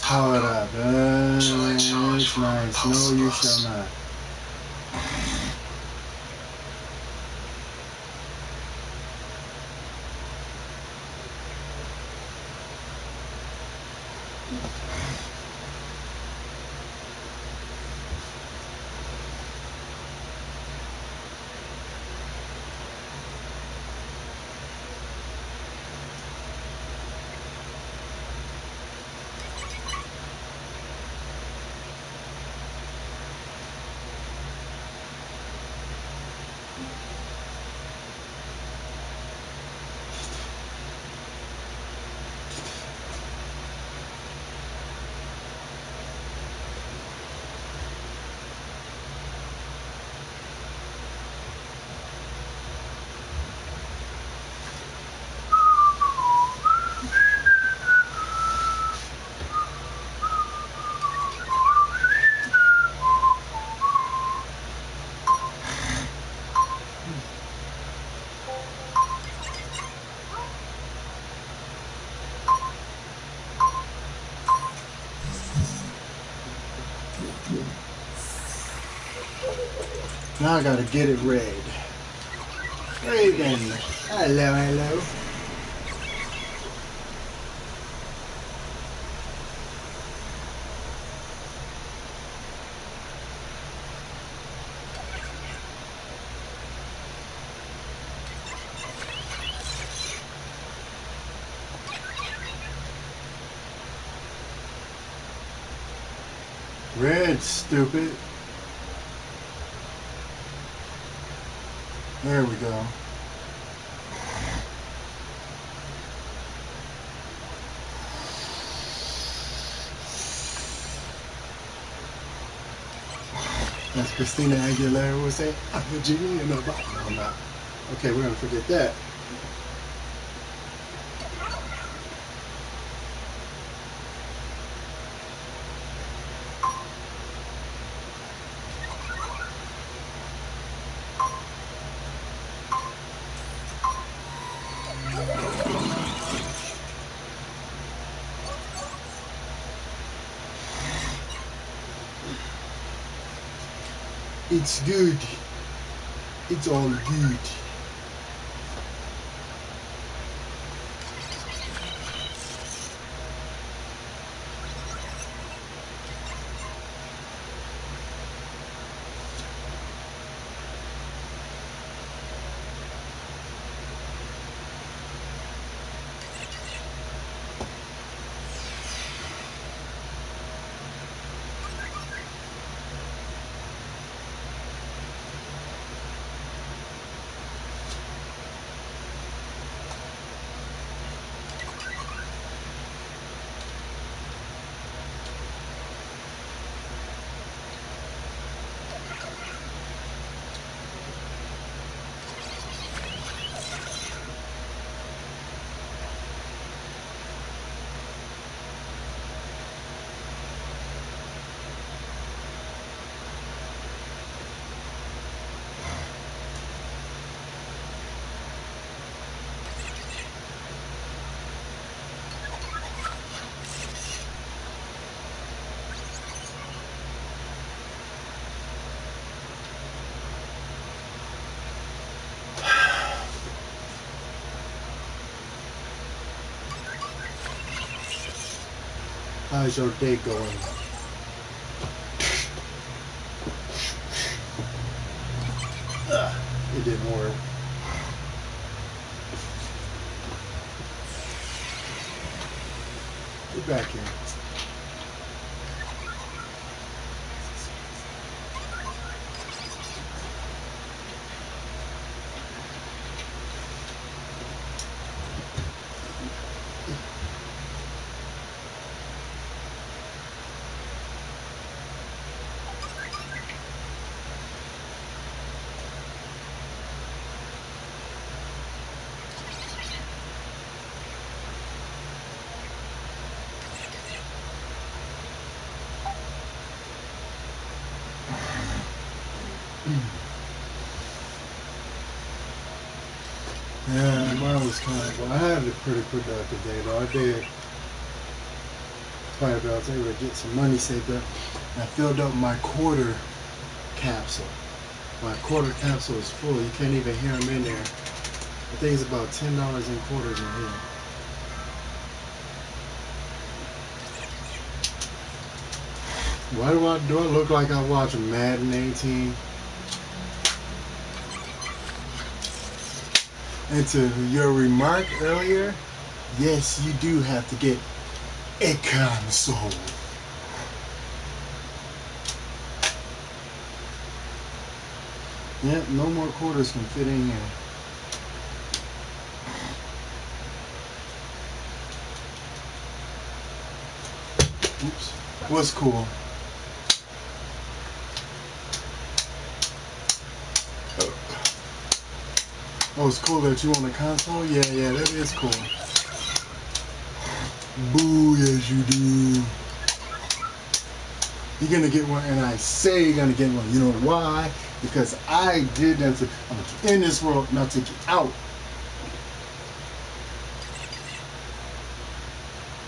Power up. It's nice. No, you shall not. Now I gotta get it red. Raven. Hello, hello. Red, stupid. There we go. As Christina Aguilera would say, I'm a genie in a bottle. No, I'm not. Okay, we're gonna forget that. It's good. It's all good. How's your day going? It didn't work. Get back here. Yeah, mine was kind of, well, I had a pretty productive day though. I did Fire belt. I was able to get some money saved up. And I filled up my quarter capsule. My quarter capsule is full. You can't even hear them in there. I think it's about $10 in quarters in here. Why do I look like I watch Madden 18? And to your remark earlier, yes, you do have to get a console. Yep, no more quarters can fit in here. Oops. What's cool? Oh, it's cool that you on the console? Yeah, that is cool. Boo, yes you do. You're gonna get one, and I say you're gonna get one. You know why? Because I did that to, I'm gonna get in this world, not take you out.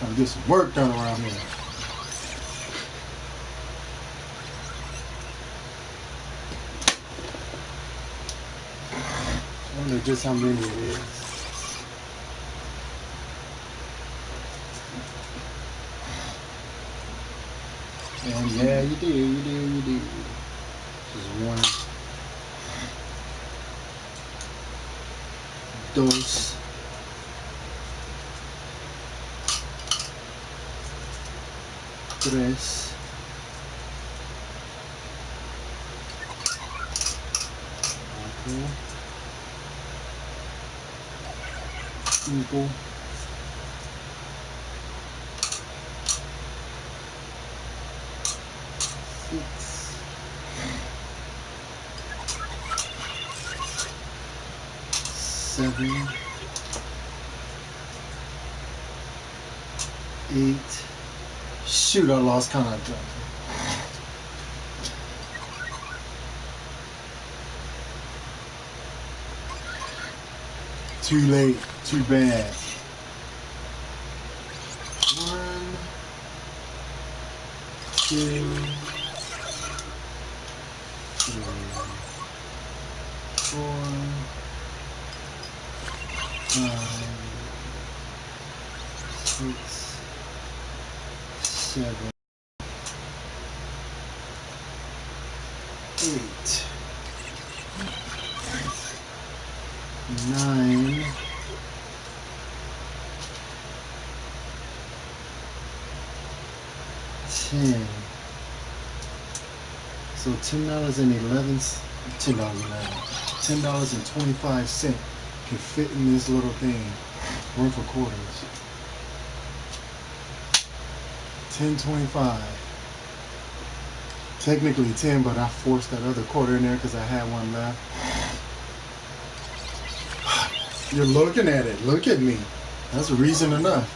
I'm gonna get some work done around here. I wonder just how many it is. And yeah, you do. Just one. Dos. Tres. Cuatro. Cinco. 6. 7. 8. Shoot, I lost count of jumping. Too late, too bad. 1, 2, 3, 4, 5, 6, 7, 8, 9, 10. So $10.11. $10.25 can fit in this little thing worth of quarters. $10.25. Technically 10, but I forced that other quarter in there because I had one left. You're looking at it. Look at me. That's reason enough.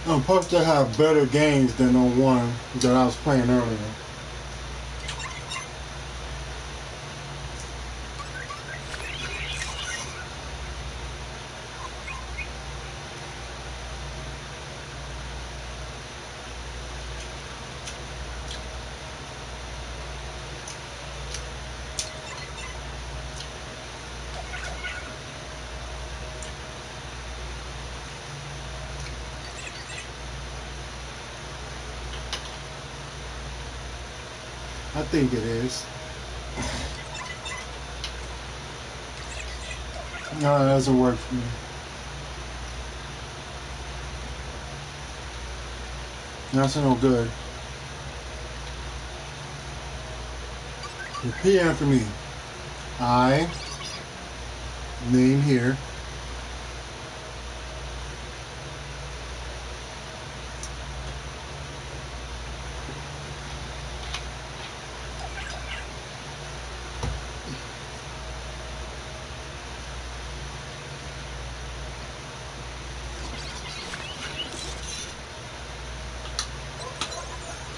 I'm supposed to have better games than on one that I was playing earlier. I think it is. No, it doesn't work for me. That's no good. Repeat after me. I, name here,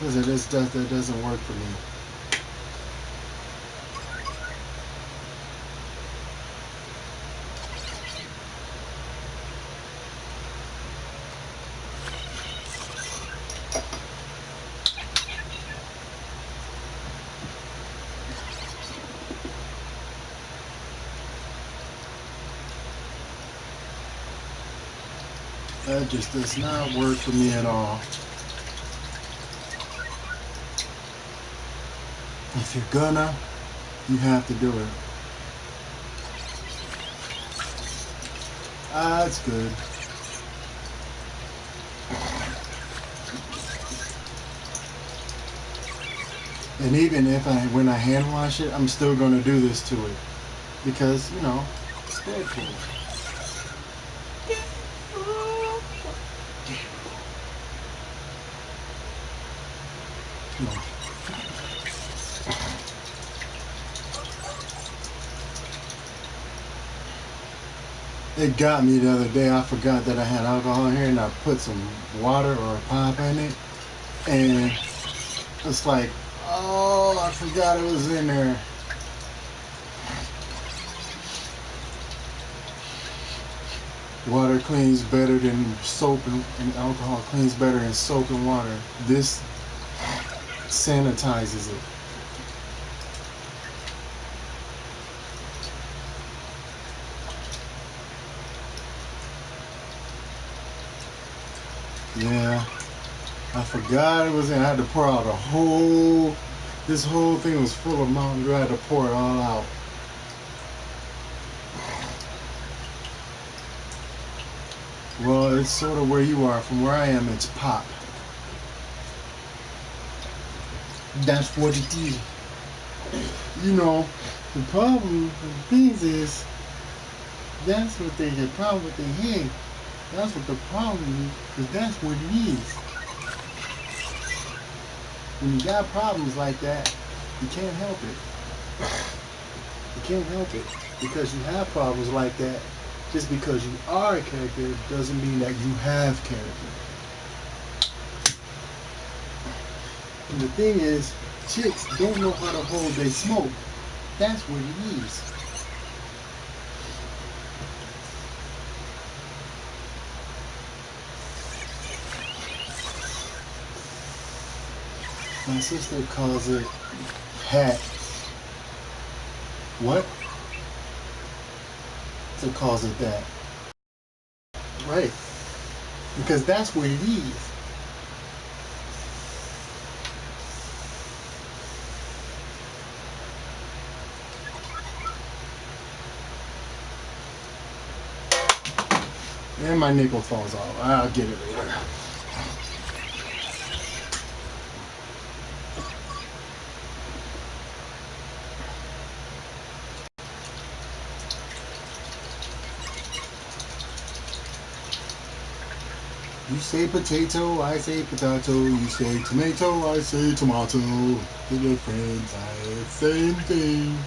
That doesn't work for me. That just does not work for me at all. If you're gonna, you have to do it. Ah, that's good. And even if when I hand wash it, I'm still gonna do this to it because it's Deadpool. Come on. It got me the other day. I forgot that I had alcohol in here, and I put some water or pop in it, and it's like, oh, I forgot it was in there. Water cleans better than soap, and alcohol cleans better than soap and water. This sanitizes it. Yeah, I forgot it was in. I had to pour out this whole thing was full of Mountain Dew. I had to pour it all out. Well, it's sort of where you are. From where I am, it's pop. That's what it is. The problem with things is, that's what the problem with the head. That's what the problem is, because that's what it is. When you got problems like that, you can't help it. You can't help it because you have problems like that. Just because you are a character doesn't mean that you have character. And the thing is, chicks don't know how to hold their smoke. That's what it is. My sister calls it hat. What? So calls it that. Right. Because that's what it is. And my nickel falls off. I'll get it later. You say potato, I say potato. You say tomato, I say tomato. The difference, same thing.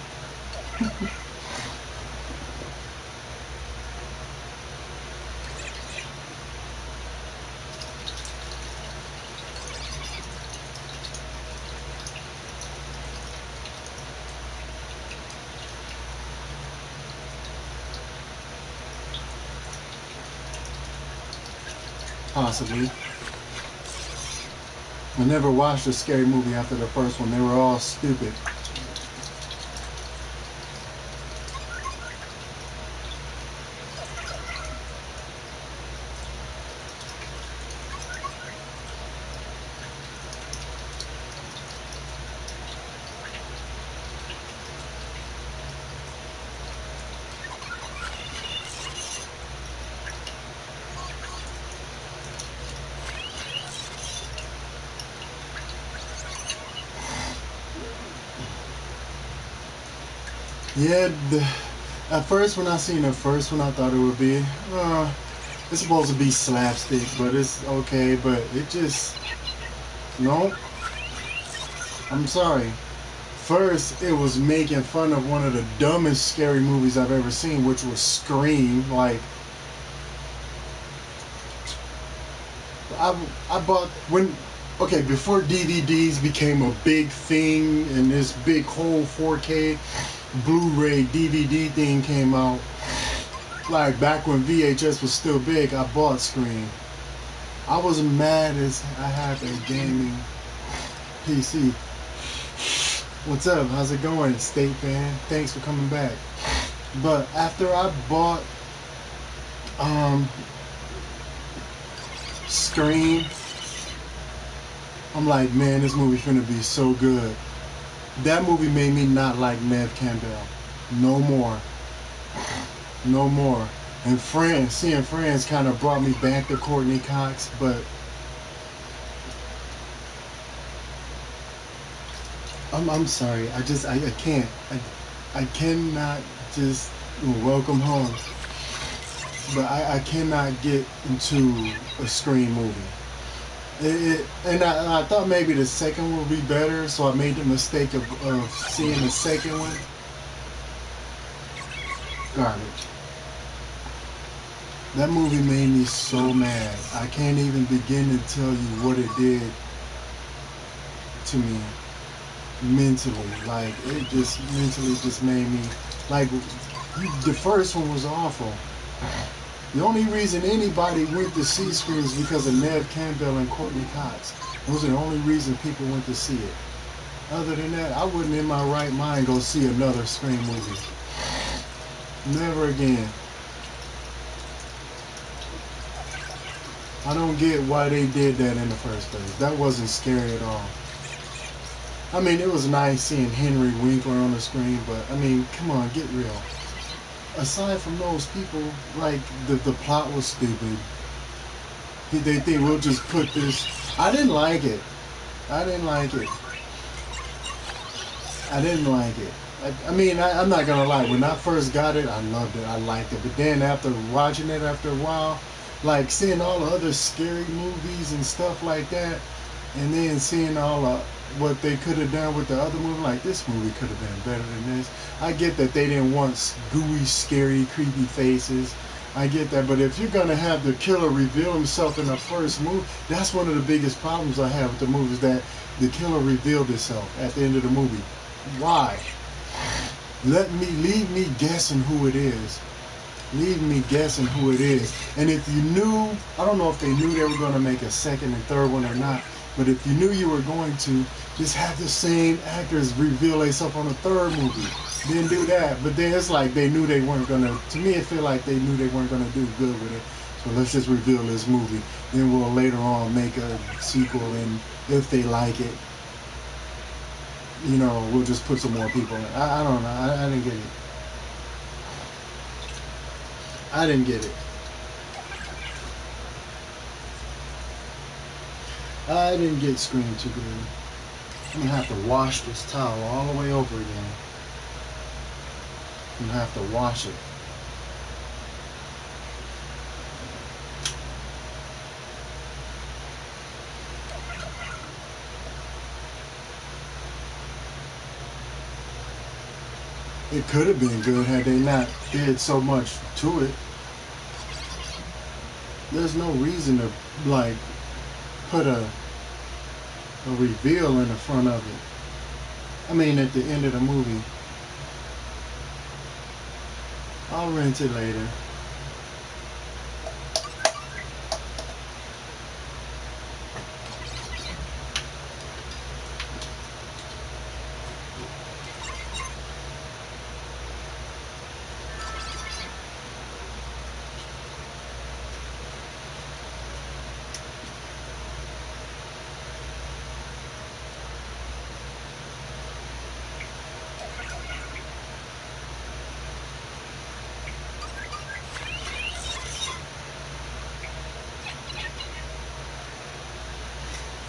Possibly. I never watched a scary movie after the first one. They were all stupid. Yeah, at first when I seen the first one, I thought it would be, it's supposed to be slapstick, but it's okay, but it just, no, I'm sorry. First, it was making fun of one of the dumbest scary movies I've ever seen, which was Scream. Like, I bought, okay, before DVDs became a big thing and this big whole 4K Blu-ray DVD thing came out, like back when VHS was still big, I bought Scream. I was mad as I had a gaming PC. What's up? How's it going, State Fan? Thanks for coming back. But after I bought Scream, I'm like, man, this movie finna be so good. That movie made me not like Nev Campbell. No more. No more. And seeing Friends kind of brought me back to Courtney Cox, but I'm sorry. I can't. I cannot just welcome home. But I cannot get into a Scream movie. And I thought maybe the second would be better, so I made the mistake of seeing the second one. Garbage. That movie made me so mad. I can't even begin to tell you what it did to me mentally. Like, it just mentally just made me, like, the first one was awful. The only reason anybody went to see Scream is because of Nev Campbell and Courtney Cox. Those are the only reason people went to see it. Other than that, I wouldn't in my right mind go see another Scream movie. Never again. I don't get why they did that in the first place. That wasn't scary at all. I mean, it was nice seeing Henry Winkler on the screen, but I mean, come on, get real. Aside from those people, like, the plot was stupid. They think we'll just put this. I didn't like it. I didn't like it. I didn't like it. I mean, I'm not gonna lie. When I first got it, I loved it. I liked it. But then after watching it after a while, like seeing all the other scary movies and stuff like that, and then seeing all what they could have done with the other movie, like this movie could have been better than this. I get that they didn't want gooey, scary, creepy faces. I get that, but if you're gonna have the killer reveal himself in the first movie, that's one of the biggest problems I have with the movie, is that the killer revealed itself at the end of the movie. Why? Leave me guessing who it is. Leave me guessing who it is. And if you knew, I don't know if they knew they were going to make a second and third one or not, but if you knew you were going to, just have the same actors reveal themselves on the third movie. Then do that. But then it's like they knew they weren't going to me it feel like they knew they weren't going to do good with it. So let's just reveal this movie. Then we'll later on make a sequel, and if they like it, you know, we'll just put some more people in. I don't know. I didn't get it. I didn't get it. I didn't get Scream too good. I'm gonna have to wash this towel all the way over again. I'm gonna have to wash it. It could have been good had they not did so much to it. There's no reason to, like, put a reveal in the front of it. I mean, at the end of the movie. I'll rent it later.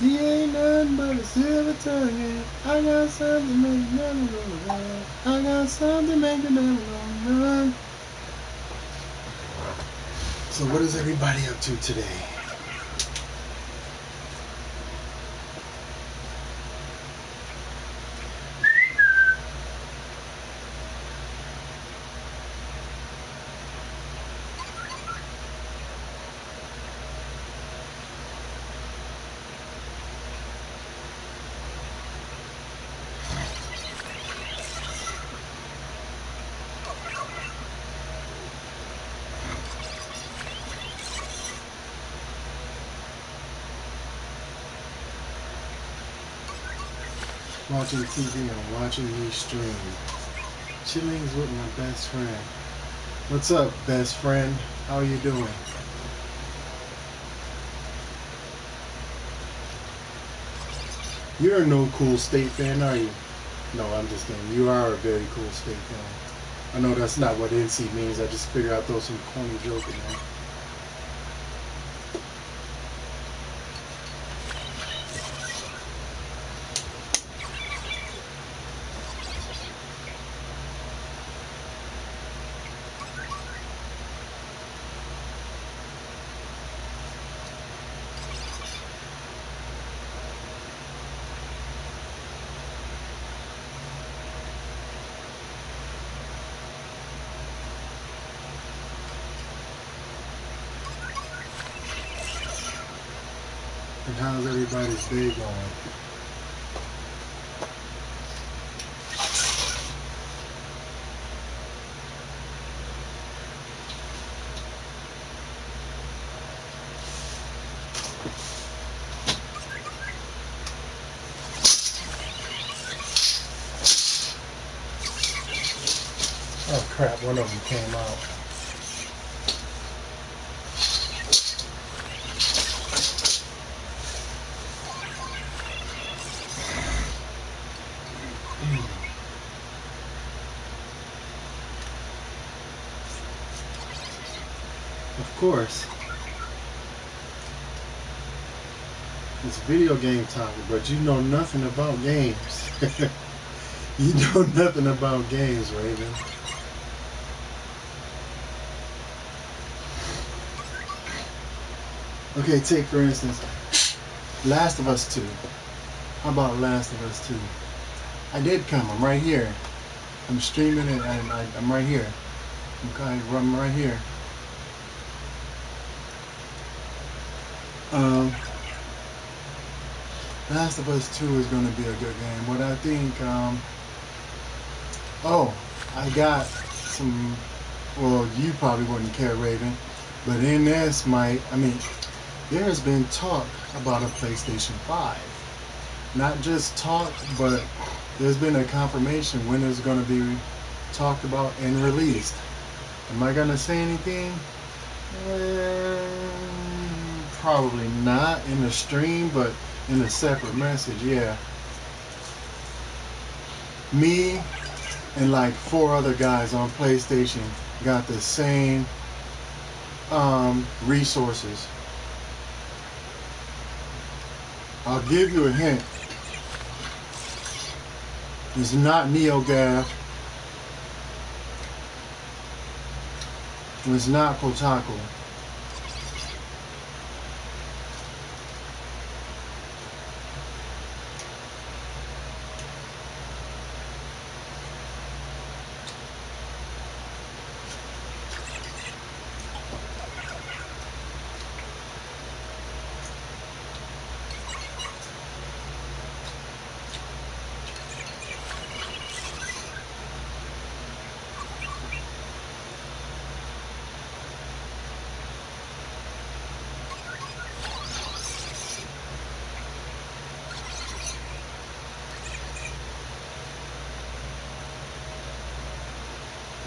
He ain't nothing but a silver tongue. I got something to make you never run. I got something to make you never run. So what is everybody up to today? watching TV and watching me stream. Chillings with my best friend. What's up, best friend? How are you doing? You're no cool state fan, are you? No, I'm just kidding. You are a very cool state fan. I know that's not what NC means. I just figured I'd throw some corny joke in there. And how's everybody's day going? Oh crap, one of them came out. Of course, it's video game topic, but you know nothing about games. You know nothing about games, Raven. Okay, take for instance, Last of Us 2. How about Last of Us 2? I did come. I'm right here. I'm streaming it, and I'm right here. Okay, I'm right here. Um, Last of Us 2 is going to be a good game. What I think, oh, I got some, well, you probably wouldn't care, Raven, but in this there has been talk about a PlayStation 5. Not just talk, but there's been a confirmation when it's going to be talked about and released. Am I going to say anything? Probably not in the stream, but in a separate message, yeah. Me and like 4 other guys on PlayStation got the same resources. I'll give you a hint. It's not NeoGAF. It's not Kotaku.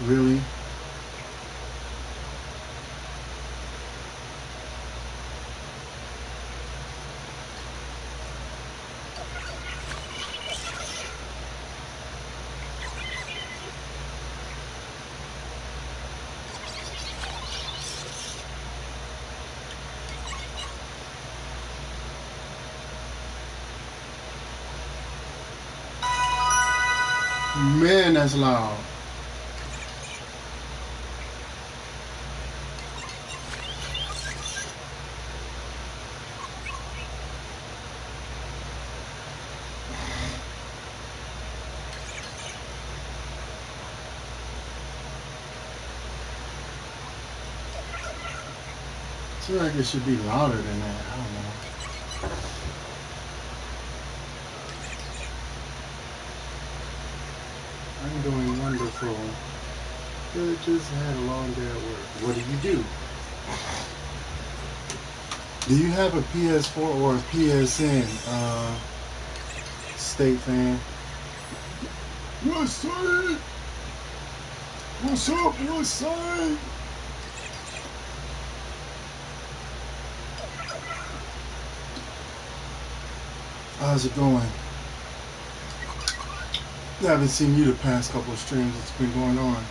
Really? Man, that's loud. I feel like it should be louder than that. I don't know. I'm doing wonderful. Just had a long day at work. What do you do? Do you have a PS4 or a PSN, State fan? What's side? What's up, what's side? How's it going? I haven't seen you the past couple of streams. What's been going on?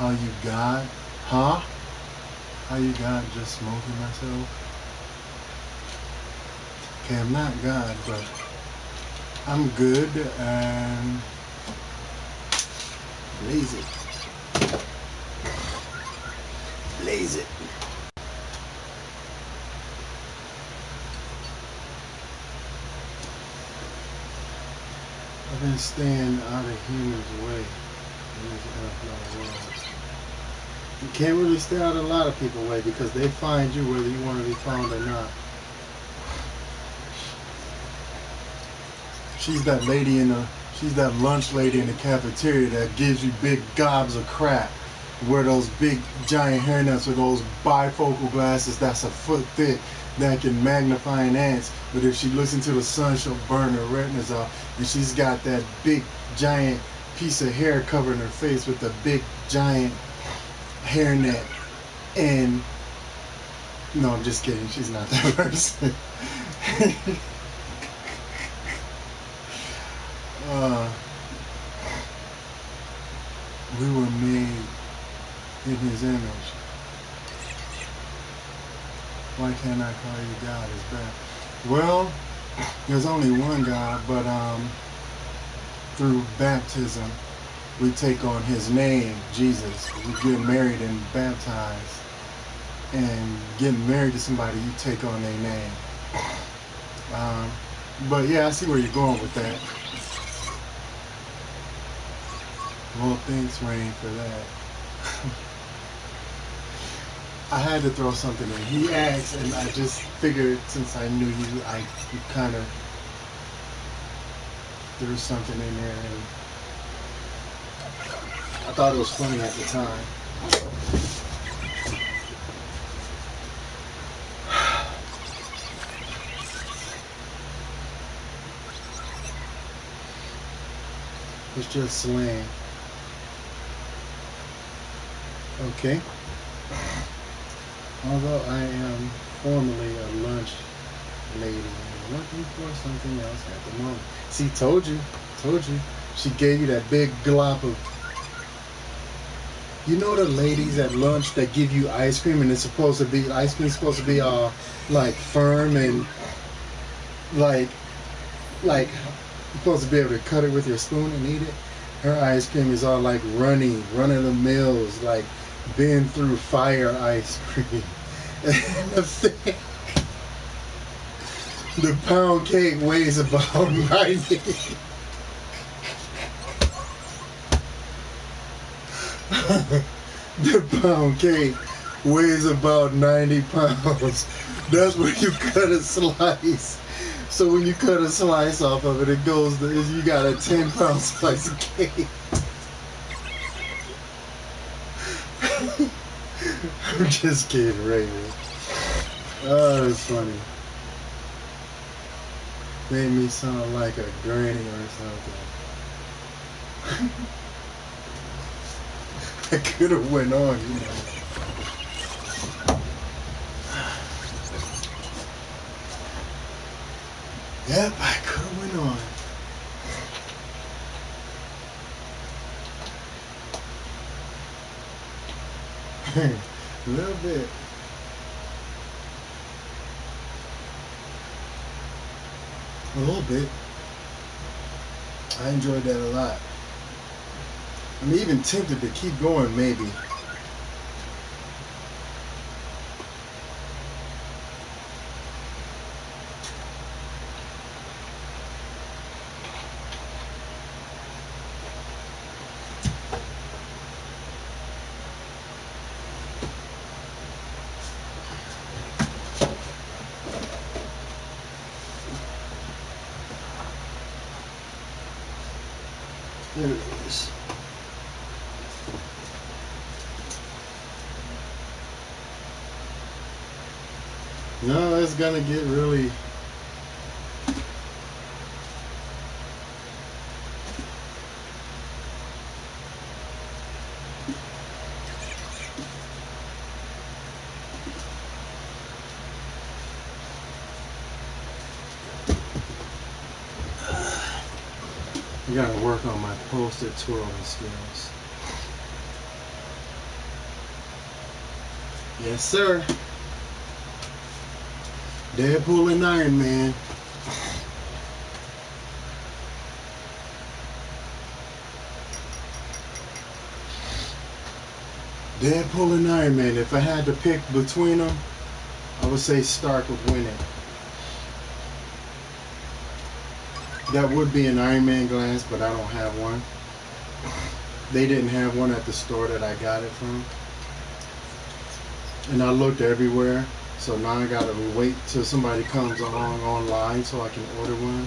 How you got? Huh? How you got just smoking myself? Okay, I'm not God, but I'm good and blaze it. Blaze it. I've been staying out of humans' way. You can't really stay out of a lot of people's way because they find you whether you want to be found or not. She's that lunch lady in the cafeteria that gives you big gobs of crap. Wear those big giant hairnets with those bifocal glasses that's a foot thick that can magnify an ant. But if she looks into the sun, she'll burn her retinas off. And she's got that big giant piece of hair covering her face with a big giant hairnet. And no, I'm just kidding. She's not that person. We were made in His image. Why can't I call you God? It's bad. Well, there's only one God, but through baptism, we take on His name, Jesus. We get married and baptized. And getting married to somebody, you take on their name. But yeah, I see where you're going with that. Well, thanks, Rayne, for that. I had to throw something in. He asked, and I just figured since I knew you, I kind of threw something in there, and I thought it was funny at the time. It's just slang. Okay. Although I am formerly a lunch lady, I'm looking for something else at the moment. See, told you. She gave you that big glop of. You know the ladies at lunch that give you ice cream and it's supposed to be ice cream supposed to be all like firm and like you're supposed to be able to cut it with your spoon and eat it. Her ice cream is all like run of the mills, like been through fire ice cream. The pound cake weighs about 90. The pound cake weighs about 90 pounds. That's where you cut a slice. So when you cut a slice off of it, it goes. You got a 10-pound slice of cake. I'm just kidding, Rayne. Oh, it's funny. Made me sound like a granny or something. I could have went on, you know. Yep, I could have went on. A little bit. A little bit. I enjoyed that a lot. I'm even tempted to keep going, maybe. There it is. No, it's gonna get really. I gotta work on my posted twirling skills. Yes, sir. Deadpool and Iron Man. Deadpool and Iron Man. If I had to pick between them, I would say Stark would win it. That would be an Iron Man glass, but I don't have one. They didn't have one at the store that I got it from. And I looked everywhere, so now I gotta wait till somebody comes along online so I can order one.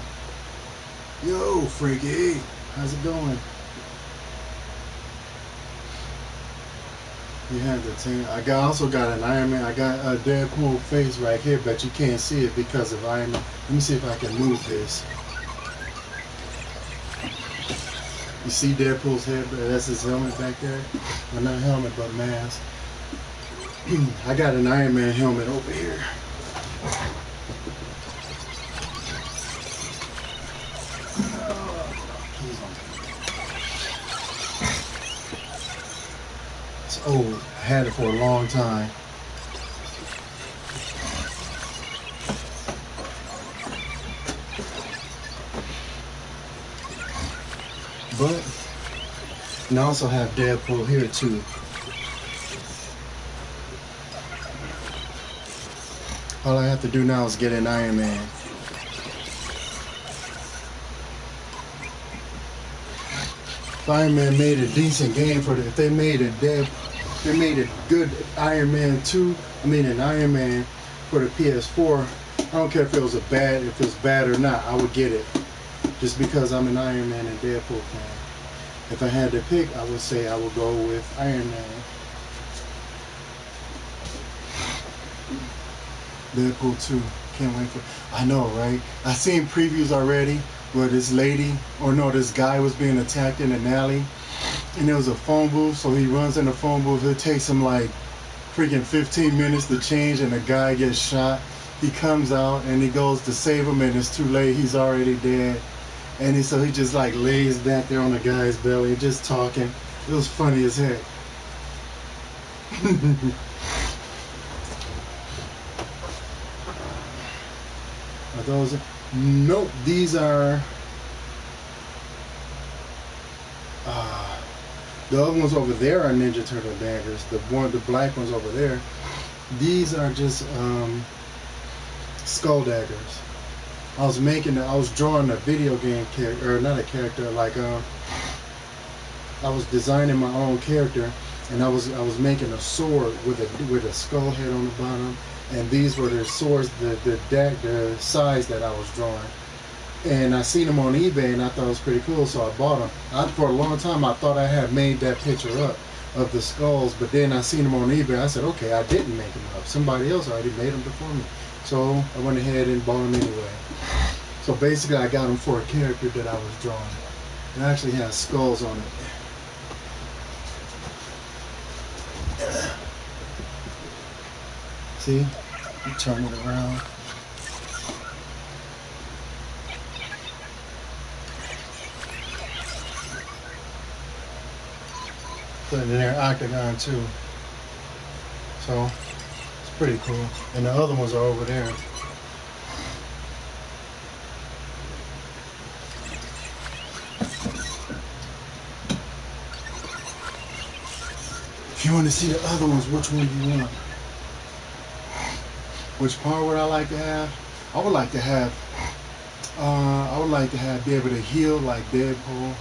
Yo, Freaky, how's it going? You have the 10. I also got an Iron Man. I got a Deadpool face right here, but you can't see it because of Iron Man. Let me see if I can move this. You see Deadpool's head? That's his helmet back there. Well, not helmet, but mask. I got an Iron Man helmet over here. It's old. I had it for a long time. But, and I also have Deadpool here too. All I have to do now is get an Iron Man. If Iron Man made a decent game for it, if they made a good Iron Man 2, an Iron Man for the PS4, I don't care if it was if it's bad or not, I would get it. Just because I'm an Iron Man and Deadpool fan. If I had to pick, I would say I would go with Iron Man. Deadpool 2. Can't wait for. I know, right? I seen previews already where this guy was being attacked in an alley, and there was a phone booth. So he runs in the phone booth. It takes him like freaking 15 minutes to change, and the guy gets shot. He comes out and he goes to save him, and it's too late. He's already dead. And so he just like lays back there on the guy's belly, just talking. It was funny as heck. Are those? Nope. These are. The other ones over there are Ninja Turtle daggers. The black ones over there. These are just skull daggers. I was drawing a video game character, or not a character, like I was designing my own character, and I was making a sword with a skull head on the bottom, and these were the swords, the size that I was drawing. And I seen them on eBay, and I thought it was pretty cool, so I bought them. For a long time, I thought I had made that picture up of the skulls, but then I seen them on eBay. I said, okay, I didn't make them up. Somebody else already made them before me. So I went ahead and bought them anyway. So basically, I got them for a character that I was drawing. It actually has skulls on it. See? You turn it around. Put it in there, octagon too. So it's pretty cool. And the other ones are over there. If you want to see the other ones, which one do you want? Which part would I like to have? I would like to have be able to heal like Deadpool.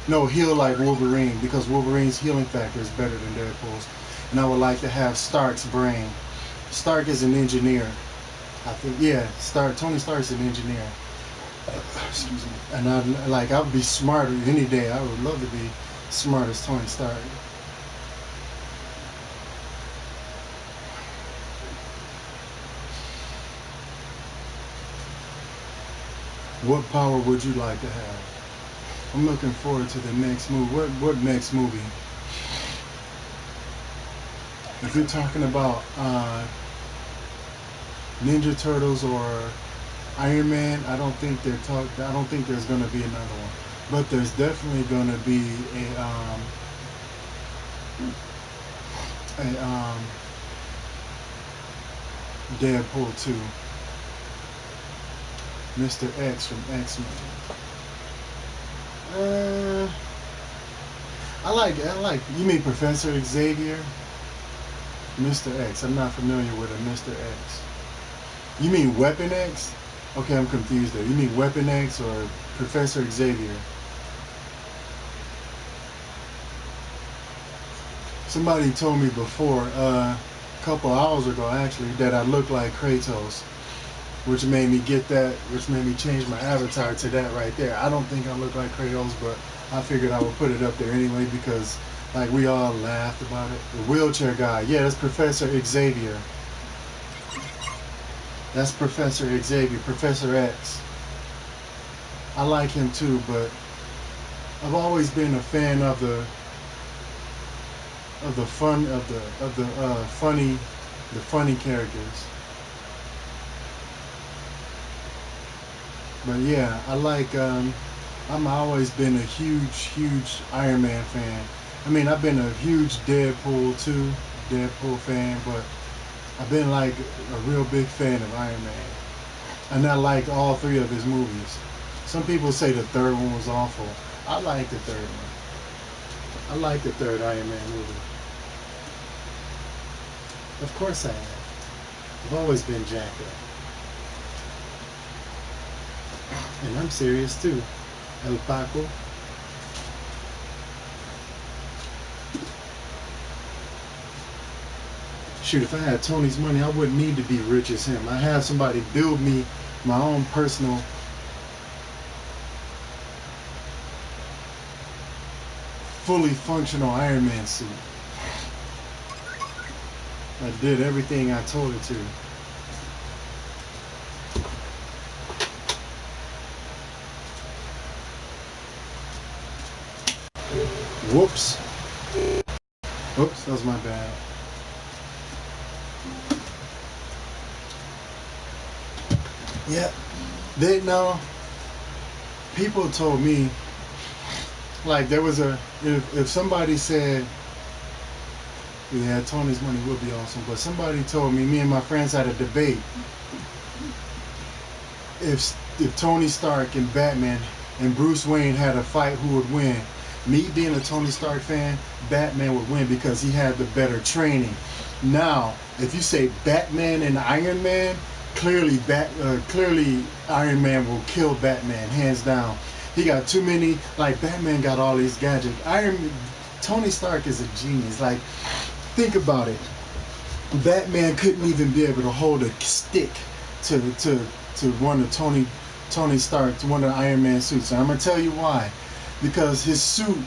No, heal like Wolverine, because Wolverine's healing factor is better than Deadpool's. And I would like to have Stark's brain. Stark is an engineer. I think, yeah, Tony Stark's an engineer. Excuse me. And I would be smarter any day. I would love to be smart as Tony Stark. What power would you like to have? I'm looking forward to the next movie. What next movie? If you're talking about Ninja Turtles or Iron Man, I don't think I don't think there's gonna be another one. But there's definitely gonna be a Deadpool 2, Mr. X from X-Men. Uh, I like. You mean Professor Xavier, Mr. X? I'm not familiar with a Mr. X. You mean Weapon X? Okay, I'm confused there. You mean Weapon X or Professor Xavier? Somebody told me before, a couple hours ago actually, that I look like Kratos, which made me get that, which made me change my avatar to that right there. I don't think I look like Kratos, but I figured I would put it up there anyway because, like, we all laughed about it. The wheelchair guy, yeah, that's Professor Xavier. That's Professor Xavier, Professor X. I like him too, but I've always been a fan of the fun of the funny characters. But yeah, I like. I'm always been a huge Iron Man fan. I mean, I've been a huge Deadpool fan, but I've been like a real big fan of Iron Man, and I like all three of his movies. Some people say the third one was awful. I like the third one. I like the third Iron Man movie. Of course I have. I've always been jacked up, and I'm serious too. El Paco. Shoot, if I had Tony's money, I wouldn't need to be rich as him. I have somebody build me my own personal, fully functional Iron Man suit. I did everything I told it to. Whoops. Oops, that was my bad. Yeah, they know. People told me, like, there was a, if somebody said, yeah, Tony's money would be awesome, but somebody told me and my friends had a debate, if Tony Stark and Batman and Bruce Wayne had a fight, who would win? Me being a Tony Stark fan, Batman would win because he had the better training. Now, if you say Batman and Iron Man, clearly Iron Man will kill Batman hands down. He got too many. Like, Batman got all these gadgets. Tony Stark is a genius. Like, think about it. Batman couldn't even be able to hold a stick to one of Tony Stark, to one of the Iron Man suits. And I'm gonna tell you why. Because his suit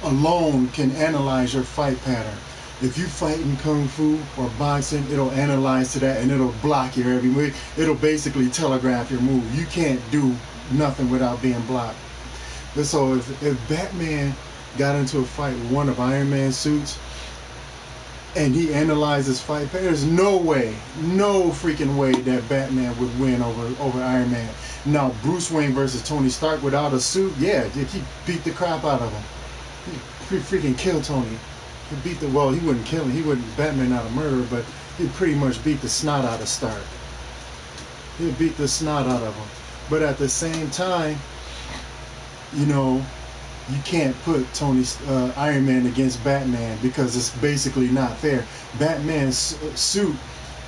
alone can analyze your fight pattern. If you fight in kung fu or boxing, it'll analyze to that and it'll block your every move. It'll basically telegraph your move. You can't do nothing without being blocked. But so if Batman got into a fight with one of Iron Man's suits and he analyzes fight pattern, there's no way, no freaking way that Batman would win over Iron Man. Now, Bruce Wayne versus Tony Stark without a suit, yeah, he beat the crap out of him. He freaking killed Tony. He wouldn't kill him. He wouldn't, Batman not a murderer, but he'd pretty much beat the snot out of Stark. He'd beat the snot out of him. But at the same time, you know, you can't put Iron Man against Batman because it's basically not fair. Batman's suit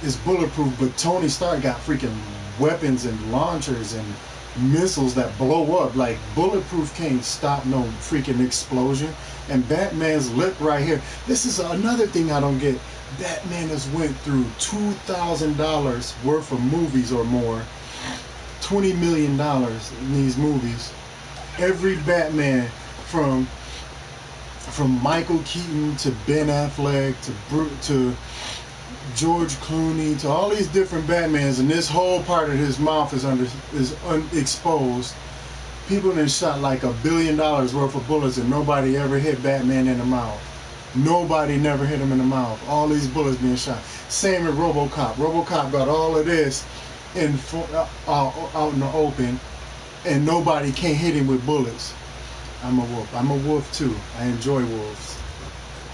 is bulletproof, but Tony Stark got freaking weapons and launchers and missiles that blow up. Like, bulletproof can't stop no freaking explosion. And Batman's lip right here. This is another thing I don't get. Batman has went through $2,000 worth of movies or more, $20 million in these movies. Every Batman, from Michael Keaton to Ben Affleck to George Clooney to all these different Batmans, and this whole part of his mouth is exposed. People then shot like $1 billion worth of bullets, and nobody ever hit Batman in the mouth. Nobody never hit him in the mouth. All these bullets being shot. Same with RoboCop. RoboCop got all of this out in the open, and nobody can't hit him with bullets. I'm a wolf. I'm a wolf too. I enjoy wolves.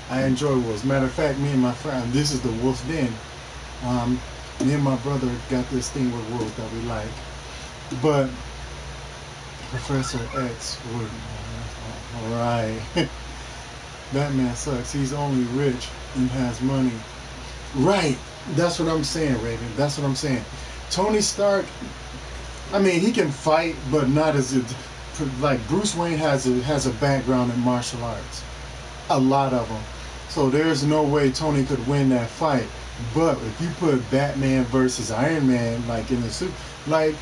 I enjoy wolves. Matter of fact, me and my friend, this is the Wolf's Den. Me and my brother got this thing with wolves that we like. But Professor X would. Alright. Batman sucks. He's only rich and has money. Right. That's what I'm saying, Raven. That's what I'm saying. Tony Stark, I mean, he can fight, but not as like Bruce Wayne has a background in martial arts. A lot of them. So there's no way Tony could win that fight. But if you put Batman versus Iron Man, like in the suit, like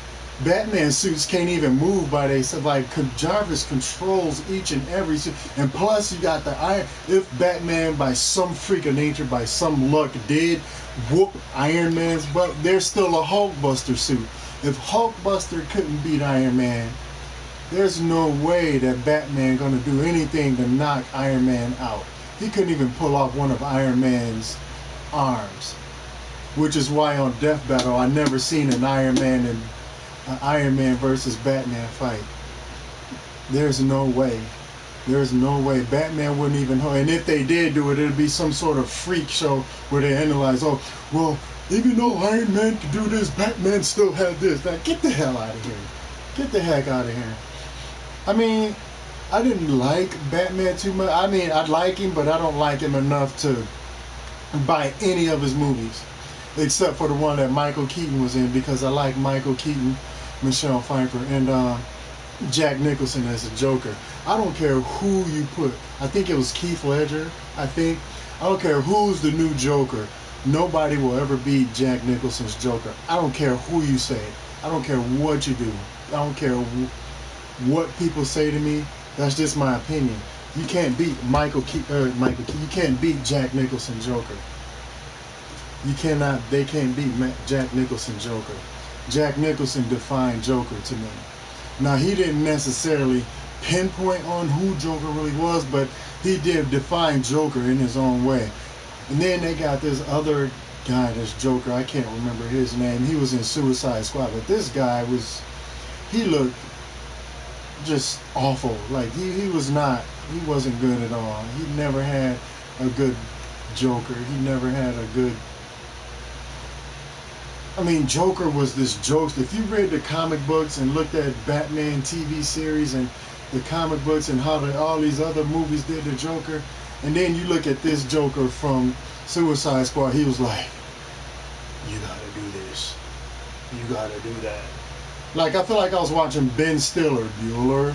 Batman suits can't even move by themselves. Like Jarvis controls each and every suit, and plus you got the Iron. If Batman, by some freak of nature, by some luck, did whoop Iron Man's butt, there's still a Hulkbuster suit. If Hulkbuster couldn't beat Iron Man, there's no way that Batman gonna do anything to knock Iron Man out. He couldn't even pull off one of Iron Man's arms, which is why on Death Battle I never seen an Iron Man versus Batman fight. There's no way. There's no way. Batman wouldn't even. And if they did do it, it'd be some sort of freak show where they analyze, oh, well, even though Iron Man could do this, Batman still had this. Now, get the hell out of here. Get the heck out of here. I mean, I didn't like Batman too much. I mean, I like him, but I don't like him enough to buy any of his movies, except for the one that Michael Keaton was in, because I like Michael Keaton, Michelle Pfeiffer, and Jack Nicholson as a Joker. I don't care who you put. I think it was Keith Ledger. I don't care who's the new Joker. Nobody will ever beat Jack Nicholson's Joker. I don't care who you say. I don't care what you do. I don't care what people say to me. That's just my opinion. You can't beat you can't beat Jack Nicholson Joker. You cannot. They can't beat Jack Nicholson Joker. Jack Nicholson defined Joker to me. Now, he didn't necessarily pinpoint on who Joker really was, but he did define Joker in his own way. And then they got this other guy that's Joker. I can't remember his name. He was in Suicide Squad, but this guy he looked just awful. Like he wasn't good at all. He never had a good Joker. He never had a good. I mean, Joker was this joke. If you read the comic books and looked at Batman TV series and the comic books and how all these other movies did the Joker, and then you look at this Joker from Suicide Squad, he was like, you gotta do this. You gotta do that. Like, I feel like I was watching Ben Stiller. Bueller.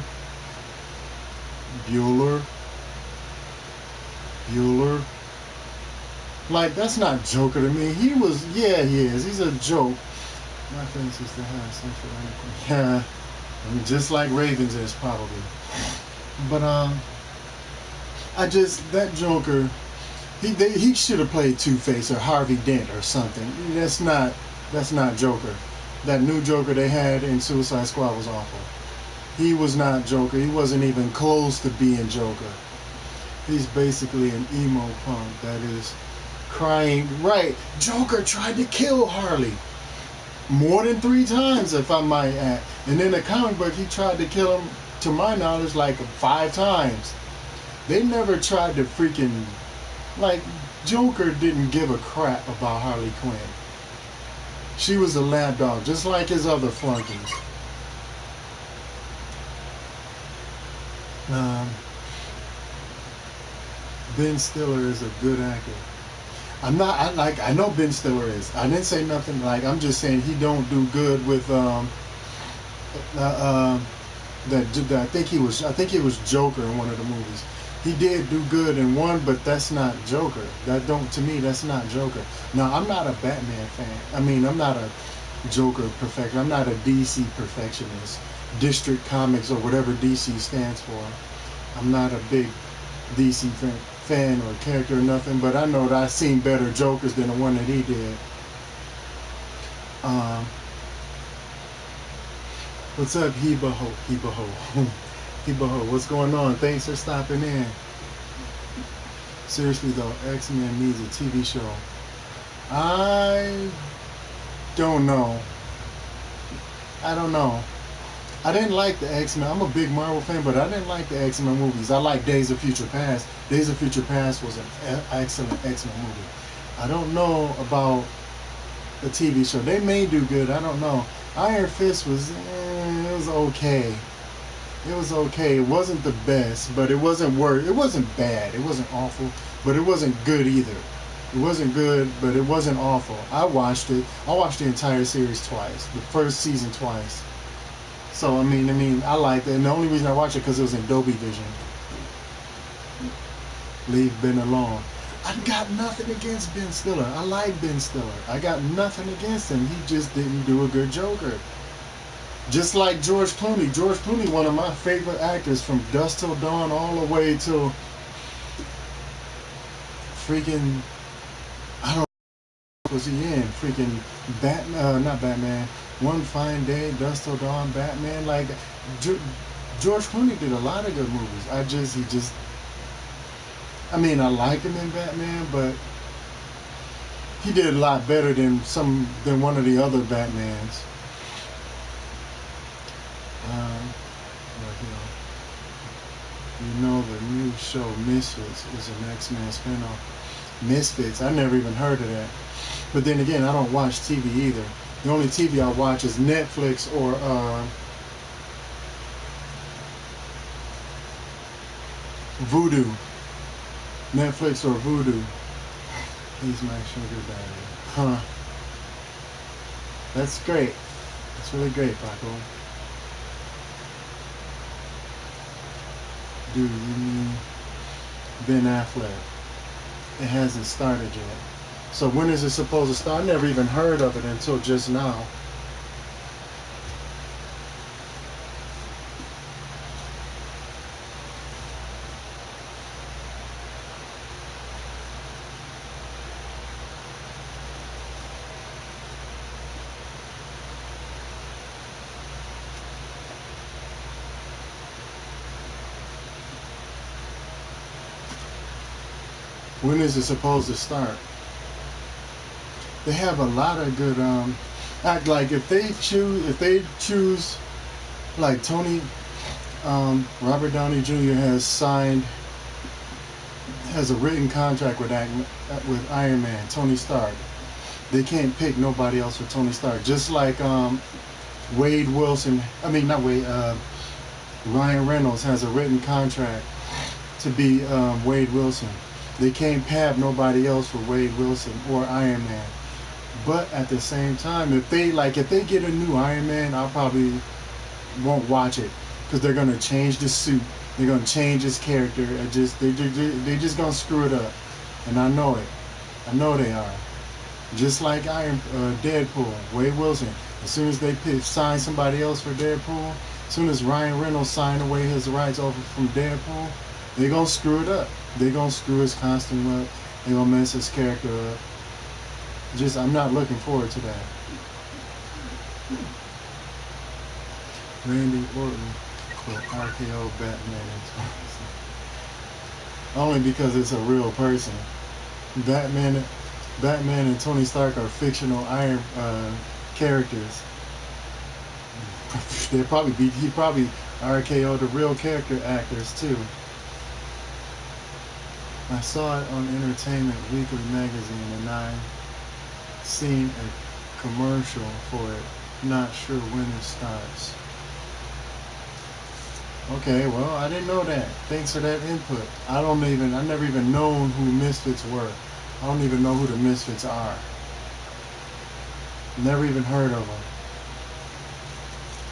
Like, that's not Joker to me. He is. He's a joke. My face is the house. Yeah. I mean, just like Ravens is, probably. But, that Joker, he should have played Two-Face or Harvey Dent or something. That's not Joker. That new Joker they had in Suicide Squad was awful. He was not Joker. He wasn't even close to being Joker. He's basically an emo punk that is crying. Right, Joker tried to kill Harley more than 3 times, if I might add. And in the comic book, he tried to kill him, to my knowledge, like 5 times. They never tried to freaking, like, Joker didn't give a crap about Harley Quinn. She was a lapdog, just like his other flunkies. Ben Stiller is a good actor. I know Ben Stiller is. I didn't say nothing. Like, I'm just saying he don't do good with I think he was Joker in one of the movies. He did do good in one, but that's not Joker. To me, that's not Joker. Now, I'm not a Batman fan. I mean, I'm not a Joker perfection. I'm not a DC perfectionist. District Comics or whatever DC stands for. I'm not a big DC fan or character or nothing, but I know that I've seen better Jokers than the one that he did. Um, what's up, Heba Ho? Heba Ho. Heba Ho. What's going on? Thanks for stopping in. Seriously though, X-Men needs a TV show. I don't know. I don't know. I didn't like the X-Men. I'm a big Marvel fan, but I didn't like the X-Men movies. I like Days of Future Past. Days of Future Past was an excellent X-Men movie. I don't know about the TV show. They may do good. I don't know. Iron Fist was, it was okay. It was okay. It wasn't the best, but it wasn't worse. It wasn't bad. It wasn't awful, but it wasn't good either. It wasn't good, but it wasn't awful. I watched it. I watched the entire series twice. The first season twice. So I mean, I liked it, and the only reason I watched it because it was in Dolby Vision. Leave Ben alone. I got nothing against Ben Stiller. I like Ben Stiller. I got nothing against him. He just didn't do a good Joker. Just like George Clooney. George Clooney, one of my favorite actors from Dusk Till Dawn all the way till freaking, I don't know, was he in? Freaking Batman, not Batman. One Fine Day, Dusk Till Dawn, Batman. Like, George Clooney did a lot of good movies. I mean, I like him in Batman, but he did a lot better than one of the other Batmans. You know, the new show Misfits is an X-Men spinoff. Misfits, I never even heard of that. But then again, I don't watch TV either. The only TV I watch is Netflix or Voodoo. Netflix or Voodoo. He's my sugar daddy. Huh. That's great. That's really great, Paco. Dude, you mean Ben Affleck? It hasn't started yet. So when is it supposed to start? I never even heard of it until just now. When is it supposed to start? They have a lot of good like if they choose like Tony Robert Downey Jr. has a written contract with Iron Man, Tony Stark. They can't pick nobody else for Tony Stark. Just like Wade Wilson, I mean not Wade, Ryan Reynolds has a written contract to be Wade Wilson. They can't have nobody else for Wade Wilson or Iron Man. But at the same time, if they get a new Iron Man, I probably won't watch it because they're gonna change the suit. They're gonna change his character. They're just gonna screw it up, and I know it. I know they are. Just like Deadpool, Wade Wilson. As soon as they sign somebody else for Deadpool, as soon as Ryan Reynolds signed away his rights over from Deadpool, they're gonna screw it up. They're gonna screw his costume up. They're gonna mess his character up. I'm not looking forward to that. Randy Orton quote RKO Batman and only because it's a real person. Batman and Tony Stark are fictional Iron characters. He probably RKO'd the real character actors too. I saw it on Entertainment Weekly magazine and I seen a commercial for it. Not sure when it starts. Okay, well, I didn't know that. Thanks for that input. I never even known who Misfits were. I don't even know who the Misfits are. Never even heard of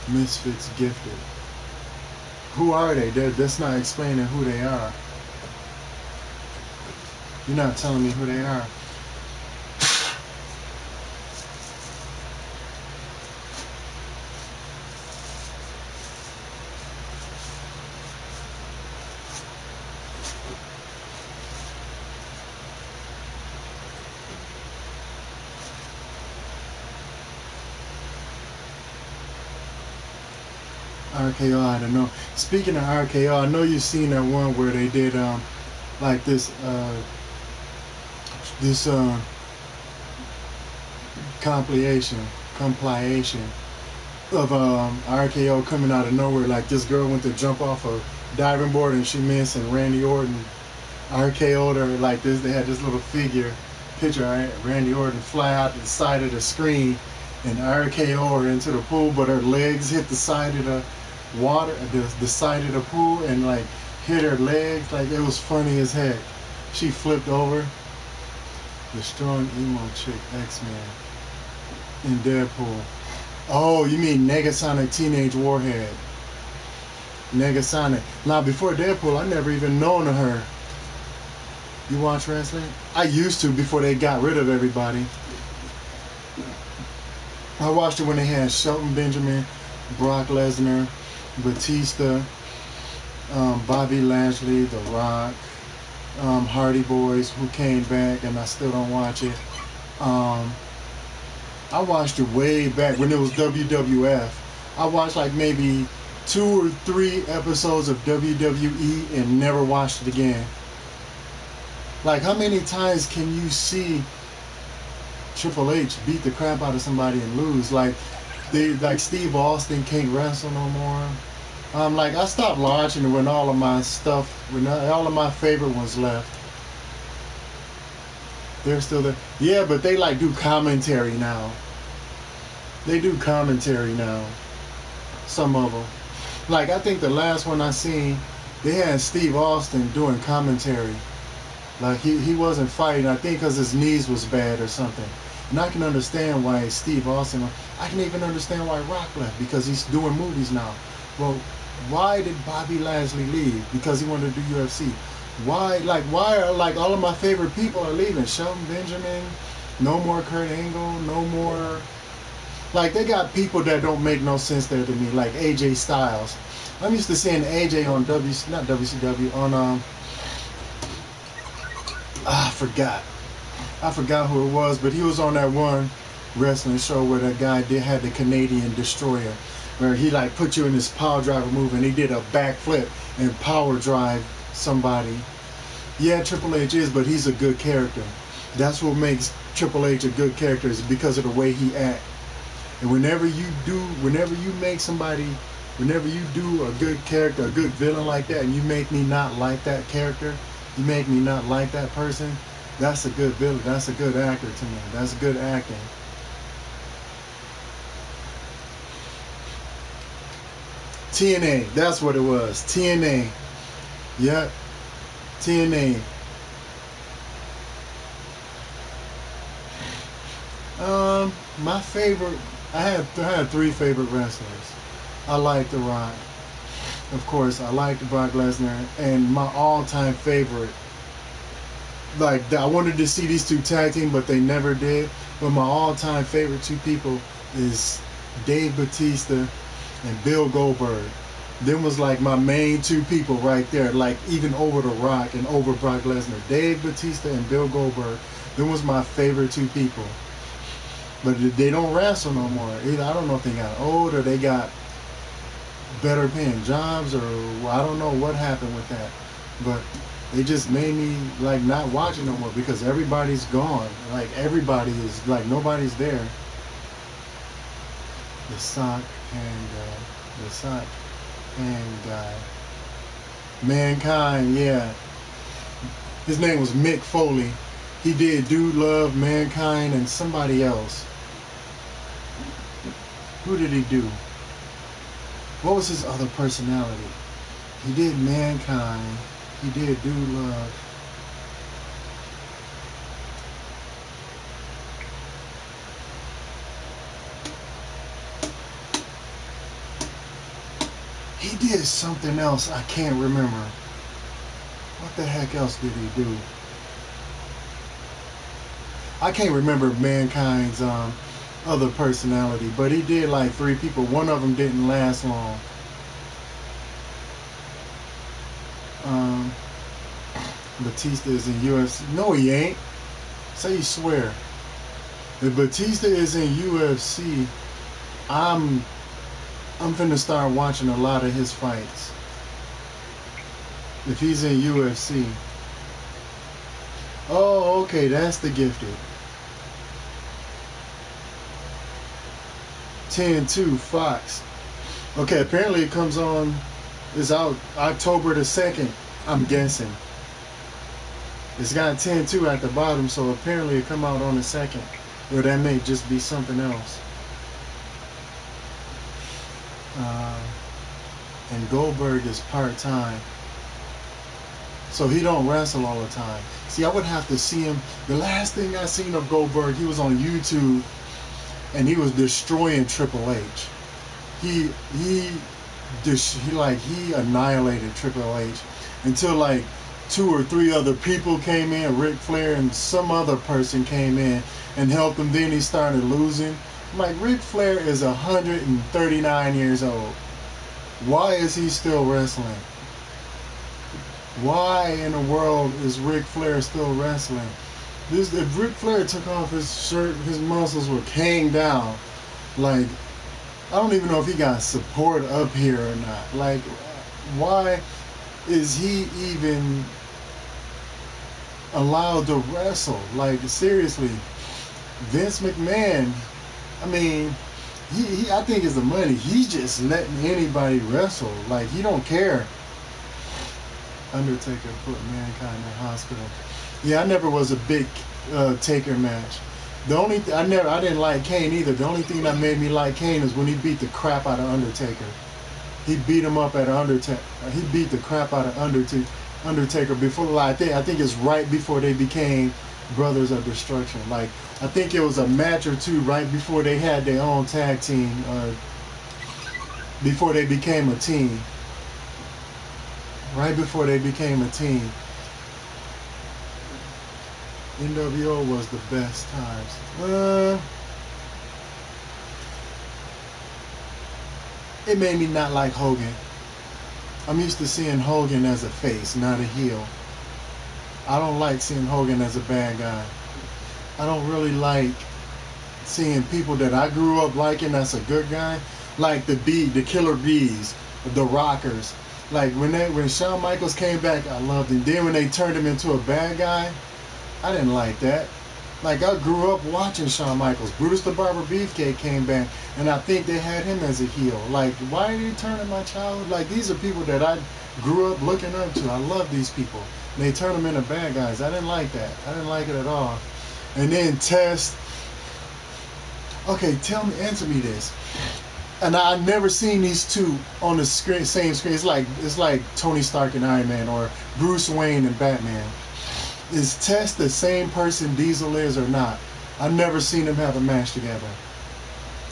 them. Misfits Gifted. Who are they? That's not explaining who they are. You're not telling me who they are. RKO, I don't know. Speaking of RKO, I know you've seen that one where they did like this compilation of RKO coming out of nowhere. Like this girl went to jump off a diving board and she missed, and Randy Orton RKO'd her like this. They had this little figure picture, right? Randy Orton fly out to the side of the screen and RKO her into the pool, but her legs hit the side of the water, the side of the pool, and like hit her legs. Like it was funny as heck. She flipped over. The strong emo chick, X-Men, in Deadpool. Oh, you mean Negasonic Teenage Warhead. Negasonic. Now, before Deadpool, I never even known of her. You watch wrestling? I used to before they got rid of everybody. I watched it when they had Shelton Benjamin, Brock Lesnar, Batista, Bobby Lashley, The Rock, Hardy Boys, who came back, and I still don't watch it. I watched it way back when it was WWF. I watched like maybe 2 or 3 episodes of WWE and never watched it again. Like, how many times can you see Triple H beat the crap out of somebody and lose? Like Steve Austin can't wrestle no more. Like, I stopped watching it when all of my favorite ones left. They're still there. Yeah, but they like do commentary now. They do commentary now. Some of them. Like, I think the last one I seen, they had Steve Austin doing commentary. Like, he wasn't fighting, I think because his knees was bad or something. And I can understand why Steve Austin, I can even understand why Rock left, because he's doing movies now. Well, why did Bobby Lashley leave? Because he wanted to do UFC. Why are like all of my favorite people are leaving? Shelton Benjamin, no more Kurt Angle, no more. Like, they got people that don't make no sense there to me, like AJ Styles. I'm used to seeing AJ on not WCW, on I forgot who it was, but he was on that one wrestling show where that guy had the Canadian Destroyer, where he like put you in this power driver move and he did a backflip and power drive somebody. Yeah, Triple H is, but he's a good character. That's what makes Triple H a good character, is because of the way he acts. And whenever you do a good character, a good villain like that, and you make me not like that character, you make me not like that person, that's a good villain. That's a good actor to me. That's good acting. TNA, that's what it was. TNA. Yep. TNA. My favorite, I had 3 favorite wrestlers. I like The Rock. Of course, I liked Brock Lesnar, and my all-time favorite, like, I wanted to see these 2 tag team, but they never did. But my all-time favorite 2 people is Dave Batista and Bill Goldberg. Them was like my main 2 people right there, like even over The Rock and over Brock Lesnar. Dave Batista and Bill Goldberg. Them was my favorite 2 people. But they don't wrestle no more. Either I don't know if they got old or they got better paying jobs, or I don't know what happened with that. But they just made me like not watch it no more because everybody's gone. Like, everybody is like, nobody's there. The sock and Mankind, yeah. His name was Mick Foley. He did Dude Love, Mankind, and somebody else. Who did he do? What was his other personality? He did Mankind. He did Dude Love. He did something else. I can't remember. What the heck else did he do? I can't remember Mankind's other personality, but he did like 3 people. One of them didn't last long. Batista is in UFC. No, he ain't. Say you swear. If Batista is in UFC, I'm I'm finna start watching a lot of his fights. If he's in UFC. Oh, okay, that's the gifted. 10-2 Fox. Okay, apparently it comes on, is out October the 2nd, I'm guessing. It's got 10-2 at the bottom, so apparently it come out on the 2nd. Or that may just be something else. And Goldberg is part-time. So he don't wrestle all the time. See, I would have to see him. The last thing I seen of Goldberg, he was on YouTube, and he was destroying Triple H. He annihilated Triple H until like 2 or 3 other people came in, Ric Flair and some other person came in and helped him. Then he started losing. I'm like, Ric Flair is 139 years old. Why is he still wrestling? Why in the world is Ric Flair still wrestling? If Ric Flair took off his shirt, his muscles would hang down. Like, I don't even know if he got support up here or not. Like, why is he even allowed to wrestle? Like, seriously, Vince McMahon, I mean, he I think it's the money. He's just letting anybody wrestle. Like, he don't care. Undertaker put Mankind in the hospital. Yeah, I never was a big Taker match. The only I didn't like Kane either. The only thing that made me like Kane is when he beat the crap out of Undertaker. He beat him up at Undertaker. He beat the crap out of Undertaker before. Like, I think it's right before they became Brothers of Destruction. Like, I think it was a match or two right before they had their own tag team. Before they became a team. Right before they became a team. NWO was the best times. It made me not like Hogan. I'm used to seeing Hogan as a face, not a heel. I don't like seeing Hogan as a bad guy. I don't really like seeing people that I grew up liking that's a good guy, like the Killer Bees, the Rockers. Like when Shawn Michaels came back, I loved him. Then when they turned him into a bad guy, I didn't like that. Like, I grew up watching Shawn Michaels. Brutus the Barber Beefcake came back, and I think they had him as a heel. Like, why are you turning my child? Like, these are people that I grew up looking up to. I love these people. And they turn them into bad guys. I didn't like that. I didn't like it at all. And then Test. Okay, answer me this. And I've never seen these two on the same screen. It's like Tony Stark and Iron Man, or Bruce Wayne and Batman. Is Test the same person Diesel is or not? I've never seen them have a match together.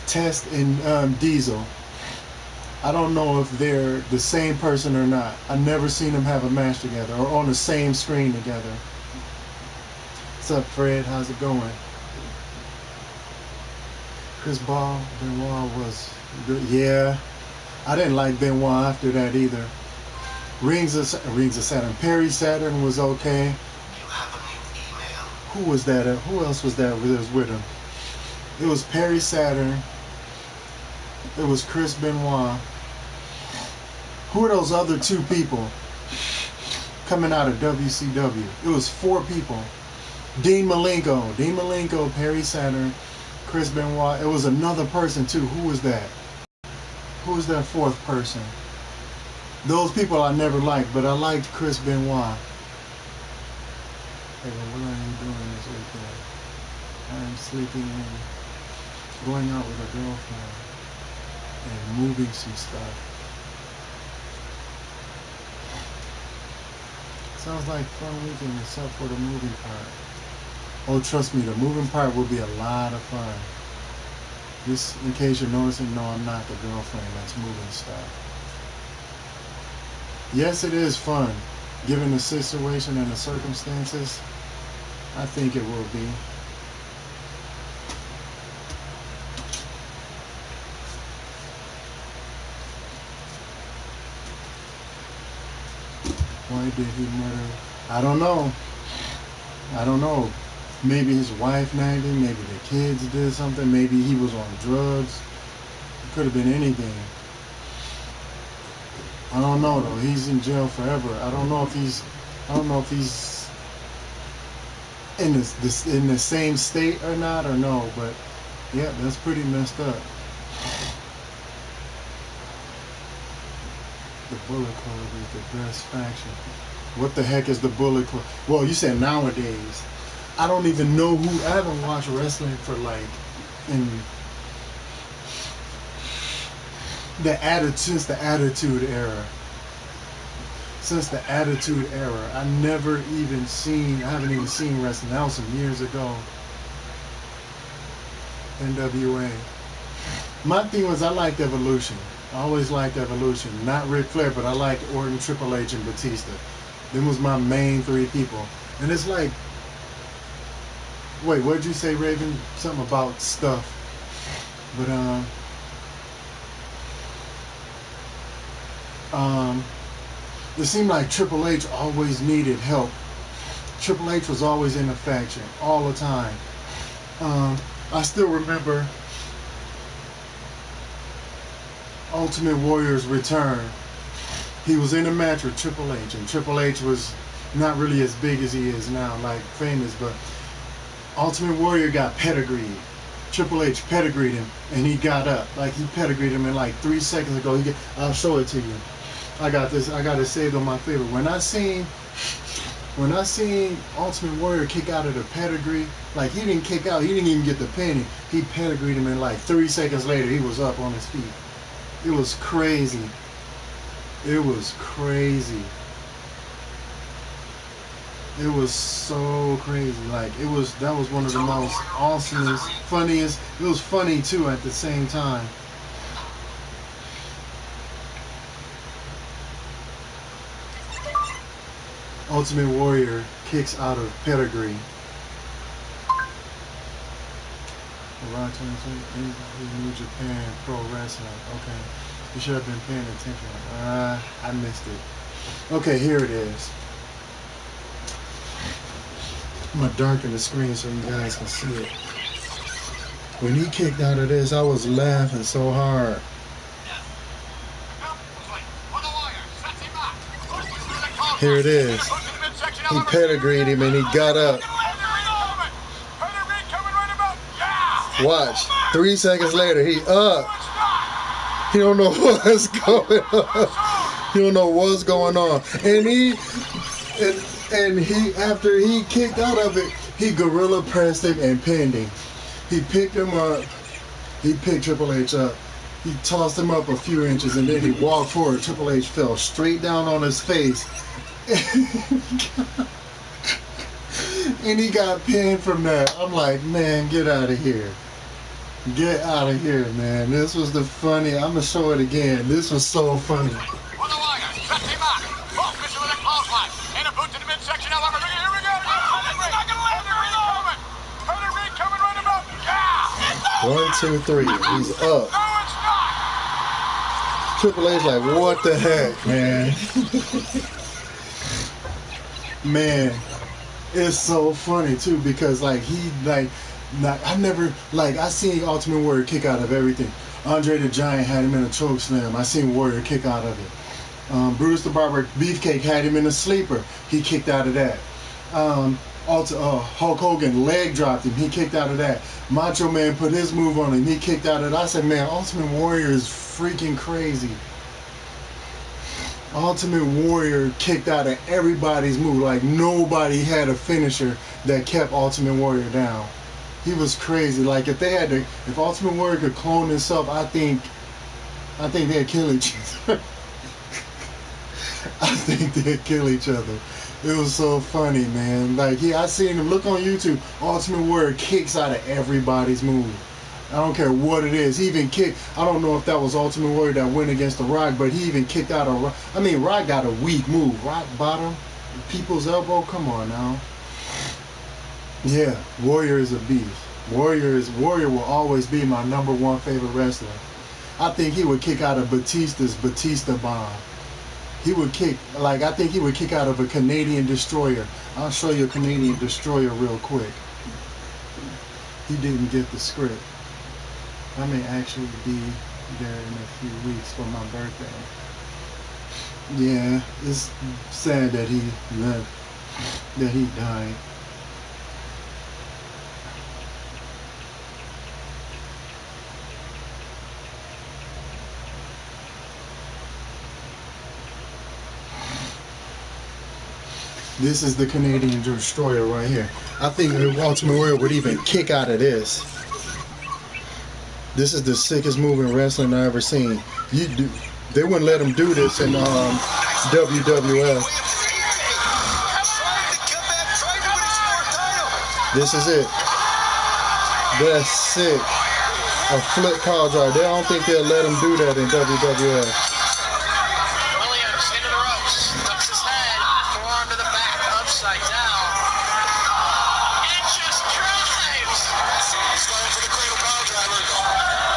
Test and Diesel. I don't know if they're the same person or not. I've never seen them have a match together or on the same screen together. What's up, Fred? How's it going? Chris Benoit was good. Yeah, I didn't like Benoit after that either. Rings of Saturn. Perry Saturn was okay. Who was that? Who else was that was with him? It was Perry Saturn. It was Chris Benoit. Who are those other 2 people coming out of WCW? It was 4 people. Dean Malenko, Perry Saturn, Chris Benoit. It was another person too. Who was that? Who was that 4th person? Those people I never liked, but I liked Chris Benoit. Hey, what are you doing this weekend? I'm sleeping in, going out with a girlfriend, and moving some stuff. Sounds like fun weekend except for the moving part. Oh, trust me, the moving part will be a lot of fun. Just in case you're noticing, no, I'm not the girlfriend that's moving stuff. Yes, it is fun, given the situation and the circumstances. I think it will be. Why did he murder? I don't know. Maybe his wife nagged him. Maybe the kids did something. Maybe he was on drugs. It could have been anything. I don't know though. He's in jail forever. I don't know if he's in in the same state or not or no. But yeah, that's pretty messed up. The Bullet Club is the best faction. What the heck is the Bullet Club? Well, you said nowadays. I don't even know who. I haven't watched wrestling for like in the attitude since the Attitude Era. Since the Attitude Era, I haven't even seen wrestling. That was some years ago. NWA. My thing was I liked Evolution. I always liked Evolution. Not Ric Flair, but I liked Orton, Triple H, and Batista. Them was my main three people. And it's like, wait, what did you say, Raven? Something about stuff. But it seemed like Triple H always needed help. Triple H was always in a faction all the time. I still remember Ultimate Warrior's return. He was in a match with Triple H, and Triple H was not really as big as he is now, like famous, but Ultimate Warrior got pedigreed. Triple H pedigreed him, and he got up. Like, he pedigreed him in like 3 seconds ago. I'll show it to you. I got it saved on my favorite. When I seen Ultimate Warrior kick out of the pedigree, like, he didn't kick out, he didn't even get the pin. He pedigreed him, and like 3 seconds later, he was up on his feet. It was crazy. It was crazy. It was so crazy. Like, that was one of the most awesomest, funniest. It was funny too at the same time. Ultimate Warrior kicks out of pedigree. New Japan Pro Wrestling. Okay. You should have been paying attention. I missed it. Okay, here it is. I'm gonna darken the screen so you guys can see it. When he kicked out of this, I was laughing so hard. Here it is. He pedigreed him and he got up. Watch. 3 seconds later, he up. He don't know what's going on. He don't know what's going on. And he after he kicked out of it, he gorilla pressed him and pinned him. He picked him up. He picked Triple H up. He tossed him up a few inches and then he walked forward. Triple H fell straight down on his face. And he got pinned from that. I'm like, man, get out of here. Get out of here, man. This was the funny. I'm going to show it again. This was so funny. One, two, three. He's up. Triple H like, what the heck, man? Man, it's so funny too because like I seen Ultimate Warrior kick out of everything. Andre the Giant had him in a choke slam. I seen Warrior kick out of it. Brutus the Barber Beefcake had him in a sleeper. He kicked out of that. Hulk Hogan leg dropped him. He kicked out of that. Macho Man put his move on him. He kicked out of it. I said, man, Ultimate Warrior is freaking crazy. Ultimate Warrior kicked out of everybody's move. Like, nobody had a finisher that kept Ultimate Warrior down. He was crazy. Like, if Ultimate Warrior could clone himself, I think they'd kill each other. I think they'd kill each other. It was so funny, man. Like, I seen him. Look on YouTube. Ultimate Warrior kicks out of everybody's move. I don't care what it is. He even kicked. I don't know if that was Ultimate Warrior that went against The Rock, but he even kicked out Rock. I mean, Rock got a weak move. Rock bottom, people's elbow. Come on now. Yeah, Warrior is a beast. Warrior will always be my #1 favorite wrestler. I think he would kick out of Batista's Batista bomb. He would kick, like, I think he would kick out of a Canadian destroyer. I'll show you a Canadian destroyer real quick. He didn't get the script. I may actually be there in a few weeks for my birthday. Yeah, it's sad that he left, that he died. This is the Canadian Destroyer right here. I think the Ultimate Warrior would even kick out of this. This is the sickest move in wrestling I ever seen. They wouldn't let him do this in WWF. This is it. That's sick. A flip car drive. They don't think they'll let him do that in WWF. Williams into the ropes, ducks his head, forearm to the back, upside down, and just drives. He's going for the cradle power driver.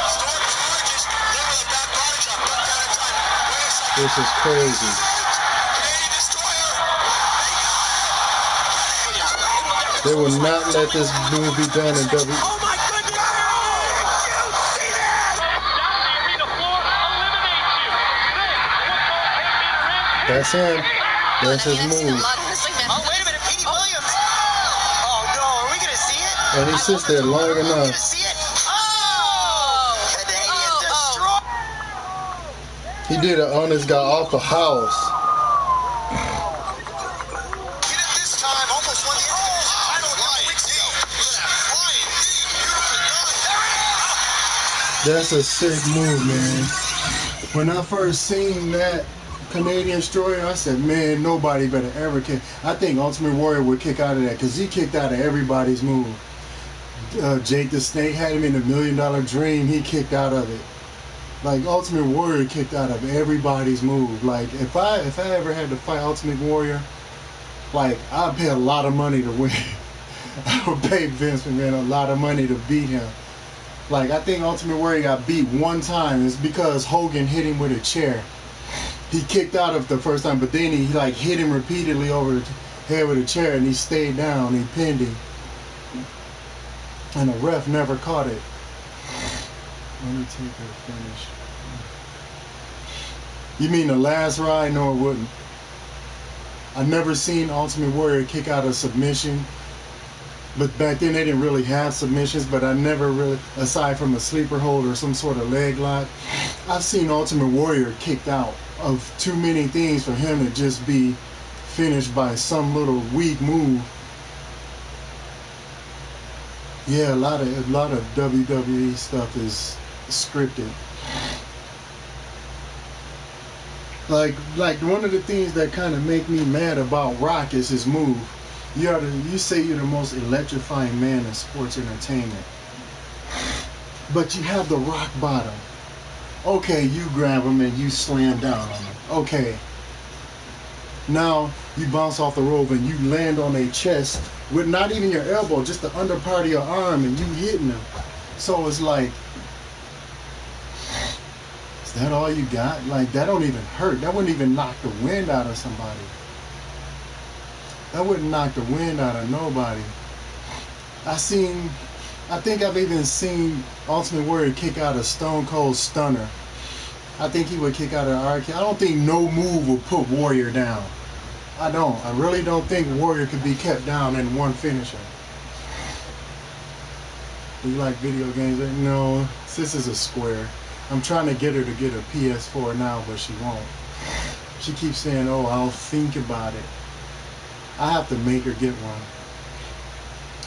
Storm charges, there with a back body drop, one count at a time. This is crazy. Canadian Destroyer. They will not let this move be done in W. Oh my goodness! Did you see that? Down the arena floor, eliminates you. That's him. That's his move. Oh, wait a minute, Petey Williams. Oh, no, are we going to see it? And he sits there long Are we going to enough. see it? Oh! Canadian Destroyer! He did it on this guy off the house. Get it this time, almost won the title a couple weeks ago. That's a sick move, man. When I first seen that Canadian Destroyer, I said, man, nobody better ever kick. I think Ultimate Warrior would kick out of that because he kicked out of everybody's move. Jake the Snake had him in a $1 Million Dream. He kicked out of it. Like, Ultimate Warrior kicked out of everybody's move. Like, if I ever had to fight Ultimate Warrior, like, I'd pay a lot of money to win. I would pay Vince McMahon a lot of money to beat him. Like, I think Ultimate Warrior got beat one time. It's because Hogan hit him with a chair. He kicked out of the first time, but then he like hit him repeatedly over the head with a chair, and he stayed down. He pinned him, and the ref never caught it. Let me take a finish. You mean the last ride? No, it wouldn't. I never seen Ultimate Warrior kick out a submission. But back then they didn't really have submissions, but I never really, aside from a sleeper hold or some sort of leg lock, I've seen Ultimate Warrior kicked out of too many things for him to just be finished by some little weak move. Yeah, a lot of WWE stuff is scripted. Like one of the things that kind of make me mad about Rock is his move. You say you're the most electrifying man in sports entertainment, but you have the rock bottom. Okay, you grab him and you slam down on him. Okay. Now you bounce off the rope and you land on a chest with not even your elbow, just the under part of your arm, and you hitting him. So it's like, is that all you got? Like, that don't even hurt. That wouldn't even knock the wind out of somebody. That wouldn't knock the wind out of nobody. I think I've even seen Ultimate Warrior kick out a Stone Cold Stunner. I think he would kick out an RK. I don't think no move will put Warrior down. I don't. I really don't think Warrior could be kept down in one finisher. You like video games? No, this is a square. I'm trying to get her to get a PS4 now, but she won't. She keeps saying, oh, I'll think about it. I have to make her get one.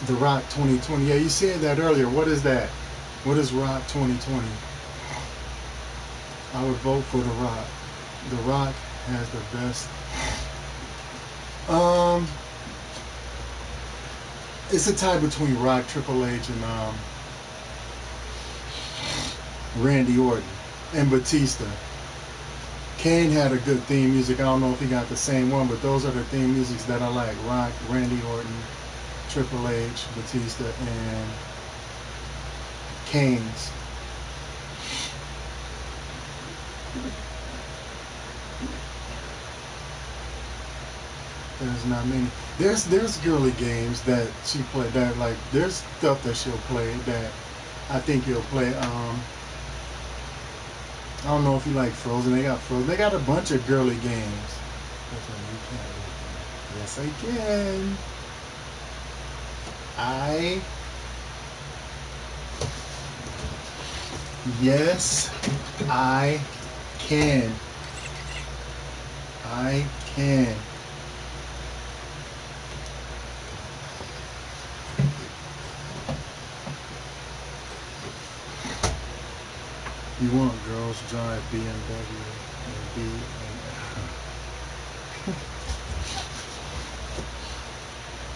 The Rock 2020. Yeah, you said that earlier. What is that? What is Rock 2020? I would vote for The Rock. The Rock has the best. It's a tie between Rock, Triple H, and Randy Orton and Batista. Kane had a good theme music. I don't know if he got the same one, but those are the theme musics that I like. Rock, Randy Orton, Triple H, Batista, and Kane's. There's not many. There's girly games that she played that like there's stuff that she'll play that I think you'll play. I don't know if you like Frozen. They got Frozen. They got a bunch of girly games. That's one you can't read. Yes, I can. I. Yes, I can. I can. You want girls drive BMW and B and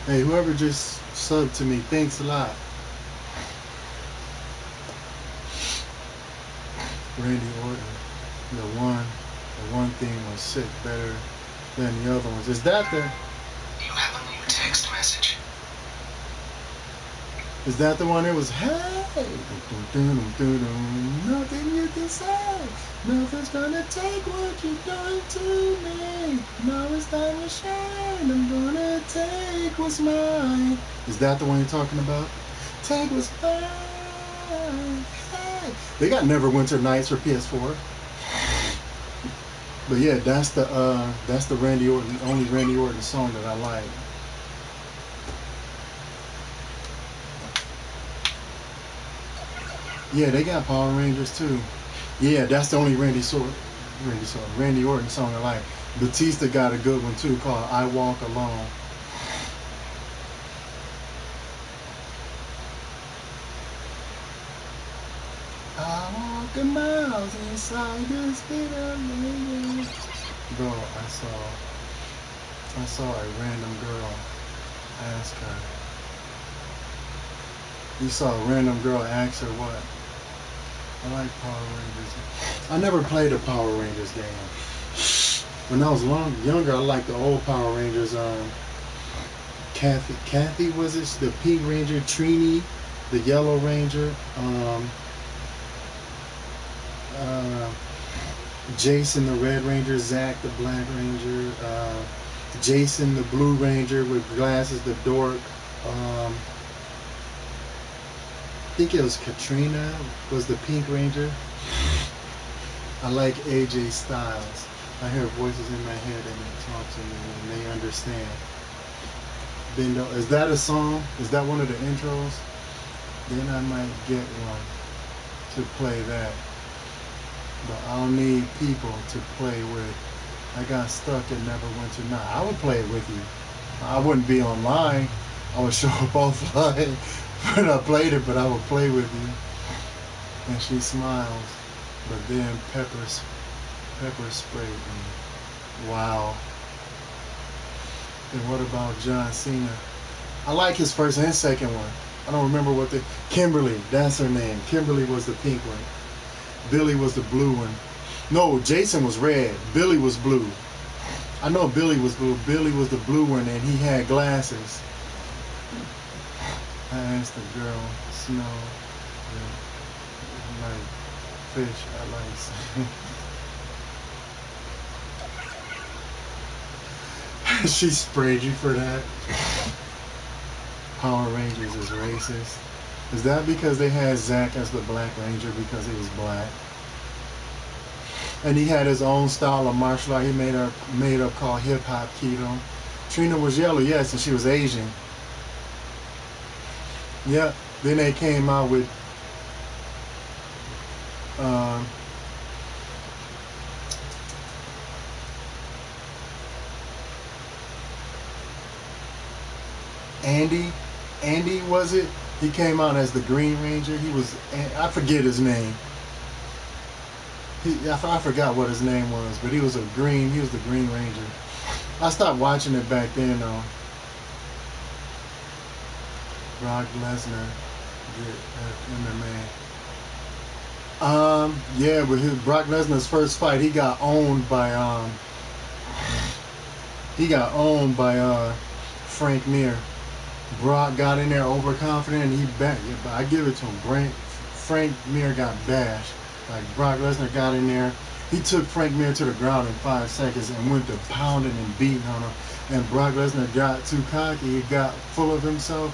Hey, whoever just subbed to me, thanks a lot. Randy Orton, the one thing was sick better than the other ones. Is that the? You have a new text message. Is that the one that was, hey, nothing you can say, nothing's gonna take what you've done to me. Now it's time to shine, I'm gonna take what's mine. Is that the one you're talking about? Take what's mine. Hey. They got Neverwinter Nights for PS4. But yeah, that's the Randy Orton, only Randy Orton song that I like. Yeah, they got Power Rangers too. Yeah, that's the only Randy Orton song I like. Batista got a good one too called "I Walk Alone." I walk a miles inside this bitter lane. Bro, I saw a random girl ask her. You saw a random girl ask her what? I like Power Rangers. I never played a Power Rangers game. When I was younger, I liked the old Power Rangers. Kathy was it? The Pink Ranger, Trini, the Yellow Ranger, Jason the Red Ranger, Zach the Black Ranger, Jason the Blue Ranger with glasses, the dork. I think it was Katrina was the Pink Ranger. I like AJ Styles. I hear voices in my head and they talk to me and they understand. Bendo, is that a song? Is that one of the intros? Then I might get one to play that. But I'll need people to play with. I got stuck and Neverwinter Night. I would play it with you. I wouldn't be online. I would show up offline when I played it, but I would play with you. And she smiles. But then pepper sprayed me. Wow. And what about John Cena? I like his first and second one. I don't remember what Kimberly, that's her name. Kimberly was the pink one. Billy was the blue one. No, Jason was red. Billy was blue. I know Billy was blue. Billy was the blue one and he had glasses. I asked the girl, Snow, I like fish, I like She sprayed you for that. Power Rangers is racist. Is that because they had Zach as the Black Ranger because he was black? And he had his own style of martial art he made up called hip hop keto. Trina was yellow, yes, and she was Asian. Yep. Then they came out with Andy was it? He came out as the Green Ranger. He was, I forget his name. I forgot what his name was, but he was the Green Ranger. I stopped watching it back then though. Brock Lesnar did MMA. Yeah, but Brock Lesnar's first fight, he got owned by Frank Mir. Brock got in there overconfident and he backed it, but I give it to him. Frank Mir got bashed. Like Brock Lesnar got in there. He took Frank Mir to the ground in 5 seconds and went to pounding and beating on him. And Brock Lesnar got too cocky. He got full of himself.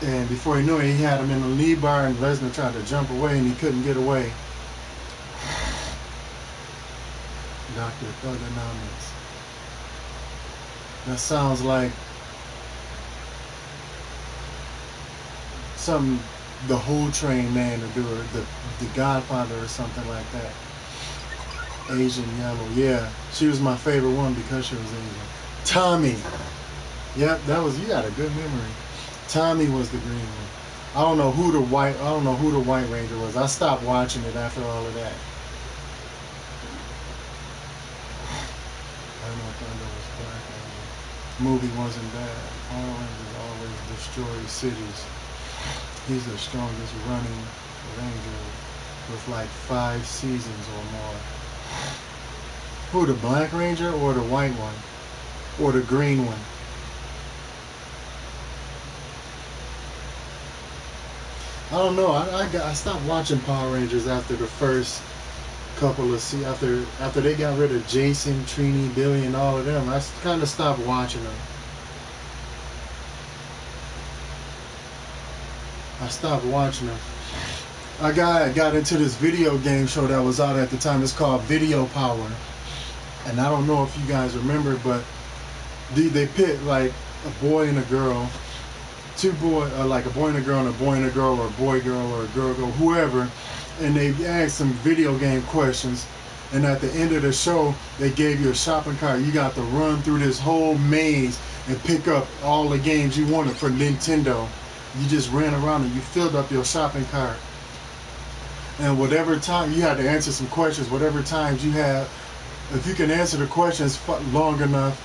And before he knew it, he had him in the knee bar and Lesnar tried to jump away and he couldn't get away. Dr. Thugonomics. That sounds like some the whole train man to do it, the Godfather or something like that. Asian yellow, yeah. She was my favorite one because she was Asian. Tommy. Yep, that was, you got a good memory. Tommy was the green one. I don't know who the White Ranger was. I stopped watching it after all of that. I know Thunder was black. Movie wasn't bad. Power Rangers always destroy cities. He's the strongest running ranger with like 5 seasons or more. Who, the Black Ranger or the white one? Or the green one? I don't know. I stopped watching Power Rangers after the first couple of seasons. After they got rid of Jason, Trini, Billy, and all of them, I kind of stopped watching them. I stopped watching them. I got into this video game show that was out at the time. It's called Video Power, and I don't know if you guys remember, but they pit like a boy and a girl, like a boy and a girl and a boy and a girl, or a boy girl or a girl girl, whoever, and they asked some video game questions. And at the end of the show, they gave you a shopping cart. You got to run through this whole maze and pick up all the games you wanted for Nintendo. You just ran around and you filled up your shopping cart. And whatever time you had to answer some questions, whatever times you have, if you can answer the questions long enough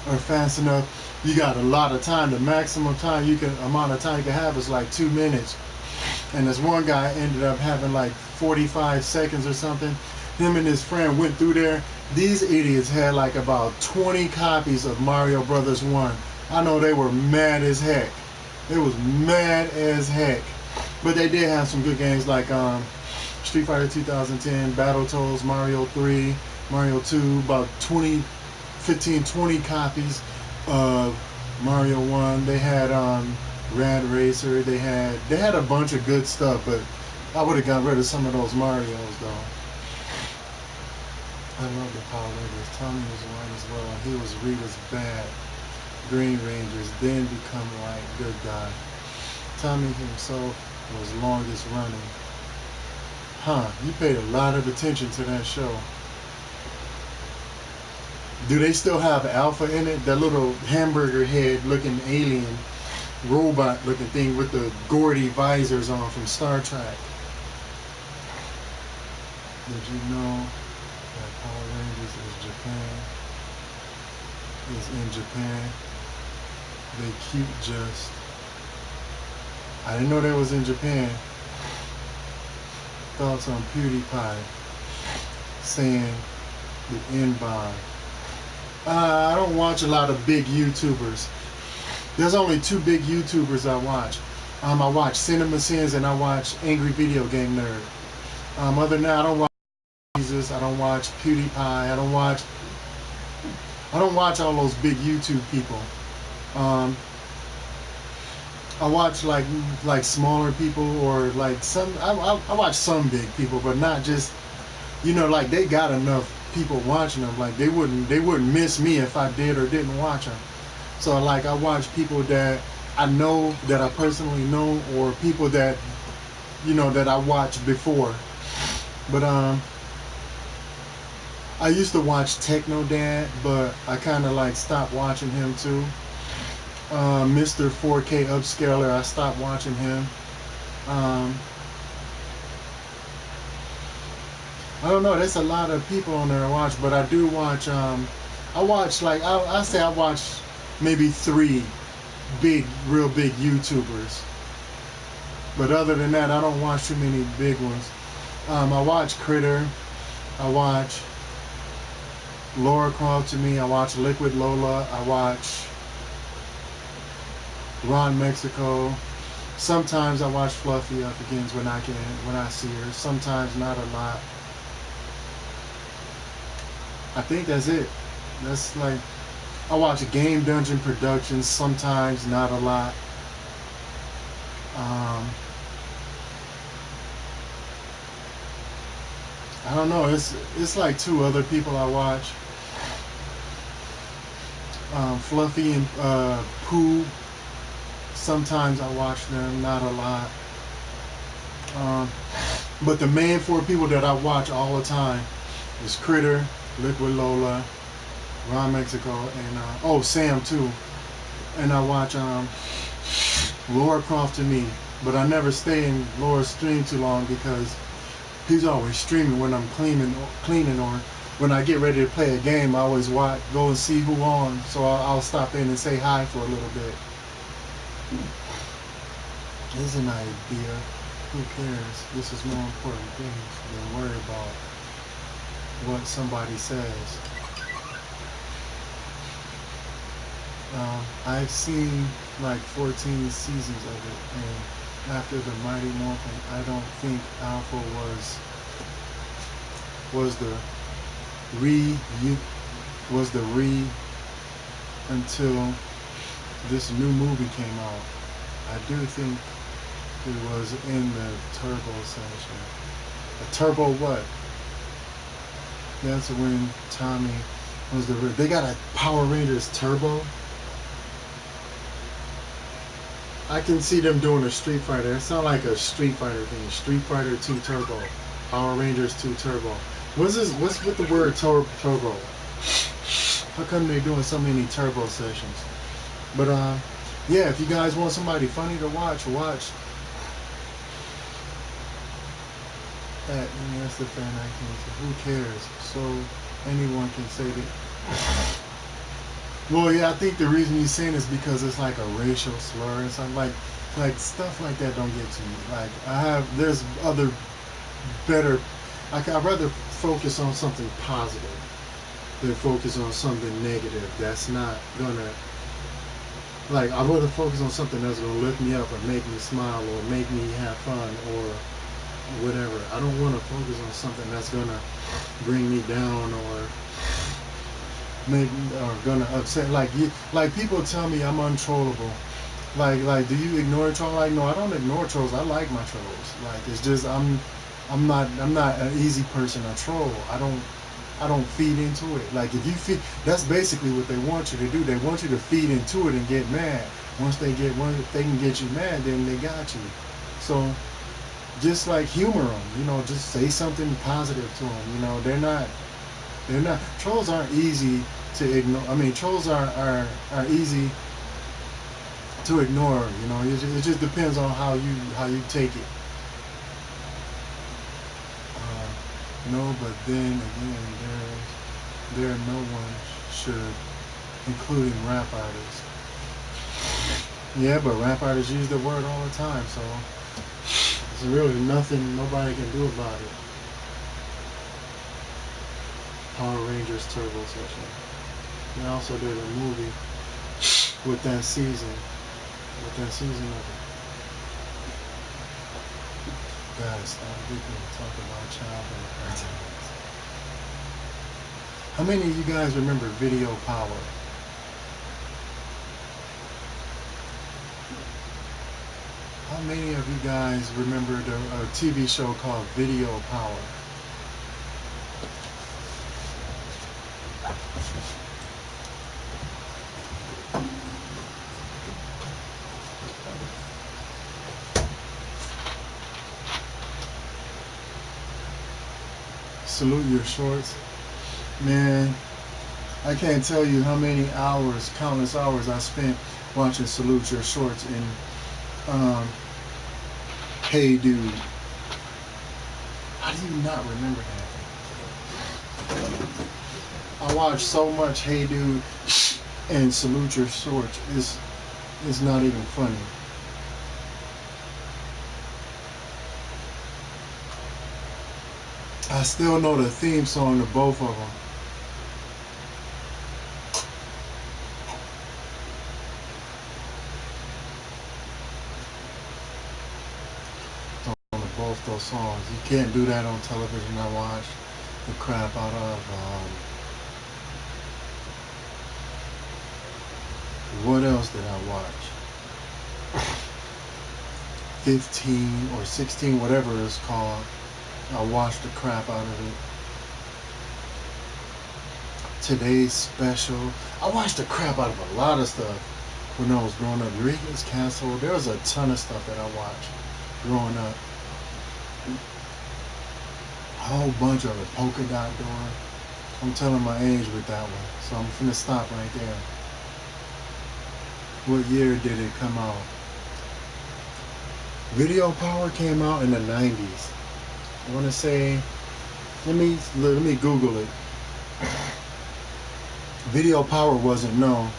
or fast enough, you got a lot of time. The maximum amount of time you can have is like 2 minutes. And this one guy ended up having like 45 seconds or something. Him and his friend went through there. These idiots had like about 20 copies of Mario Brothers 1. I know they were mad as heck. It was mad as heck. But they did have some good games like Street Fighter 2010, Battletoads, Mario 3, Mario 2, about 15-20 copies of Mario 1. They had Rad Racer. They had a bunch of good stuff, but I would have got rid of some of those Marios though. I love the Power Rangers. Tommy was white as well. He was Rita's bad Green Rangers, then become like good guy. Tommy himself was longest running. Huh, you paid a lot of attention to that show. Do they still have Alpha in it? That little hamburger head looking alien robot looking thing with the Gordy visors on from Star Trek. Did you know that Power Rangers is in Japan? They cute just. I didn't know that was in Japan. Thoughts on PewDiePie saying the N-bomb. I don't watch a lot of big YouTubers. There's only 2 big YouTubers I watch. I watch CinemaSins and I watch Angry Video Game Nerd. Other than that, I don't watch Jesus. I don't watch PewDiePie. I don't watch all those big YouTube people. I watch like smaller people, or like some. I watch some big people, but not just, like they got enough people watching them. Like they wouldn't miss me if I did or didn't watch them. So like I watch people that I know, that I personally know, or people that that I watched before. But I used to watch Techno Dad, but I kind of like stopped watching him too. Mr. 4K Upscaler, I stopped watching him. I don't know, there's a lot of people on there I watch, but I do watch, I watch maybe 3 real big YouTubers. But other than that, I don't watch too many big ones. I watch Critter, I watch Laura Croft to me, I watch Liquid Lola, I watch Ron Mexico. Sometimes I watch Fluffy Agains when I see her. Sometimes not a lot. I think that's it. That's like, I watch Game Dungeon Productions sometimes, not a lot. I don't know. It's like two other people I watch. Fluffy and Pooh. Sometimes I watch them, not a lot. Um, but the main four people that I watch all the time is Critter, Liquid Lola, Ron Mexico, and Sam too. And I watch Laura Croft and me, but I never stay in Laura's stream too long because he's always streaming when I'm cleaning, or when I get ready to play a game. I always go and see who on, so I'll stop in and say hi for a little bit. Is an idea. Who cares? This is more important things than worry about what somebody says. I've seen like 14 seasons of it, and after the Mighty Morphin, I don't think Alpha was the re was the re until this new movie came out. I do think it was in the Turbo section. A Turbo what? That's when Tommy was the. They got a Power Rangers Turbo. I can see them doing a Street Fighter. It sounds like a Street Fighter thing. Street Fighter 2 Turbo. Power Rangers 2 Turbo. What's with the word turbo? How come they're doing so many turbo sessions? But yeah, if you guys want somebody funny to watch that. And that's the fan I can say. Who cares? So anyone can say that. Well, yeah, I think the reason he's saying is because it's like a racial slur and something like stuff like that don't get to me. Like there's other better. I'd rather focus on something positive than focus on something negative. That's not gonna. Like, I'd rather focus on something that's gonna lift me up or make me smile or make me have fun or whatever. I don't want to focus on something that's gonna bring me down or gonna upset. Like people tell me I'm untrollable. Like, do you ignore a troll? Like, no, I don't ignore trolls. I like my trolls. Like, it's just I'm not an easy person to troll. I don't feed into it. Like, if you feed, that's basically what they want you to do. They want you to feed into it and get mad. Once they can get you mad, then they got you. So just like humor them, just say something positive to them. They're not trolls aren't easy to ignore. I mean, trolls are easy to ignore. It just depends on how you take it. No, but then again, there no one should, including rap artists. Yeah, but rap artists use the word all the time, so there's really nothing nobody can do about it. Power Rangers Turbo Session. They also did a movie with that season of it. Guys, we can talk about childhood cartoons. How many of you guys remember Video Power? How many of you guys remember a TV show called Video Power? Salute Your Shorts. Man, I can't tell you how many hours, countless hours I spent watching Salute Your Shorts and Hey Dude. How do you not remember that? I watched so much Hey Dude and Salute Your Shorts. It's not even funny. I still know the theme song to both of them. Both those songs. You can't do that on television. I watched the crap out of what else did I watch? 15 or 16, whatever it's called. I watched the crap out of it. Today's special. I watched the crap out of a lot of stuff when I was growing up. Regan's Castle. There was a ton of stuff that I watched growing up. A whole bunch of it. Polka Dot Door. I'm telling my age with that one, so I'm finna stop right there. What year did it come out? Video Power came out in the 90s. I want to say, let me Google it. Video Power wasn't known.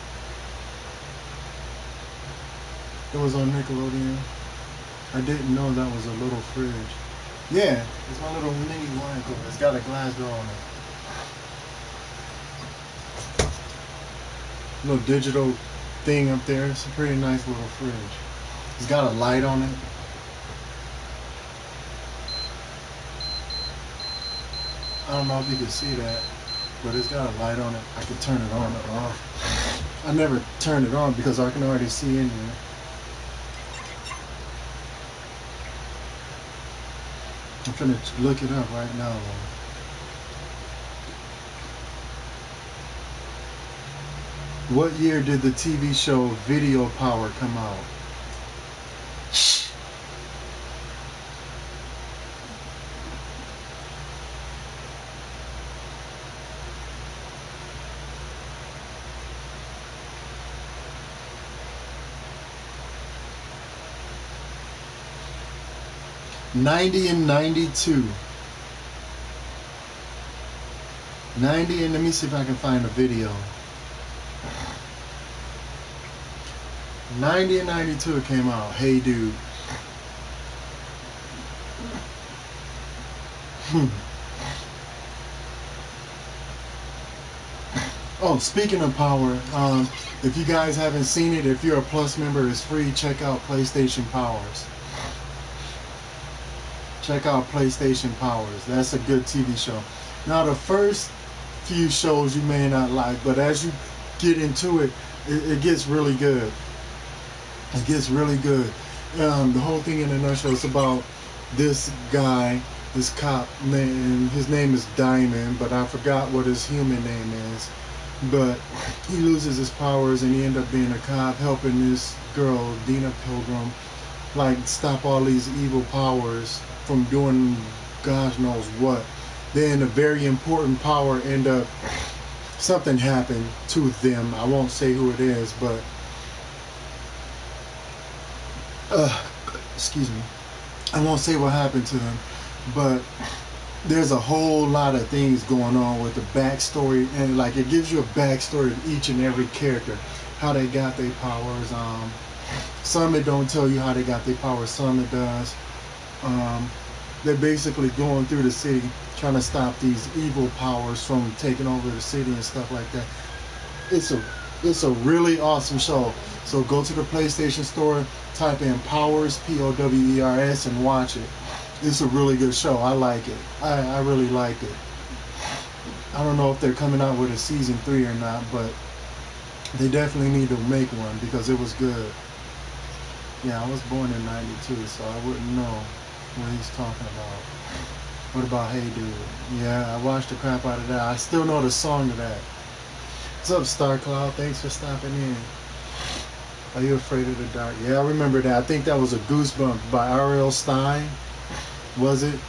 It was on Nickelodeon. I didn't know that was a little fridge. Yeah, it's my little mini wine cooler. It's got a glass door on it. Little digital thing up there. It's a pretty nice little fridge. It's got a light on it. I don't know if you can see that, but it's got a light on it. I can turn it on or off. I never turn it on because I can already see in here. I'm finna look it up right now, though. What year did the TV show Video Power come out? '90 and '92. 90 and let me see if I can find a video. 90 and 92 it came out. Hey Dude. Oh, speaking of Power, if you guys haven't seen it, if you're a Plus member, it's free. Check out PlayStation Powers. Check out PlayStation Powers. That's a good TV show. Now, the first few shows you may not like, but as you get into it, it gets really good. It gets really good. The whole thing in a nutshell is about this guy, this cop, and his name is Diamond, but I forgot what his human name is. But he loses his powers and he ends up being a cop helping this girl, Dina Pilgrim, like stop all these evil powers from doing gosh knows what. Then a very important power end up, something happened to them. I won't say who it is, but excuse me. I won't say what happened to them, but there's a whole lot of things going on with the backstory, and like it gives you a backstory of each and every character, how they got their powers. Some it don't tell you how they got their powers, some it does. They're basically going through the city trying to stop these evil powers from taking over the city and stuff like that. It's a really awesome show. So go to the PlayStation Store, type in Powers, Powers, and watch it. It's a really good show. I like it. I really like it. I don't know if they're coming out with a season 3 or not, but they definitely need to make one because it was good. Yeah, I was born in '92, so I wouldn't know what he's talking about. What about Hey Dude? Yeah, I watched the crap out of that. I still know the song of that. What's up, Star Cloud? Thanks for stopping in. Are you afraid of the dark? Yeah, I remember that. I think that was a Goosebump by R.L. Stein. Was it?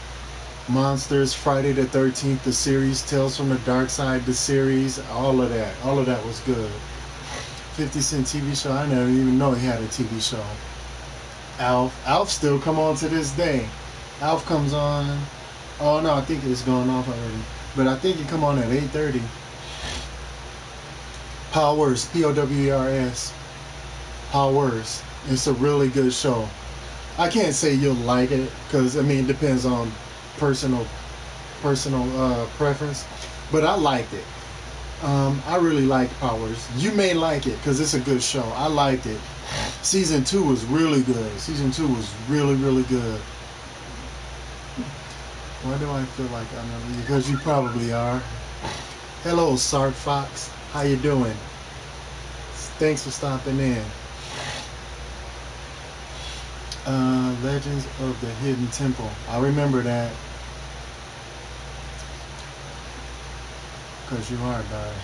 Monsters, Friday the 13th, the series, Tales from the Dark Side, the series, all of that. All of that was good. 50 Cent TV show. I never even know he had a TV show. Alf still come on to this day. Alf comes on. Oh no, I think it's going off already. But I think it come on at 8:30. Powers, Powers. Powers. It's a really good show. I can't say you'll like it because I mean it depends on personal preference, but I liked it. I really liked Powers. You may like it because it's a good show. I liked it. Season 2 was really good. Season 2 was really, really good. Why do I feel like I'm not? Because you probably are. Hello, Sark Fox. How you doing? Thanks for stopping in. Legends of the Hidden Temple. I remember that. Because you are dying.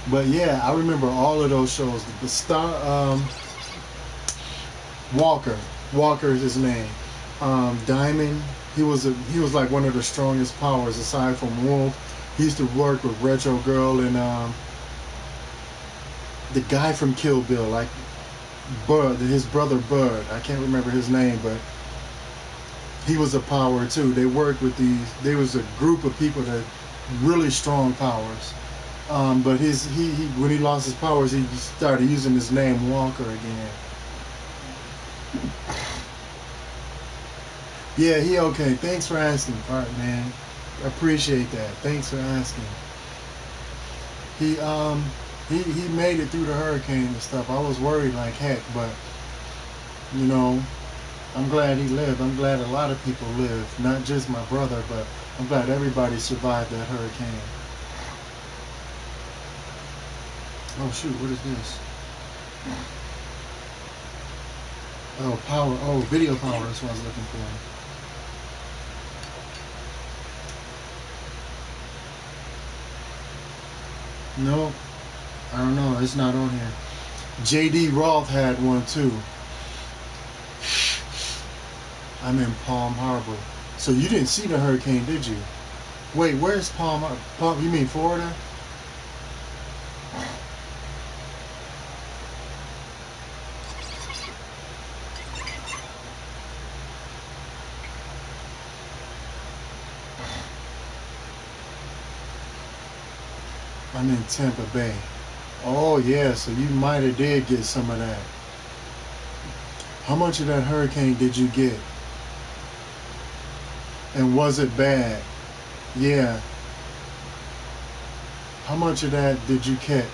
But yeah, I remember all of those shows. The Star, Walker. Walker is his name. Diamond. He was like one of the strongest powers aside from Wolf. He used to work with Retro Girl and the guy from Kill Bill, like Bud, his brother Bud. I can't remember his name, but he was a power too. They worked with these. There was a group of people that really strong powers. But he when he lost his powers, he started using his name Walker again. Yeah, he okay. Thanks for asking, part man. Appreciate that. Thanks for asking. He he made it through the hurricane and stuff. I was worried like heck, but you know, I'm glad he lived. I'm glad a lot of people lived, not just my brother, but I'm glad everybody survived that hurricane. Oh shoot, what is this? Oh, power. Oh, video power. That's what I was looking for. No, I don't know. It's not on here. JD Roth had one too. I'm in Palm Harbor. So you didn't see the hurricane, did you? Wait, where's Palm Harbor? You mean Florida? I'm in Tampa Bay. Oh yeah, so you might have did get some of that. How much of that hurricane did you get? And was it bad? Yeah. How much of that did you catch?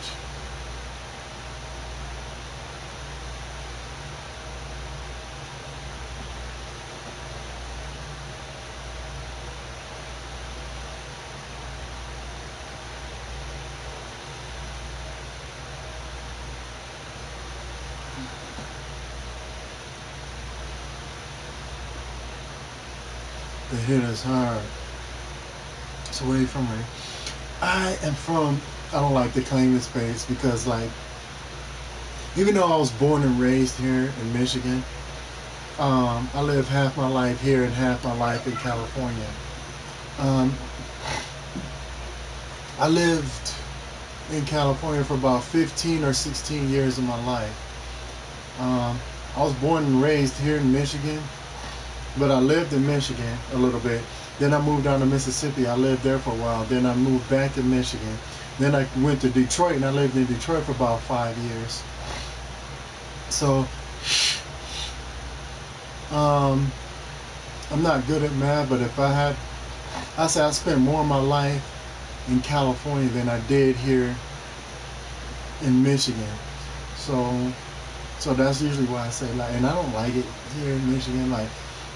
It hit us hard. So where are you from, Ray? I am from, I don't like to claim this place because like, even though I was born and raised here in Michigan, I lived half my life here and half my life in California. Um, I lived in California for about 15 or 16 years of my life. I was born and raised here in Michigan, but I lived in Michigan a little bit. Then I moved down to Mississippi. I lived there for a while. Then I moved back to Michigan. Then I went to Detroit, and I lived in Detroit for about 5 years. So, I'm not good at math, but if I say I spent more of my life in California than I did here in Michigan. So that's usually why I say like, and I don't like it here in Michigan. Like,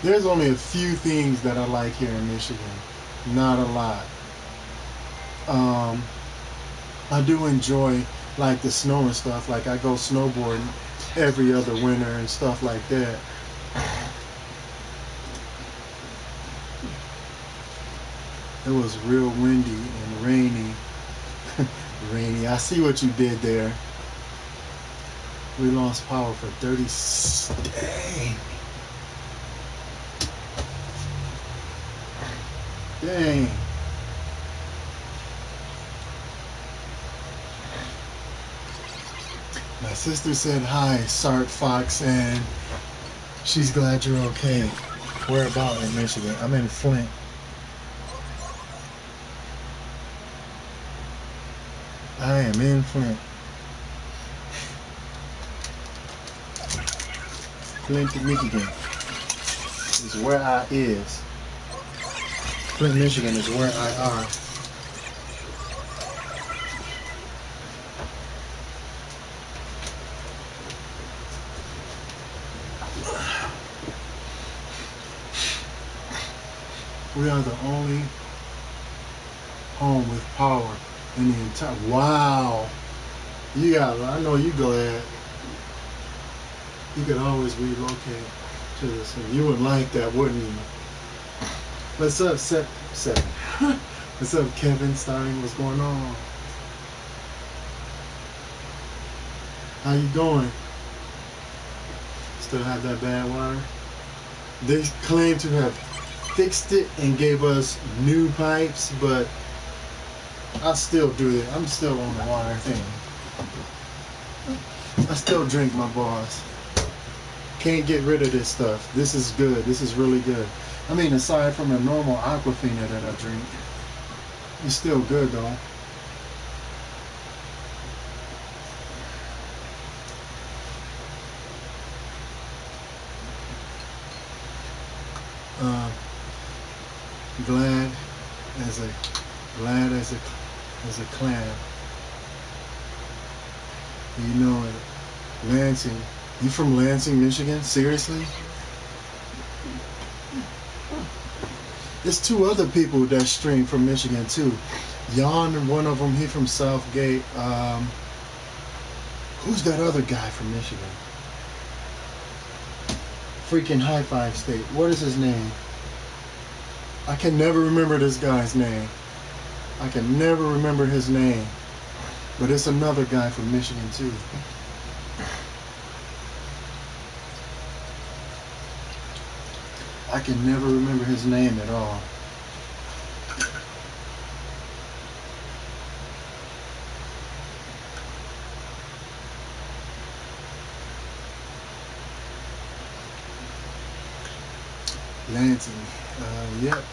there's only a few things that I like here in Michigan, not a lot. I do enjoy like the snow and stuff. Like I go snowboarding every other winter and stuff like that. It was real windy and rainy. Rainy. I see what you did there. We lost power for 30. Dang. Dang. My sister said hi, Sart Fox, and she's glad you're okay. Where about in Michigan? I'm in Flint. I am in Flint. Flint, Michigan is where I is. Flint, Michigan is where I are. We are the only home with power in the entire. Wow. You got. I know you glad. You could always relocate to this. And you wouldn't like that, wouldn't you? What's up, seven? What's up, Kevin? Starting. What's going on? How you going? Still have that bad water? They claim to have fixed it and gave us new pipes, but I still do it. I'm still on the water thing. I still drink my boss. Can't get rid of this stuff. This is good. This is really good. I mean, aside from the normal Aquafina that I drink, it's still good though. Uh, glad as a clam. You know it. Lansing. You from Lansing, Michigan? Seriously? There's two other people that stream from Michigan too. Jan and one of them, he from Southgate. Who's that other guy from Michigan? Freaking High Five State. What is his name? I can never remember this guy's name. I can never remember his name. But it's another guy from Michigan too. I can never remember his name at all. Lansing. Yep.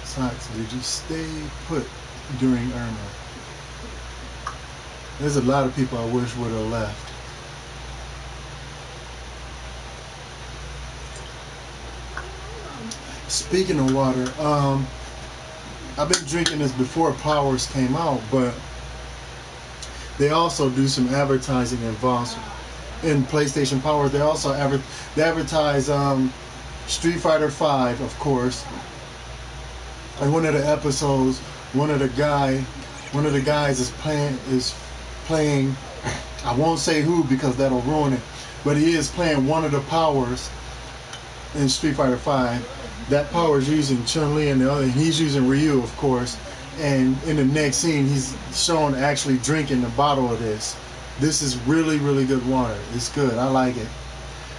Socks. Did you stay put during Irma? There's a lot of people I wish would have left. Speaking of water, I've been drinking this before Powers came out, but they also do some advertising involved in PlayStation Power. They also advertise Street Fighter V, of course. And one of the episodes, one of the guys is playing. I won't say who because that'll ruin it, but he is playing one of the powers in Street Fighter V. That power is using Chun-Li, and the other, he's using Ryu, of course. And in the next scene, he's shown actually drinking the bottle of this. This is really, really good water. It's good. I like it.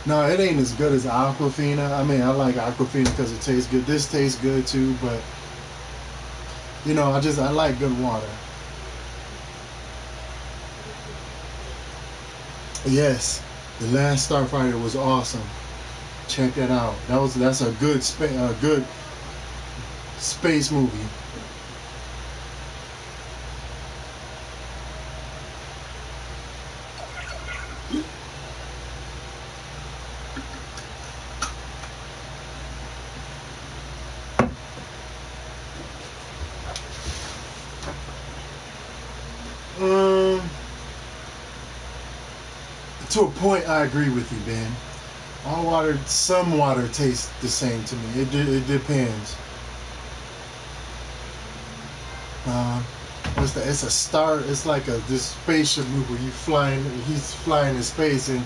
No, it ain't as good as Aquafina. I mean, I like Aquafina because it tastes good. This tastes good too, but you know, I like good water. Yes, The Last Starfighter was awesome. Check that out. That's a good space movie. To a point, I agree with you, Ben. All water, some water tastes the same to me. It depends. It's a star. It's like this spaceship move where he's flying in space, and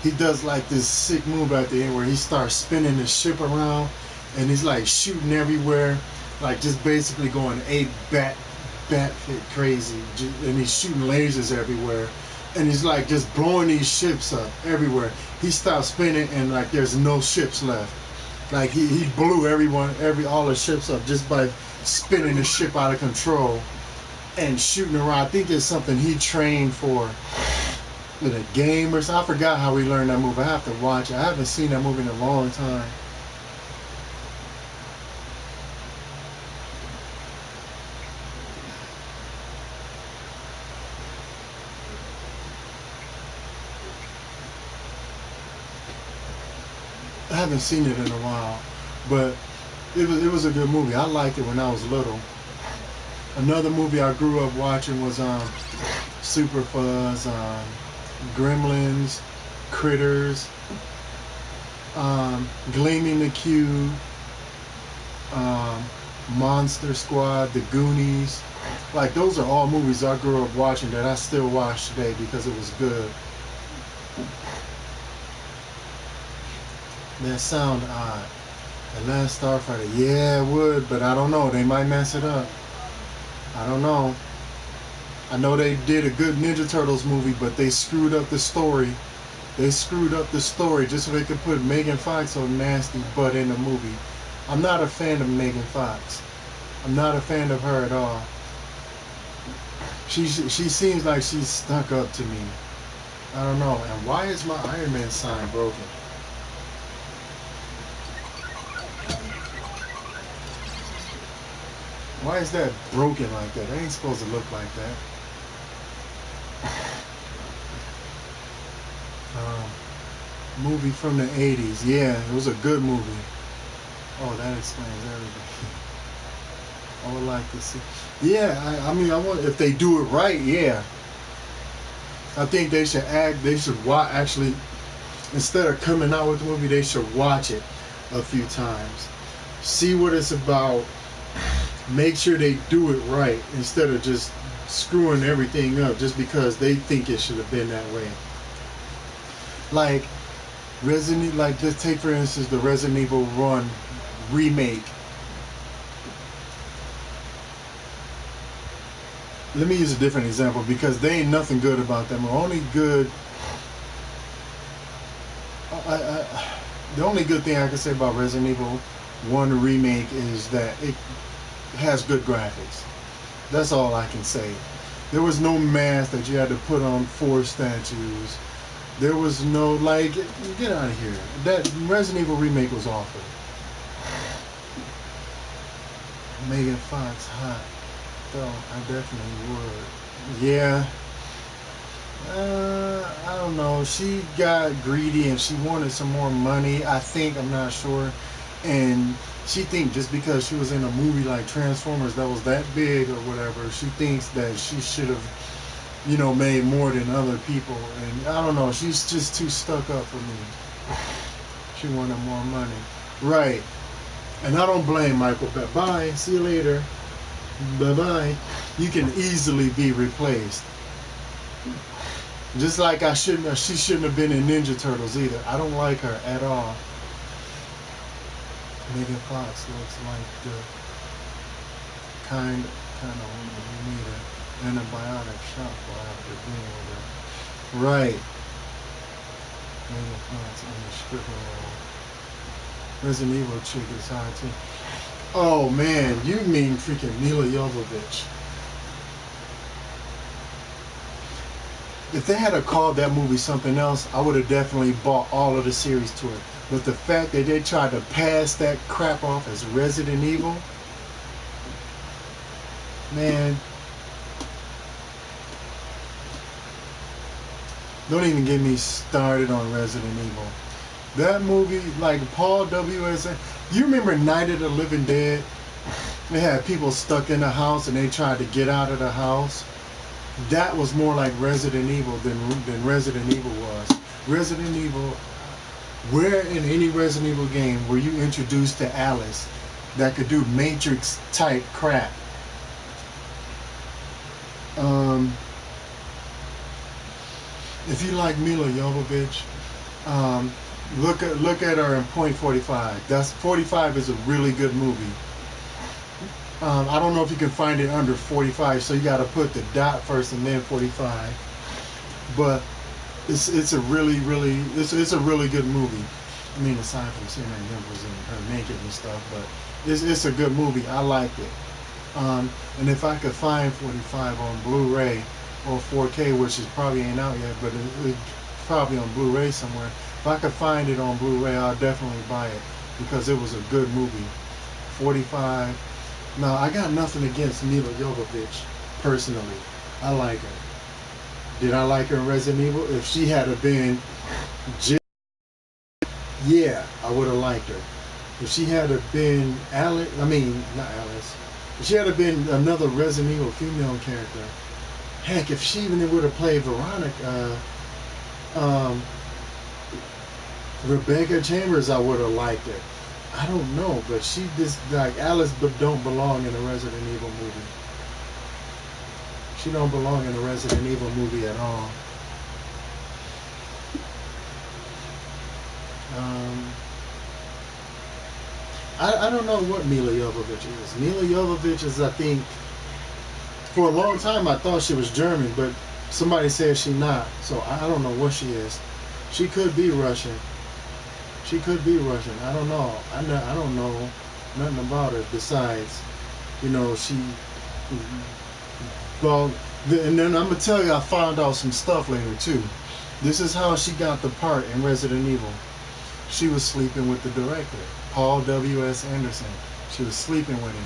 he does like this sick move at the end where he starts spinning the ship around, and he's like shooting everywhere, like just basically going bat fit crazy, and he's shooting lasers everywhere. And he's like just blowing these ships up everywhere. He stopped spinning and like there's no ships left. Like he blew all the ships up just by spinning the ship out of control and shooting around. I think it's something he trained for in a game or something. I forgot how he learned that move. I have to watch it. I haven't seen that movie in a long time. I haven't seen it in a while, but it was a good movie. I liked it when I was little. Another movie I grew up watching was Super Fuzz, Gremlins, Critters, Gleaming the Cube, Monster Squad, The Goonies. Like those are all movies I grew up watching that I still watch today because it was good. That sound odd. The Last Starfighter. Yeah, it would, but I don't know. They might mess it up. I don't know. I know they did a good Ninja Turtles movie, but they screwed up the story. They screwed up the story just so they could put Megan Fox so nasty butt in the movie. I'm not a fan of Megan Fox. I'm not a fan of her at all. She seems like she's stuck up to me. I don't know. And why is my Iron Man sign broken? Why is that broken like that? It ain't supposed to look like that. Movie from the 80s. Yeah, it was a good movie. Oh, that explains everything. I would like to see. Yeah, I mean, I want if they do it right. Yeah, I think they should act. They should watch. Actually, instead of coming out with the movie, they should watch it a few times, see what it's about, make sure they do it right instead of just screwing everything up just because they think it should have been that way. Like like just take for instance the Resident Evil 1 remake. Let me use a different example because they ain't nothing good about them. The only good thing I can say about Resident Evil 1 remake is that it has good graphics. That's all I can say. There was no mask that you had to put on 4 statues. There was no, like, get out of here. That Resident Evil remake was awful. Megan Fox, hot. Though, I definitely would. Yeah. I don't know. She got greedy and she wanted some more money. I think, I'm not sure. And she thinks just because she was in a movie like Transformers that was that big or whatever, she thinks that she should have, made more than other people. And I don't know. She's just too stuck up for me. She wanted more money. Right. And I don't blame Michael. Bye. See you later. Bye-bye. You can easily be replaced. Just like she shouldn't have been in Ninja Turtles either. I don't like her at all. Megan Fox looks like the kind of woman you need an antibiotic shot for after being with her. Right. Megan Fox in the stripper role. Resident Evil chick is hot too. Oh man, you mean freaking Mila Jovovich. If they had called that movie something else, I would have definitely bought all of the series to it. But the fact that they tried to pass that crap off as Resident Evil, man, don't even get me started on Resident Evil. That movie, like Paul W.S. You remember Night of the Living Dead? They had people stuck in the house and they tried to get out of the house. That was more like Resident Evil than Resident Evil was. Resident Evil, where in any Resident Evil game were you introduced to Alice that could do Matrix type crap? If you like Mila Jovovich, look at her in Point 45. 45 is a really good movie. I don't know if you can find it under 45, so you got to put the dot first and then 45. But it's a really good movie. I mean, aside from seeing her nipples and her naked and stuff, but it's a good movie. I liked it. And if I could find 45 on Blu-ray or 4K, which is probably ain't out yet, but it's probably on Blu-ray somewhere. If I could find it on Blu-ray, I'll definitely buy it because it was a good movie. 45. Now, I got nothing against Mila Jovovich, personally. I like her. Did I like her in Resident Evil? If she had been yeah, I would have liked her. If she had been Alice, not Alice. If she had been another Resident Evil female character, heck, if she even would have played Veronica, Rebecca Chambers, I would have liked her. I don't know, but she just like Alice don't belong in a Resident Evil movie. She don't belong in a Resident Evil movie at all. I don't know what Mila Jovovich is. Mila Jovovich is, I think, For a long time, I thought she was German, but somebody said she not. So I don't know what she is. She could be Russian. She could be Russian. I don't know. I don't know nothing about her besides, you know, she. Well, and then I'm gonna tell you, I found out some stuff later too. This is how she got the part in Resident Evil. She was sleeping with the director, Paul W.S. Anderson. She was sleeping with him,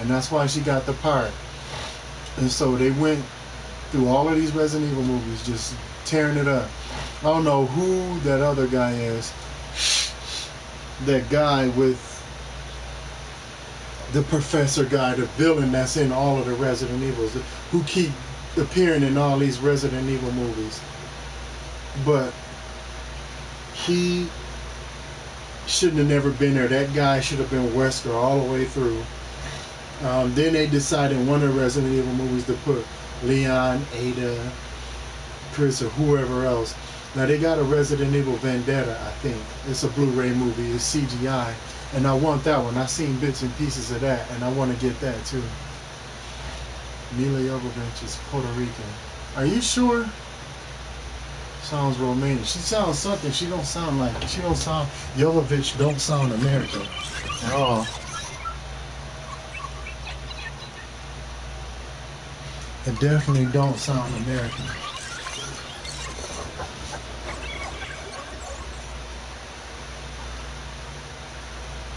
and that's why she got the part. And so they went through all of these Resident Evil movies, just tearing it up. I don't know who that other guy is. That guy with the professor guy, the villain that's in all of the Resident Evils, who keep appearing in all these Resident Evil movies. But he shouldn't have never been there. That guy should have been Wesker all the way through. Then they decided in one of the Resident Evil movies to put Leon, Ada, Chris, or whoever else. Now they got a Resident Evil Vendetta, I think. It's a Blu-ray movie. It's CGI. And I want that one. I've seen bits and pieces of that, and I want to get that too. Mila Jovovich is Puerto Rican. Are you sure? Sounds Romanian. She sounds something. She don't sound like. She don't sound. Jovovich don't sound American at all. It definitely don't sound American.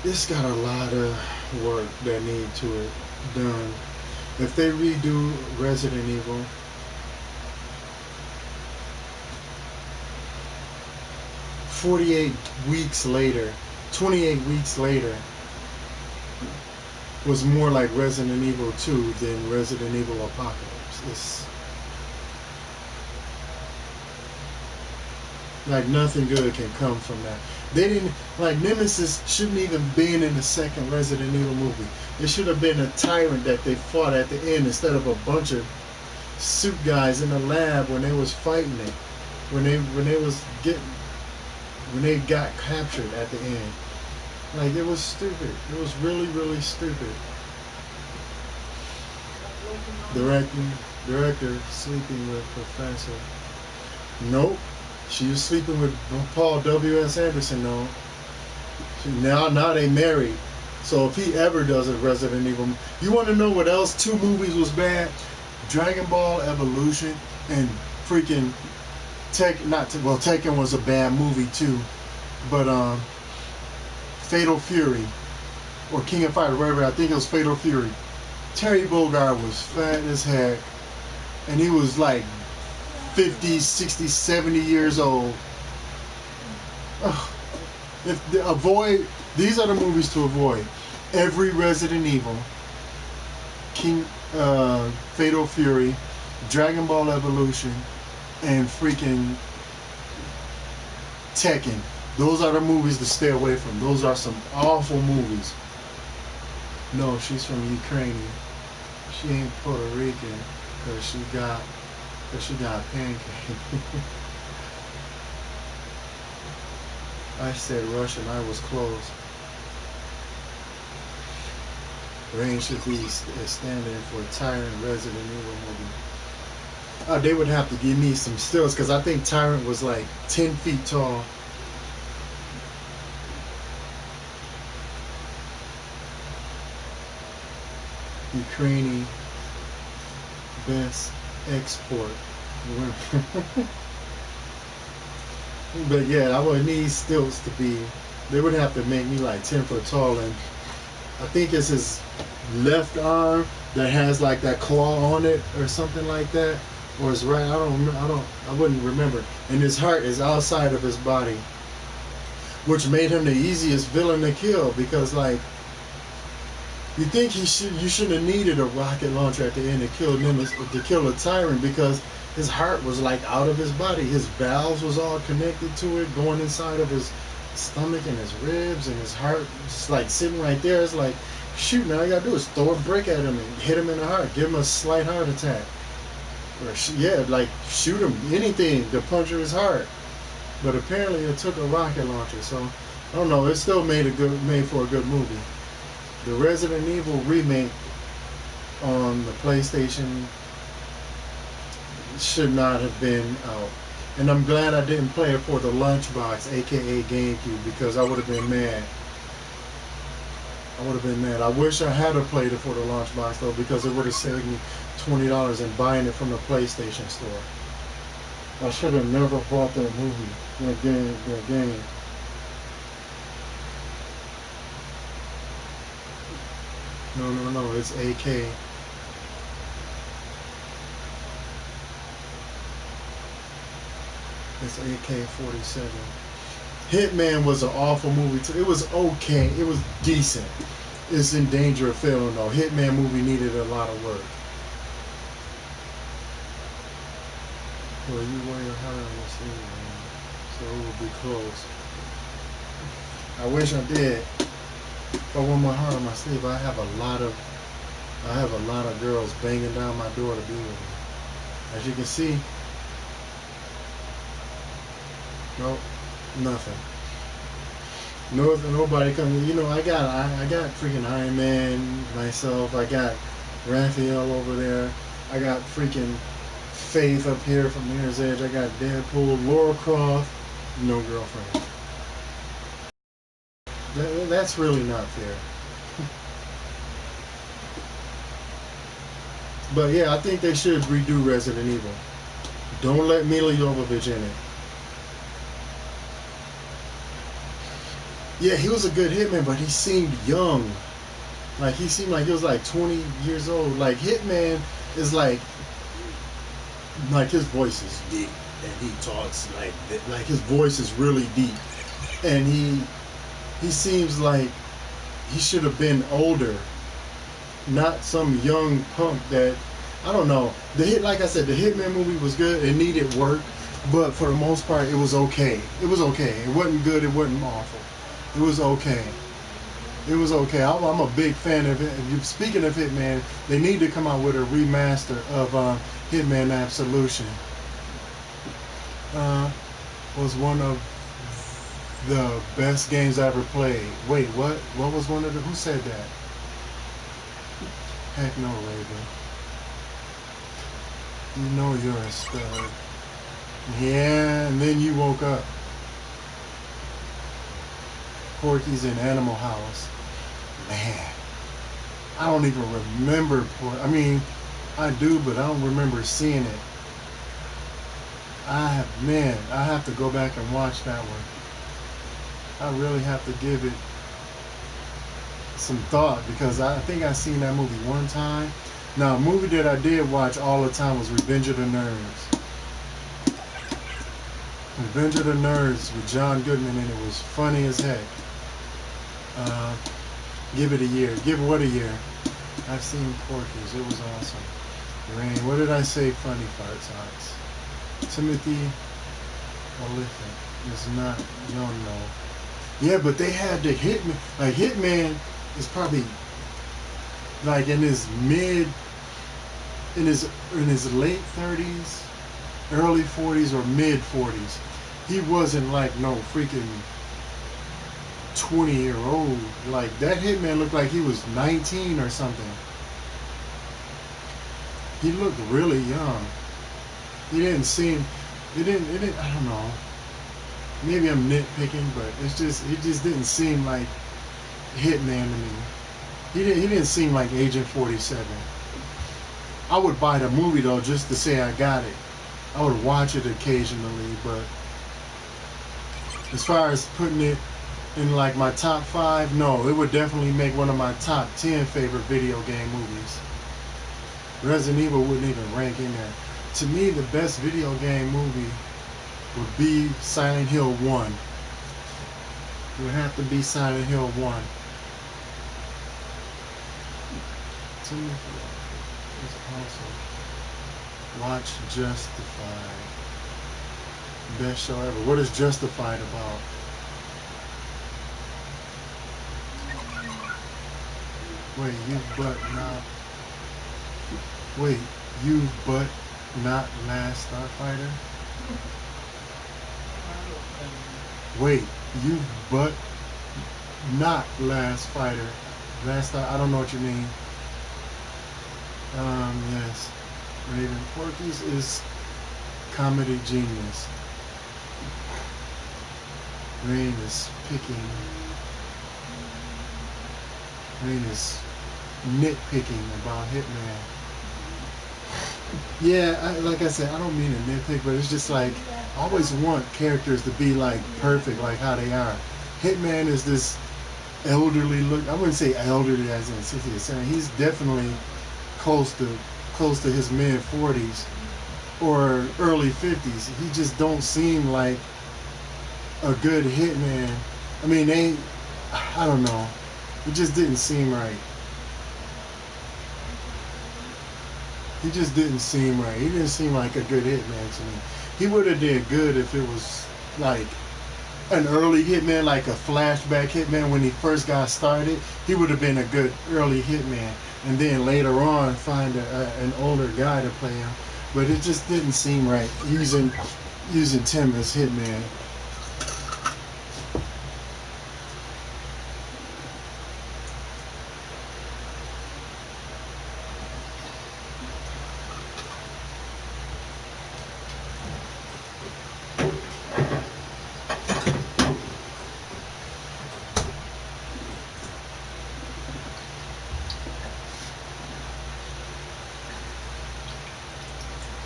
It's got a lot of work that need to it done. If they redo Resident Evil, (48 weeks later, 28 weeks later, was more like Resident Evil 2 than Resident Evil Apocalypse. It's like nothing good can come from that. They didn't, like, Nemesis shouldn't even been in the second Resident Evil movie. It should have been a tyrant that they fought at the end instead of a bunch of suit guys in the lab when they was fighting it. When they got captured at the end. Like, it was stupid. It was really, really stupid. Director sleeping with Professor. Nope. She was sleeping with Paul W.S. Anderson, though. Now they married. So if he ever does a Resident Evil, you want to know what else? 2 movies was bad: Dragon Ball Evolution and freaking Tekken was a bad movie too, but Fatal Fury or King of Fighters, whatever. I think it was Fatal Fury. Terry Bogard was fat as heck, and he was like 50, 60, 70 years old. Ugh. These are the movies to avoid. Every Resident Evil, Fatal Fury, Dragon Ball Evolution, and freaking Tekken. Those are the movies to stay away from. Those are some awful movies. No, she's from Ukraine. She ain't Puerto Rican because she got pancake. I said Russian. I was close. Rayne should be standing for Tyrant Resident Evil movie. They would have to give me some stills because I think Tyrant was like 10 feet tall. Ukrainian best export. But yeah, I would need stilts to be. They would have to make me like 10 foot tall, and I think it's his left arm that has like that claw on it or something like that, or his right. I wouldn't remember. And his heart is outside of his body, which made him the easiest villain to kill because like. You think you shouldn't have needed a rocket launcher at the end to kill a tyrant because his heart was like out of his body. His valves was all connected to it, going inside of his stomach and his ribs, and his heart just like sitting right there. It's like, shoot, man, all you gotta do is throw a brick at him and hit him in the heart, give him a slight heart attack, or like shoot him, anything to puncture his heart. But apparently it took a rocket launcher, so I don't know. It still made for a good movie. The Resident Evil remake on the PlayStation should not have been out. And I'm glad I didn't play it for the lunchbox, aka GameCube, because I would have been mad. I would have been mad. I wish I had played it for the lunchbox though, because it would have saved me $20 in buying it from the PlayStation store. I should have never bought that movie, that game. No, it's AK. It's AK-47. Hitman was an awful movie too. It was okay. It was decent. It's in danger of failing though. Hitman movie needed a lot of work. Well, you wear your heart on your sleeve, man. So it will be close. I wish I did. If I wear my heart on my sleeve, I have a lot of girls banging down my door to be with me. As you can see, nope, nothing. No, nobody coming. You know, I got freaking Iron Man myself. I got Raphael over there. I got freaking Faith up here from Mirror's Edge. I got Deadpool, Laura Croft, no girlfriend. That's really not fair. But yeah, I think they should redo Resident Evil. Don't let Mila Jovovich in it. Yeah, he was a good hitman, but he seemed young. Like he seemed like he was like 20 years old. Like Hitman is like his voice is deep, and he talks like his voice is really deep, and he seems like he should have been older, not some young punk that I don't know. Like I said, the Hitman movie was good. It needed work, but for the most part, it was okay. It was okay. It wasn't good. It wasn't awful. It was okay. It was okay. I'm a big fan of it. Speaking of Hitman, they need to come out with a remaster of Hitman Absolution. Was one of the best games I ever played. Wait, what? What was one of the? Who said that? Heck no, Raven. You know you're a stud. Yeah, and then you woke up. Porky's in Animal House. Man, I don't even remember Porky. I mean, I do, but I don't remember seeing it. I have to go back and watch that one. I really have to give it some thought because I think I seen that movie one time. Now, a movie that I did watch all the time was Revenge of the Nerds. Revenge of the Nerds with John Goodman, and it was funny as heck. Give it a year. Give what a year? I've seen Porky's. It was awesome. Rayne, what did I say? Funny farts odds. Timothy Oliphant is not. No. Yeah, but they had the Hitman. Like Hitman is probably like in his late 30s, early 40s, or mid 40s. He wasn't like no freaking 20-year-old. Like that Hitman looked like he was 19 or something. He looked really young. He didn't seem. It didn't. I don't know. Maybe I'm nitpicking, but it just didn't seem like Hitman to me. He didn't seem like Agent 47. I would buy the movie though just to say I got it. I would watch it occasionally, but as far as putting it in like my top 5, no, it would definitely make one of my top 10 favorite video game movies. Resident Evil wouldn't even rank in there. To me, the best video game movie would be Silent Hill 1. It would have to be Silent Hill 1. It's awesome. Watch Justified. Best show ever. What is Justified about? Wait, you but not Last Starfighter? Wait, you but not Last Fighter. I don't know what you mean. Yes. Raven Porky's is comedy genius. Rayne is picking. Rayne is nitpicking about Hitman. Yeah, like I said, I don't mean to nitpick, but it's just like I always want characters to be like perfect, like how they are. Hitman is this elderly look. I wouldn't say elderly as in 60 or 70. He's definitely close to close to his mid 40s or early 50s. He just don't seem like a good hitman. I mean, I don't know. It just didn't seem right. He just didn't seem right. He didn't seem like a good hitman to me. He would have did good if it was like an early hitman, like a flashback hitman when he first got started. He would have been a good early hitman, and then later on find an older guy to play him. But it just didn't seem right using Tim as hitman.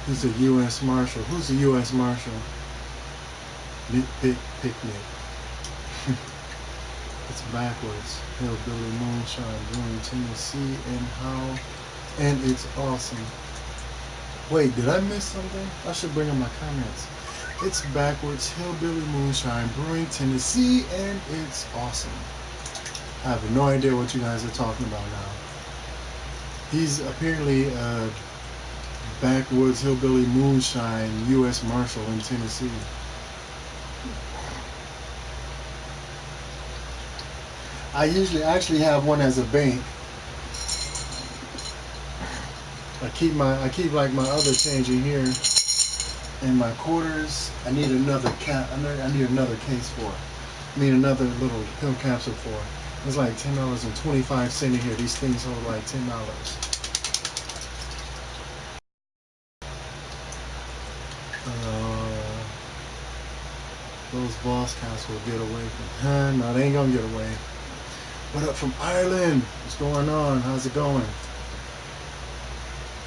He's a U.S. Marshal. Who's a U.S. Marshal? Nitpick picnic. It's backwards. Hillbilly moonshine brewing Tennessee and it's awesome. Wait, did I miss something? I should bring up my comments. It's backwards. Hillbilly moonshine brewing Tennessee and it's awesome. I have no idea what you guys are talking about now. He's apparently a backwoods hillbilly moonshine U.S. Marshal in Tennessee. I usually actually have one as a bank. I keep like my other change in here and my quarters. I need another I need another case for it. I need another little pill capsule for it. It's like $10.25 in here. These things hold like $10. Uh, those boss cats will get away from. No, they ain't gonna get away. What up from Ireland? What's going on? How's it going?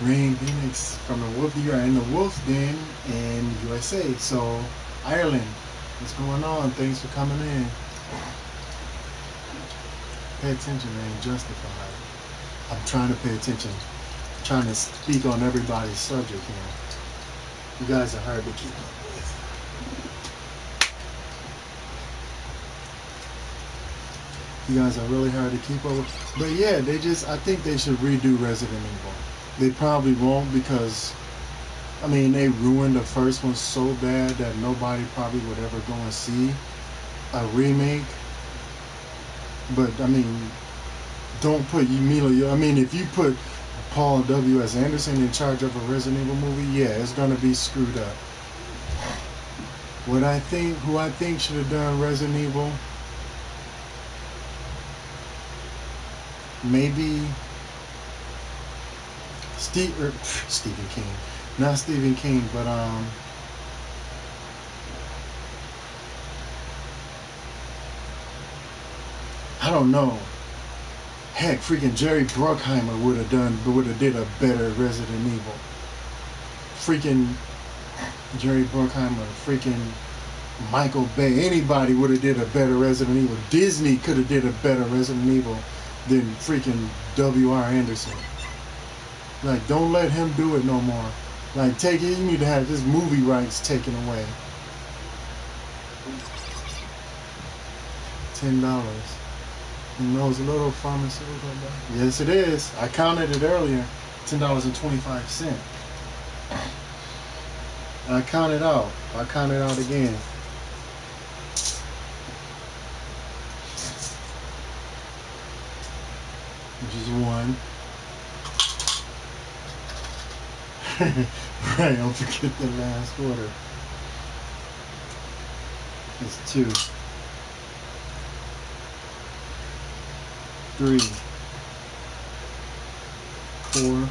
Rayne Phoenix from the Wolf. You're in the Wolf Den in USA. So Ireland, what's going on? Thanks for coming in. Pay attention, man. Justified. I'm trying to pay attention. I'm trying to speak on everybody's subject here. You guys are hard to keep up with. You guys are really hard to keep up with. But yeah, I think they should redo Resident Evil. They probably won't because, I mean, they ruined the first one so bad that nobody probably would ever go and see a remake. But, I mean, don't put Emilio. I mean, if you put Paul W.S. Anderson in charge of a Resident Evil movie, yeah, it's going to be screwed up. Who I think should have done Resident Evil, maybe Stephen King, not Stephen King, but I don't know. Heck, freaking Jerry Bruckheimer would have did a better Resident Evil. Freaking Jerry Bruckheimer, freaking Michael Bay, anybody would have did a better Resident Evil. Disney could have did a better Resident Evil than freaking W.R. Anderson. Like, don't let him do it no more. Like, take it. You need to have his movie rights taken away. $10. And those little pharmaceutical. Yes, it is. I counted it earlier. $10.25. I counted out. I counted out again. Which is one. Right, don't forget the last order. It's 2, 3, 4,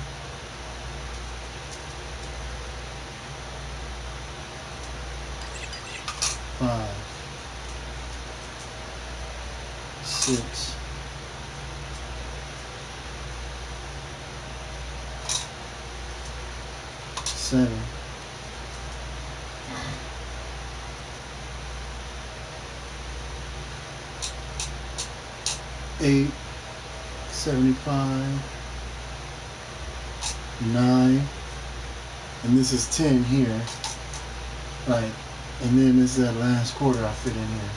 6, 7, 8, 75, 9, and this is 10 here, right? And then this is that last quarter I fit in here.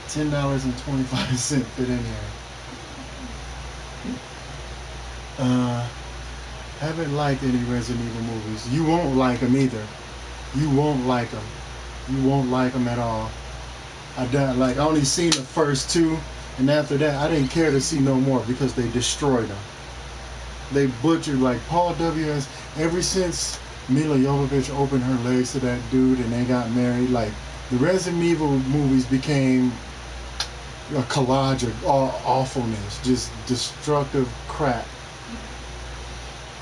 $10.25 fit in here. Haven't liked any Resident Evil movies. You won't like them either. You won't like them. You won't like them at all. I only seen the first 2, and after that I didn't care to see no more because they destroyed them. They butchered, like Paul W.S. Ever since Mila Jovovich opened her legs to that dude and they got married, like the Resident Evil movies became a collage of awfulness, just destructive crap.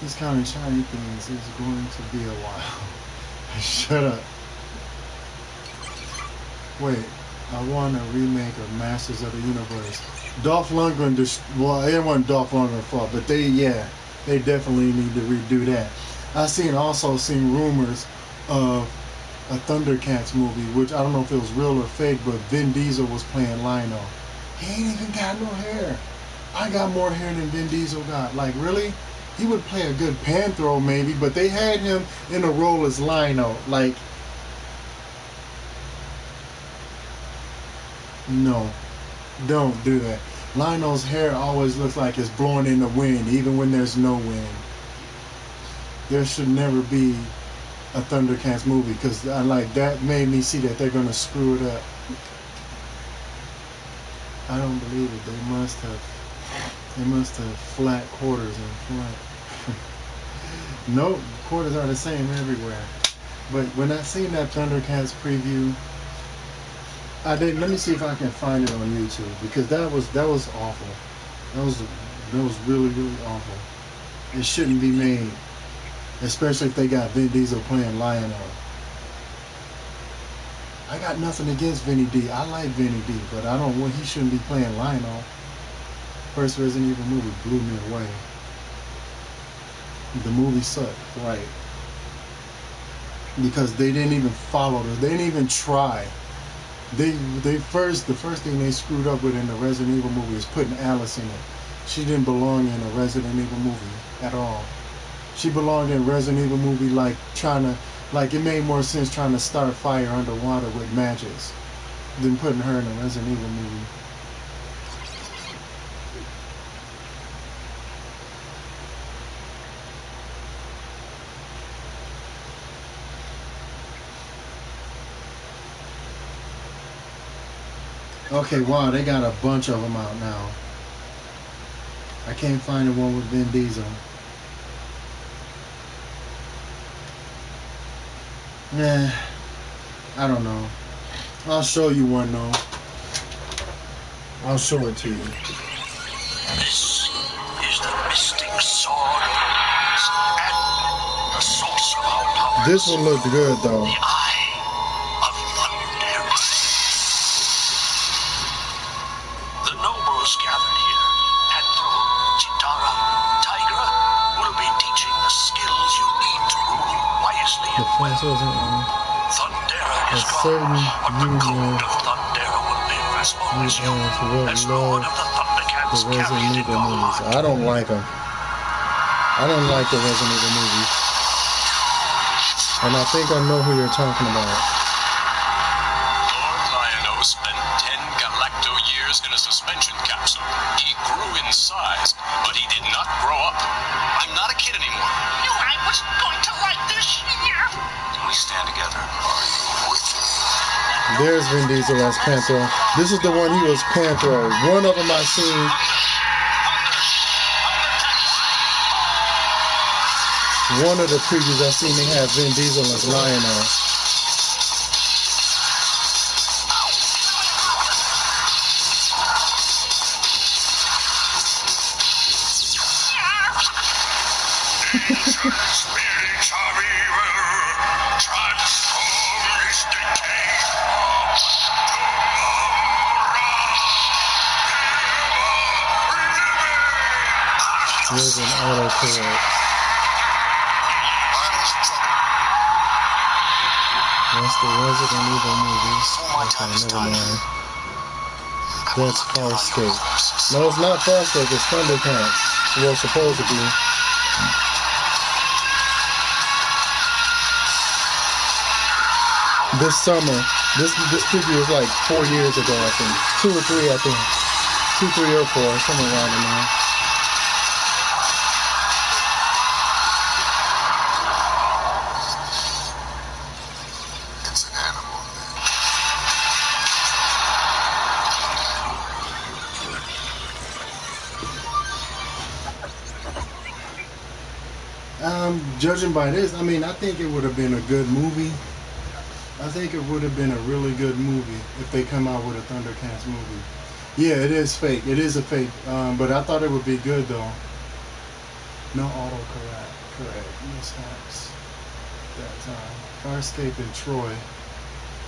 These kind of shiny things is going to be a while. Shut up. Wait, I want a remake of Masters of the Universe. Dolph Lundgren, well, it wasn't Dolph Lundgren's fault, but they definitely need to redo that. I also seen rumors of a Thundercats movie, which I don't know if it was real or fake, but Vin Diesel was playing Lionel. He ain't even got no hair. I got more hair than Vin Diesel got. Like, really? He would play a good Panthro maybe, but they had him in a role as Lionel. Like, no, don't do that. Lionel's hair always looks like it's blowing in the wind, even when there's no wind. There should never be a Thundercats movie, because that made me see that they're gonna screw it up. I don't believe it. They must have flat quarters in front. Nope, quarters are the same everywhere. But when I seen that Thundercats preview, let me see if I can find it on YouTube, because that was awful. That was really, really awful. It shouldn't be made, especially if they got Vin Diesel playing Lionel. I got nothing against Vinny D. I like Vinny D, but I don't want he shouldn't be playing Lionel. First Resident Evil movie blew me away. The movie sucked, right? Because they didn't even follow it. They didn't even try. The first thing they screwed up with in the Resident Evil movie is putting Alice in it. She didn't belong in a Resident Evil movie at all. She belonged in a Resident Evil movie it made more sense trying to start fire underwater with matches than putting her in a Resident Evil movie. Okay, wow, they got a bunch of them out now. I can't find the one with Vin Diesel. Nah, I don't know. I'll show you one though. I'll show it to you. This is the mystic sword and the source of our power. This one looked good though. The eye of Thundera. The nobles gathered here, Panthro, Chitara, Tigra, will be teaching the skills you need to rule wisely and well. Thundera is gone, but the code of Thundera will live as long as you, as Lord of the Thundercats carry it in your heart. I don't like them. I don't like the Resident Evil movies. And I think I know who you're talking about. Lord Lionel spent 10 galacto years in a suspension capsule. He grew in size, but he did not grow up. I'm not a kid anymore. Knew I was going to like this year. Can we stand together? Are you with me? There's Vin Diesel as Panthro. This is the one he was Panthro. One of them I seen. One of the previews I seen, they had Vin Diesel as Lionel. Spirits of evil, transform this decay tomorrow. There's an autocorrect. That's the Resident Evil movie. Okay, never mind. That's Farscape. No, it's not Farscape. It's Thundercats. Well, it's supposed to be. This summer, this preview was like 4 years ago, I think. 2 or 3, I think. 2, 3, or 4, somewhere around in there. It's an animal. Judging by this, I mean, I think it would have been a good movie. I think it would have been a really good movie if they come out with a Thundercats movie. Yeah, it is fake. It is a fake. But I thought it would be good though. No correct mishaps that time. Farscape and Troy.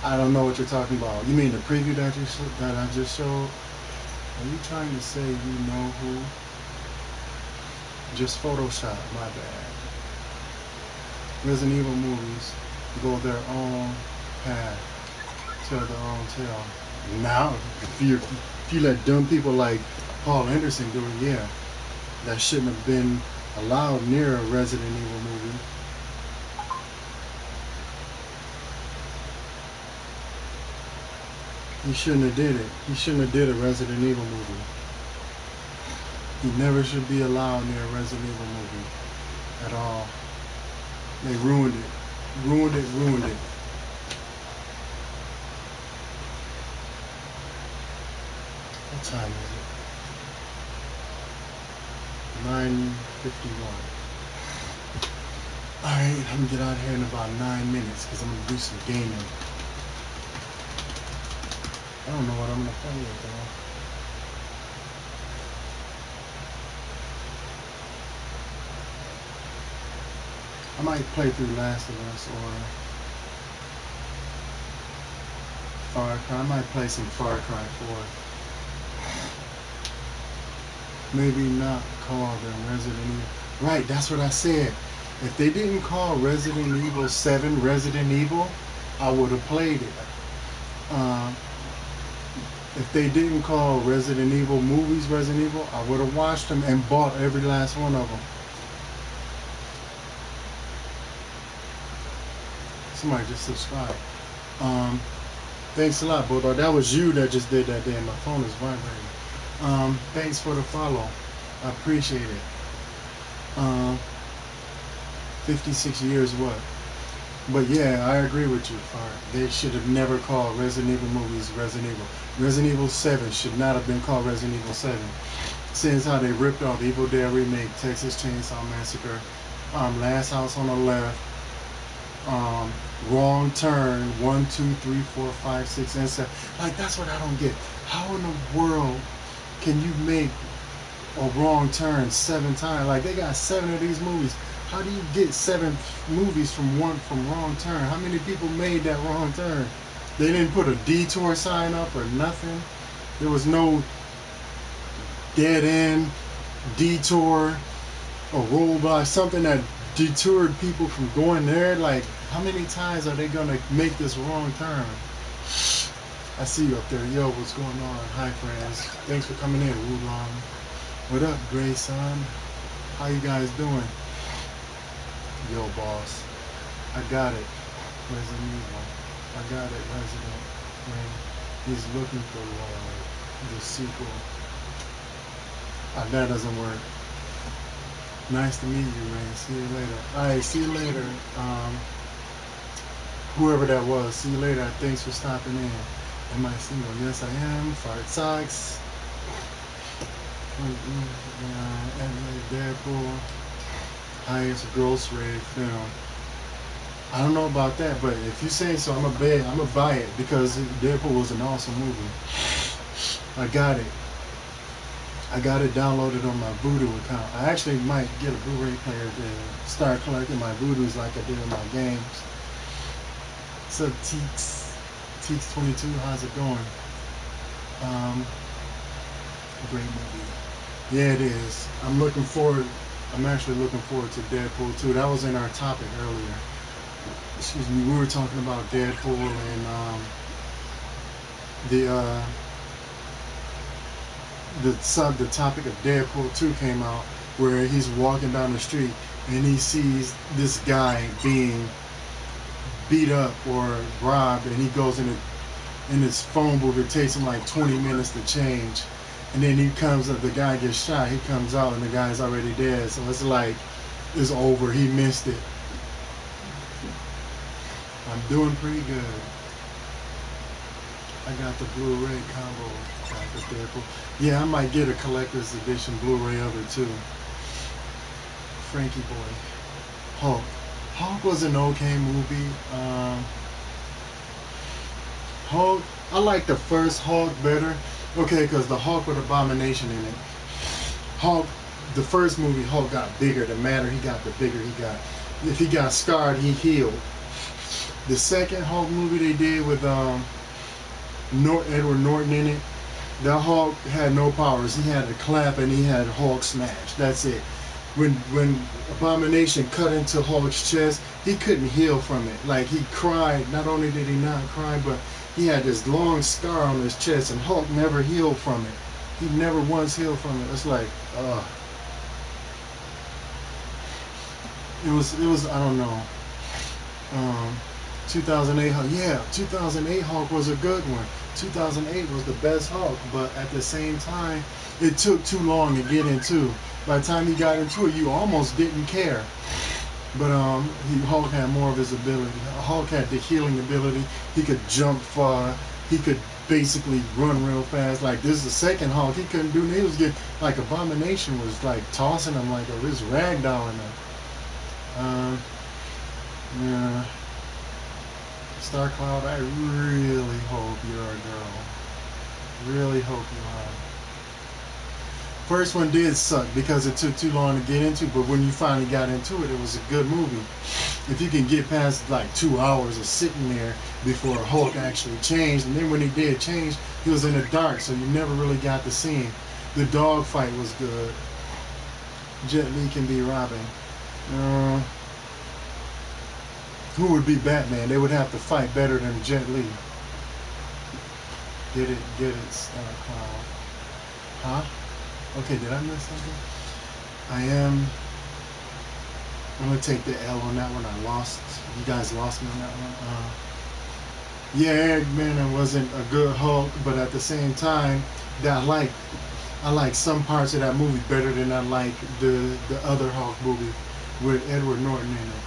I don't know what you're talking about. You mean the preview that I just showed? Are you trying to say you know who? Just Photoshop. My bad. Resident Evil movies go their own path, tell their own tale. Now, if you let dumb people like Paul Anderson do it, yeah, that shouldn't have been allowed near a Resident Evil movie. He shouldn't have did it. He shouldn't have did a Resident Evil movie. He never should be allowed near a Resident Evil movie at all. They ruined it. Ruined it. What time is it? 9:51. Alright, I'm gonna get out of here in about 9 minutes because I'm gonna do some gaming. I don't know what I'm gonna play with though. I might play through Last of Us or Far Cry. I might play some Far Cry 4. Maybe not call them Resident Evil. Right, that's what I said. If they didn't call Resident Evil 7 Resident Evil, I would have played it. If they didn't call Resident Evil movies Resident Evil, I would have watched them and bought every last one of them. Somebody just subscribe. Thanks a lot, Bulldog. That was you that just did that there. My phone is vibrating. Thanks for the follow. I appreciate it. 56 years what? But yeah, I agree with you. They should have never called Resident Evil movies Resident Evil. Resident Evil 7 should not have been called Resident Evil 7. Since how they ripped off Evil Dead Remake, Texas Chainsaw Massacre, Last House on the Left, Wrong Turn, 1, 2, 3, 4, 5, 6, and 7. Like, that's what I don't get. How in the world can you make a Wrong Turn 7 times? Like, they got 7 of these movies. How do you get 7 movies from Wrong Turn? How many people made that Wrong Turn? They didn't put a detour sign up or nothing. There was no dead end, detour, or roadblock, something that detoured people from going there. Like, how many times are they gonna make this Wrong Turn? I see you up there. Yo, what's going on? Hi, friends. Thanks for coming in, Wulong. What up, Grayson? How you guys doing? Yo, boss. I got it. Resident Evil. I got it, Resident. Rayne. He's looking for the sequel. That doesn't work. Nice to meet you, Rayne. See you later. Alright, see you later. Whoever that was, see you later. Thanks for stopping in. Am I single? Yes, I am. Fart socks. Deadpool. Highest gross rated film. I don't know about that, but if you say so, I'm gonna buy it because Deadpool was an awesome movie. I got it. I got it downloaded on my Voodoo account. I actually might get a Blu-ray player to start collecting my Voodoos like I did in my games. What's up, Teeks? Teeks22, how's it going? Great movie. Yeah, it is. I'm looking forward. I'm actually looking forward to Deadpool 2. That was in our topic earlier. Excuse me. We were talking about Deadpool and the the topic of Deadpool 2 came out, where he's walking down the street and he sees this guy being beat up or robbed, and he goes in his phone booth. It takes him like 20 minutes to change, and then he comes up. The guy gets shot. He comes out, and the guy's already dead. So it's like it's over. He missed it. I'm doing pretty good. I got the Blu-ray combo pack of Deadpool. Yeah, I might get a collector's edition Blu-ray of it too. Frankie Boy. Hulk. Hulk was an okay movie. Hulk. I like the first Hulk better. Okay, because the Hulk with Abomination in it. Hulk. The first movie, Hulk got bigger. The madder he got, the bigger he got. If he got scarred, he healed. The second Hulk movie they did with Edward Norton in it, that Hulk had no powers. He had a clap and he had Hulk smash. That's it. When Abomination cut into Hulk's chest, he couldn't heal from it. Like, he cried. Not only did he not cry, but he had this long scar on his chest, and Hulk never healed from it. He never once healed from it. It's like, it was I don't know. 2008 Hulk. Yeah, 2008 Hulk was a good one. 2008 was the best Hulk, but at the same time, it took too long to get into. By the time he got into it, you almost didn't care. But Hulk had more of his ability. Hulk had the healing ability. He could jump far. He could basically run real fast. Like, this is the second Hulk. He couldn't do. He was getting, like, Abomination was like tossing him like a this ragdolling him. Yeah. Star Cloud, I really hope you're a girl. Really hope you are. First one did suck because it took too long to get into, but when you finally got into it, it was a good movie. If you can get past like 2 hours of sitting there before Hulk actually changed, and then when he did change, he was in the dark, so you never really got to see him. The dog fight was good. Jet Li can be Robin. Who would be Batman? They would have to fight better than Jet Li. Get it, Star Cloud. Huh? Okay, did I miss something? I'm gonna take the L on that one. I lost. You guys lost me on that one. Yeah, Eric Bana wasn't a good Hulk, but at the same time, I like some parts of that movie better than I like the other Hulk movie with Edward Norton in it.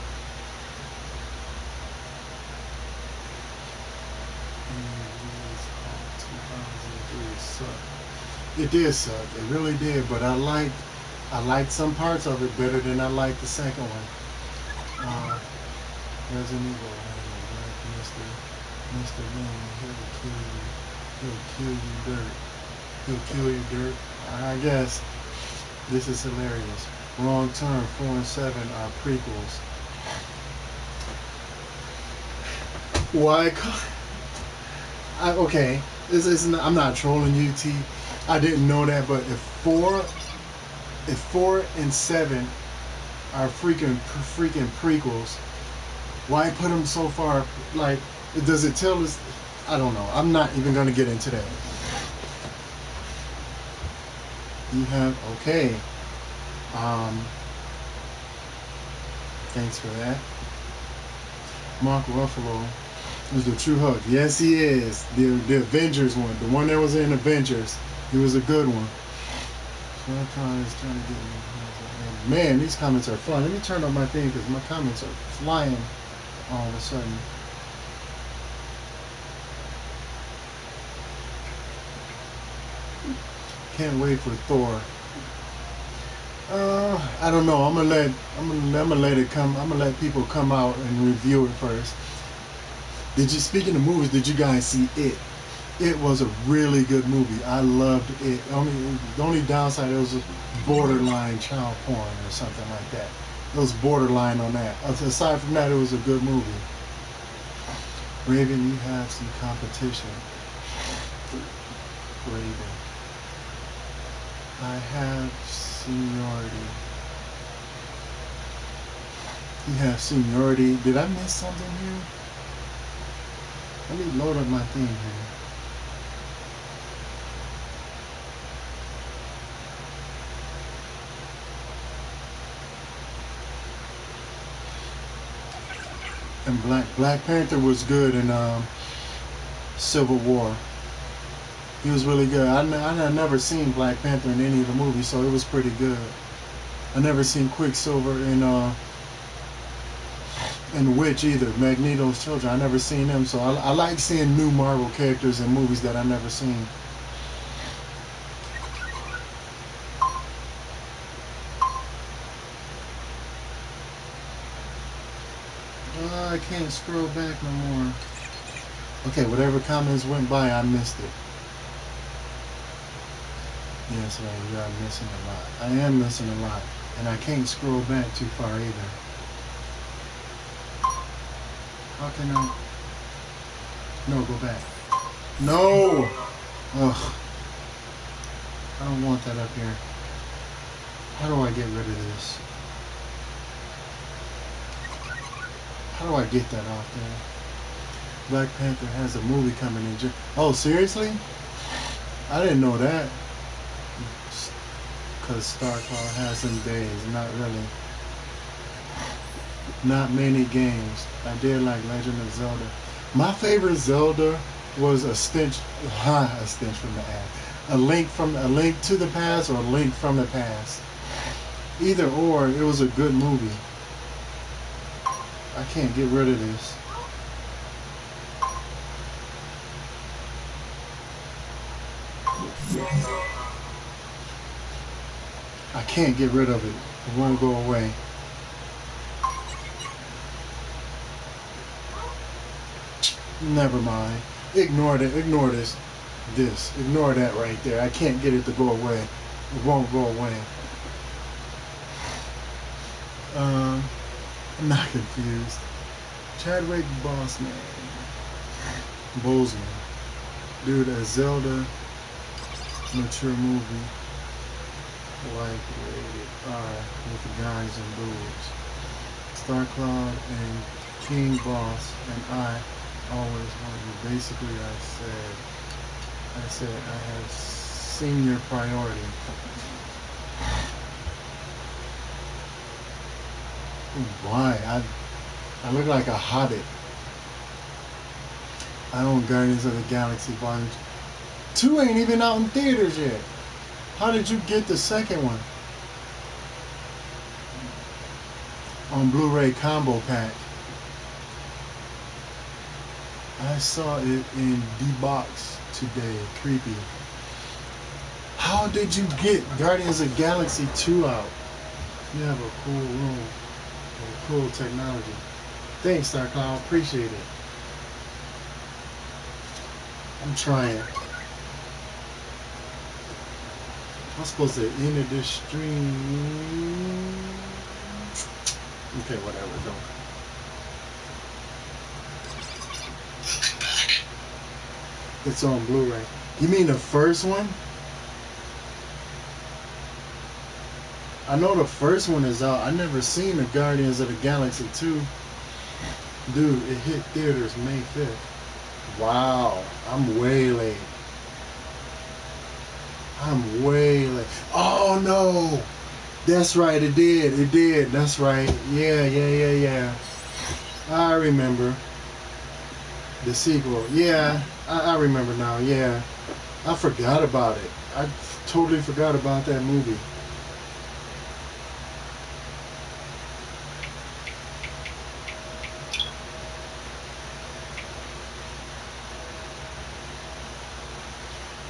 It did suck. It really did. But I liked some parts of it better than I liked the second one. Resident Evil, Mr. Rayne, he'll kill you dirt. He'll kill you dirt. I guess this is hilarious. Wrong turn. 4 and 7 are prequels. Why? Okay. I'm not trolling you, T. I didn't know that, but if 4 and 7 are freaking prequels, why put them so far? Like, does it tell us? I don't know. I'm not even gonna get into that. You have okay. Thanks for that. Mark Ruffalo is the true Hulk. Yes, he is. The Avengers one, the one that was in Avengers. He was a good one. Is trying to get me. Man, these comments are fun. Let me turn on my thing because my comments are flying all of a sudden. Can't wait for Thor. I don't know. I'm gonna let it come. I'm gonna let people come out and review it first. Speaking of movies, did you guys see It? It was a really good movie. I loved it. The only downside, it was borderline child porn or something like that. It was borderline on that. Aside from that, it was a good movie. Raven, you have some competition. Raven. I have seniority. You have seniority. Did I miss something here? Let me load up my thing here. And Black Panther was good in Civil War. He was really good. I had never seen Black Panther in any of the movies, so it was pretty good. I never seen Quicksilver in Witch either. Magneto's children. I never seen them, so I like seeing new Marvel characters in movies that I never seen. I can't scroll back no more. Okay, whatever comments went by, I missed it. Yes, man, you are missing a lot. I am missing a lot, and I can't scroll back too far either. How can I? No, go back. No! Ugh. I don't want that up here. How do I get rid of this? How do I get that off there? Black Panther has a movie coming in. Oh, seriously? I didn't know that. Because StarCloud has some days. Not really. Not many games. I did like Legend of Zelda. My favorite Zelda was a stench from the ass. A link to the past or a link from the past. Either or, it was a good movie. I can't get rid of this. I can't get rid of it. It won't go away. Never mind. Ignore that. Ignore this. Ignore that right there. I can't get it to go away. It won't go away. I'm not confused. Chadwick Boseman. Dude, a Zelda mature movie. Like rated R with the guys and boobs. StarCloud and King Boss and I always want you. Basically, I said I have senior priority. Why? I look like a hobbit. I own Guardians of the Galaxy Volume 2 ain't even out in theaters yet. How did you get the second one? On Blu-ray combo pack. I saw it in D-Box today. Creepy. How did you get Guardians of Galaxy 2 out? You have a cool room and cool technology. Thanks, StarCloud. Appreciate it. I'm trying. I'm supposed to enter this stream. Okay, whatever. Don't. It's on Blu-ray. You mean the first one? I know the first one is out. I never seen the Guardians of the Galaxy 2. Dude, it hit theaters May 5th. Wow. I'm way late. I'm way late. Oh no! That's right, it did. It did. That's right. Yeah. I remember. The sequel. Yeah, I remember now. Yeah. I forgot about it. I totally forgot about that movie.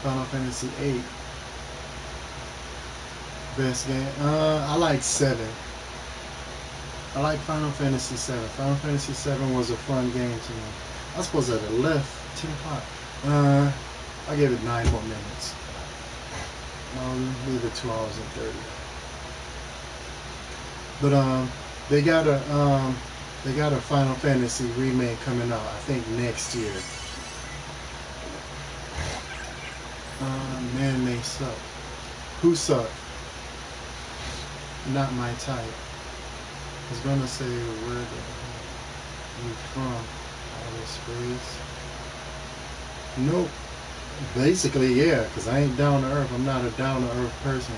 Final Fantasy 8. Best game. I like 7. I like Final Fantasy 7. Final Fantasy 7 was a fun game to me. I suppose I'd have left 10 o'clock. I give it 9 more minutes. Leave it 2 hours and 30. But they got a Final Fantasy remake coming out. I think next year. Man, they suck. Who suck? Not my type. I was gonna say where you from? Outer space. Nope. Basically, yeah, because I ain't down to earth. I'm not a down to earth person.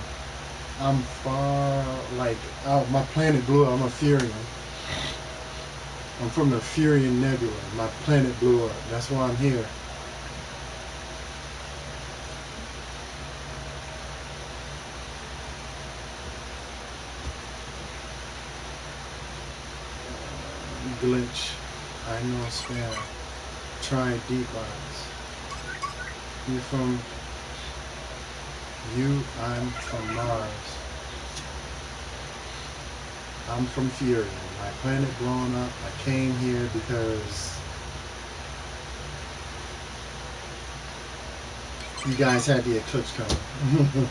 I'm far, like, out. My planet blew up. I'm a Furion. I'm from the Furion Nebula. My planet blew up. That's why I'm here. Glitch. I know spam. Try deep eyes. You from you? I'm from Mars. I'm from Furion. My planet blown up. I came here because you guys had the eclipse coming.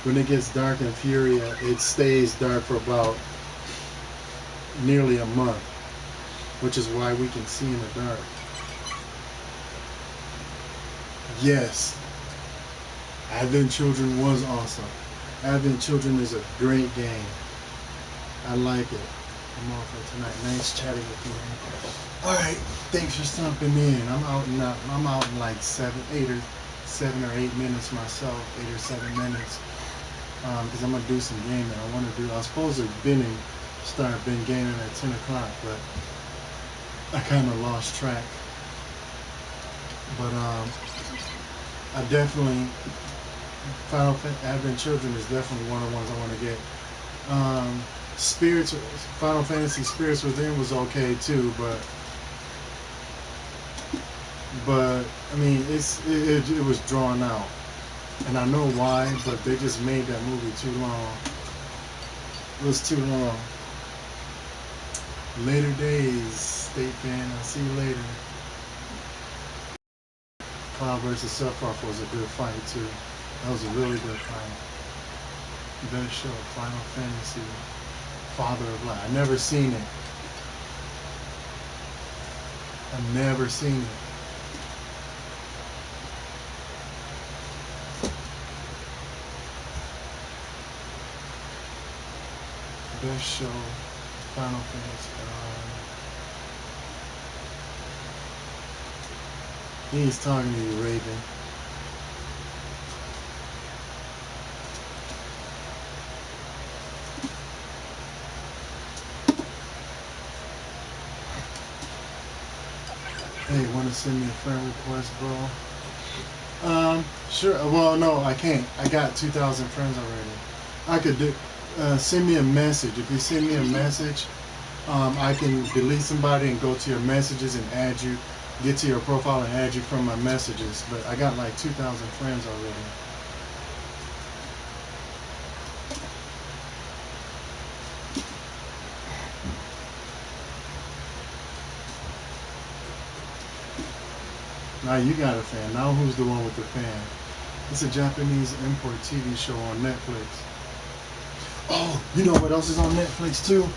When it gets dark in Furia, it stays dark for about nearly a month, which is why we can see in the dark. Yes, Advent Children was awesome. Advent Children is a great game. I like it. I'm off for tonight. Nice chatting with you. All right, thanks for stopping in. I'm out in like 7 or 8 minutes myself, 8 or 7 minutes, because I'm gonna do some gaming. I was supposed to start gaming at 10 o'clock, but I kind of lost track. But I definitely Advent Children is definitely one of the ones I want to get. Final Fantasy Spirits Within was okay too, but I mean it was drawn out, and I know why, but they just made that movie too long. It was too long. Later days, State Fan. I'll see you later. Cloud versus Sephiroth was a good fight too. That was a really good fight. Best show, Final Fantasy, Father of Light. I never seen it. I've never seen it. Best show, Final Fantasy. He's talking to you, Raven. Hey, want to send me a friend request, bro? Sure. Well, no, I can't. I got 2,000 friends already. I could do. Send me a message. If you send me a message, I can delete somebody and go to your messages and add you, get to your profile and add you from my messages. But I got like 2,000 friends already. Now you got a fan. Now who's the one with the fan? It's a Japanese import TV show on Netflix. Oh, you know what else is on Netflix too?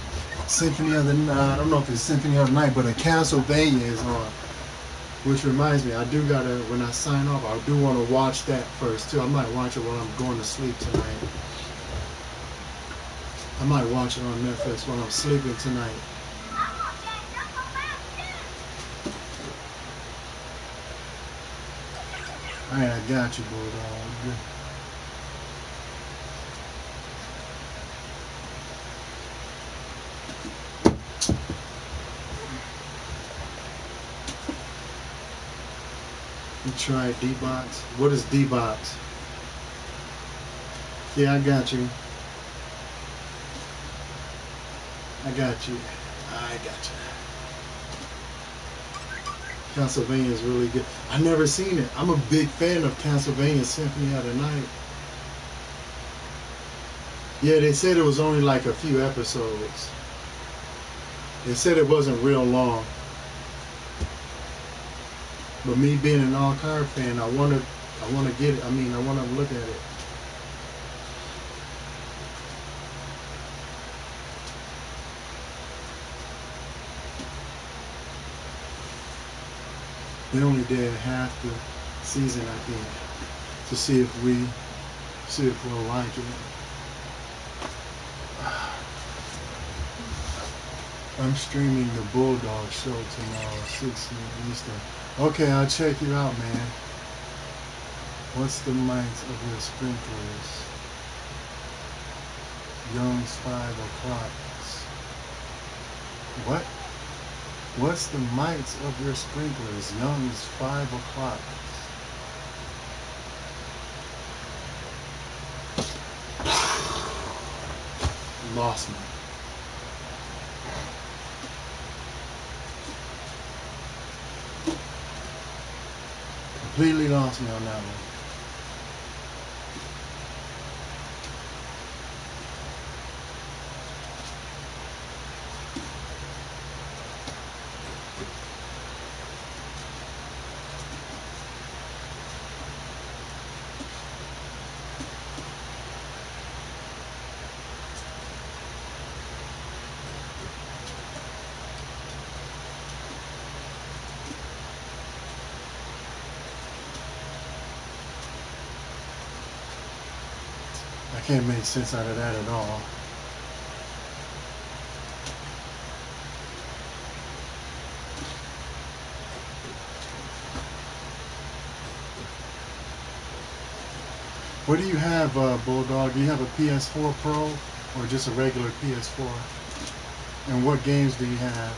Symphony of the Night. I don't know if it's Symphony of the Night, but a Castlevania is on. Which reminds me, I do gotta, when I sign off, I do want to watch that first too. I might watch it while I'm going to sleep tonight. I might watch it on Netflix while I'm sleeping tonight. Alright, I got you, Bulldog. You tried D-Box? What is D-Box? Yeah, I got you. I got you. I got you. Castlevania is really good. I never seen it. I'm a big fan of Castlevania Symphony of the Night. Yeah, they said it was only like a few episodes. They said it wasn't real long. But me being an all-card fan, I want to get it. I mean, I want to look at it. They only did half the season, I think. to see if we'll like it. I'm streaming the Bulldog show tomorrow, 6 Eastern. Okay, I'll check you out, man. What's the might of your sprinklers? Young's 5 o'clock. What? What's the might of your sprinklers? Young's 5 o'clock. Lost me. Completely lost me on that one. I can't make sense out of that at all. What do you have, Bulldog? Do you have a PS4 Pro or just a regular PS4? And what games do you have?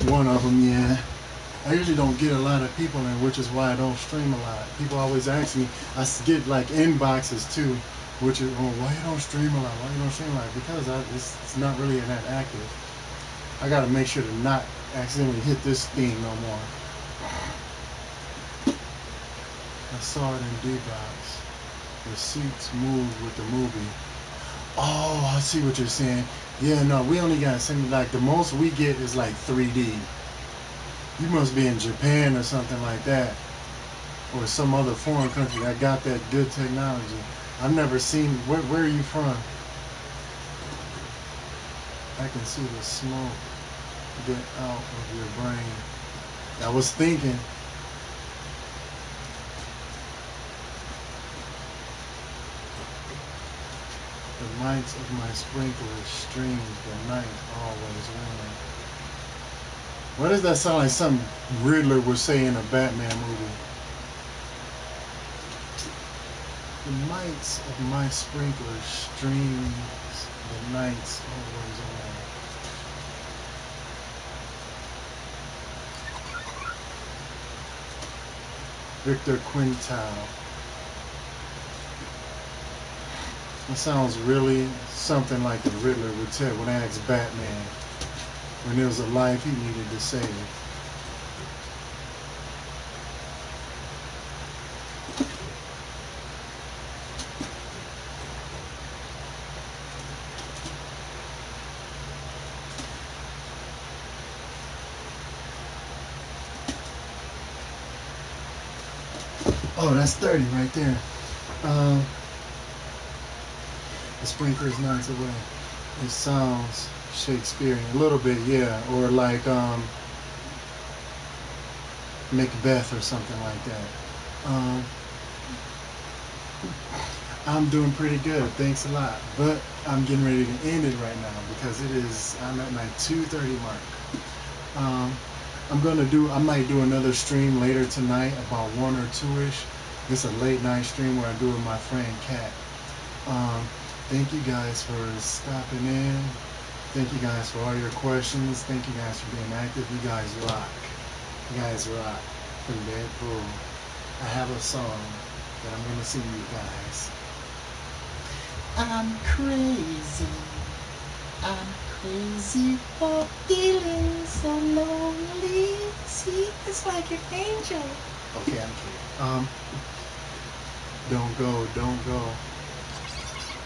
One of them, yeah. I usually don't get a lot of people in, which is why I don't stream a lot. People always ask me, I get like inboxes too, which is, oh, why you don't stream a lot? Why you don't stream a lot? Because it's not really that active. I gotta make sure to not accidentally hit this thing no more. I saw it in D-Box. The seats move with the movie. Oh, I see what you're saying. Yeah, no, we only got something like the most we get is like 3D. You must be in Japan or something like that, or some other foreign country that got that good technology. I've never seen. Where are you from? I can see the smoke get out of your brain. I was thinking. The might of my sprinklers streams the night always win. Why does that sound like some Riddler would say in a Batman movie? The might of my sprinklers streams the night always win. Victor Quintal. That sounds really something like the Riddler would say when I asked Batman when there was a life he needed to save. Oh, that's 30 right there. The sprinkler's nights away. It sounds Shakespearean a little bit, yeah, or like Macbeth or something like that. I'm doing pretty good, thanks a lot. But I'm getting ready to end it right now because I'm at my 2:30 mark. I might do another stream later tonight about 1 or 2-ish. This is a late night stream where I do with my friend Kat. Thank you guys for stopping in. Thank you guys for all your questions. Thank you guys for being active. You guys rock. You guys rock. From Deadpool. I have a song that I'm going to sing you guys. I'm crazy. I'm crazy for feeling so lonely. See, it's like an angel. Okay, I'm kidding. Don't go, don't go.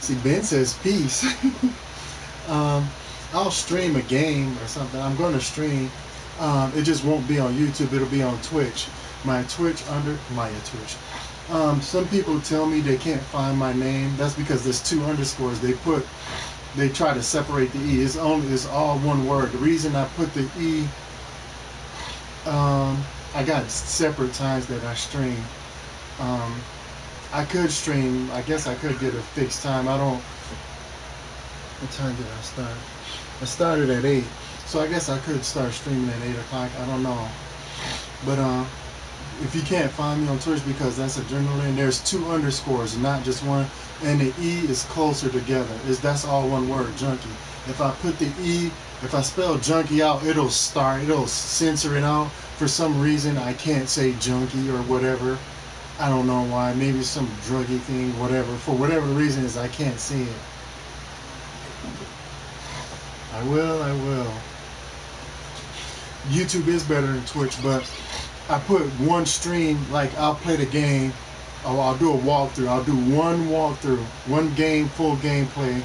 See, Ben says peace. I'll stream a game or something. I'm going to stream. It just won't be on YouTube. It'll be on Twitch. My Twitch under Maya Twitch. Some people tell me they can't find my name. That's because there's 2 underscores. They try to separate the E. It's all one word. The reason I put the E, I got separate times that I stream. I could stream. I guess I could get a fixed time. I don't. What time did I start? I started at 8, so I guess I could start streaming at 8 o'clock. I don't know, but if you can't find me on Twitch because that's adrenaline, there's 2 underscores, not just one, and the E is closer together. That's all one word, junkie. If I put the E, if I spell junkie out, it'll censor it out. For some reason, I can't say junkie or whatever. I don't know why. Maybe some druggy thing, whatever. For whatever the reason is, I can't see it. I will. YouTube is better than Twitch, but I put one stream, like I'll play the game, or I'll do a walkthrough. I'll do one walkthrough, one game, full gameplay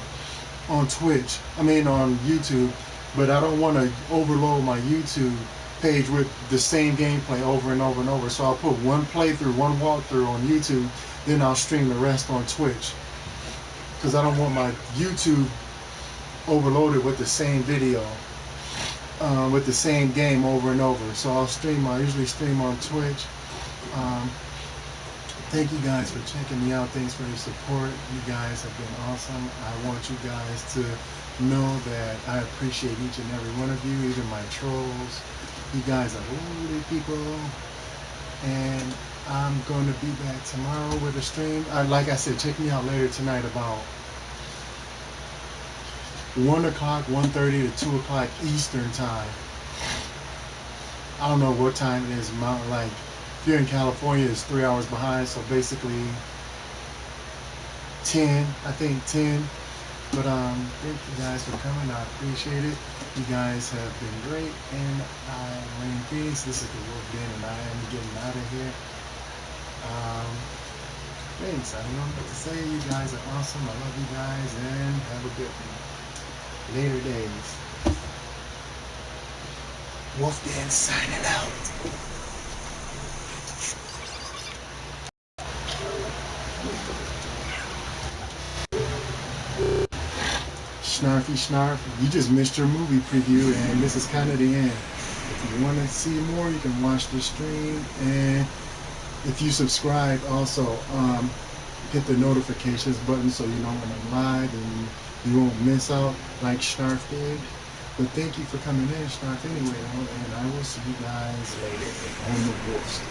on Twitch. I mean on YouTube, but I don't want to overload my YouTube page with the same gameplay over and over and over. So I'll put one playthrough, one walkthrough on YouTube, then I'll stream the rest on Twitch. Because I don't want my YouTube overloaded with the same video, with the same game over and over. So I usually stream on Twitch. Thank you guys for checking me out. Thanks for your support. You guys have been awesome. I want you guys to know that I appreciate each and every one of you, even my trolls. You guys are lovely people. And I'm going to be back tomorrow with a stream. Like I said, check me out later tonight about 1 o'clock, 1:30 to 2 o'clock Eastern time. I don't know what time it is. Like, if you're in California, it's 3 hours behind, so basically 10, I think 10. But thank you guys for coming. I appreciate it. You guys have been great, and I'm Rayne Phoenix. This is the Wolf Den, and I am getting out of here. Thanks. I don't know what to say. You guys are awesome. I love you guys, and have a good one. Later days. Wolf Den signing out. Snarfy Snarf, you just missed your movie preview, and this is kind of the end. If you want to see more, you can watch the stream, and if you subscribe, also hit the notifications button so you know when I'm live and you won't miss out like Snarf did. But thank you for coming in, Snarf, anyway, and I will see you guys later on the Wolf.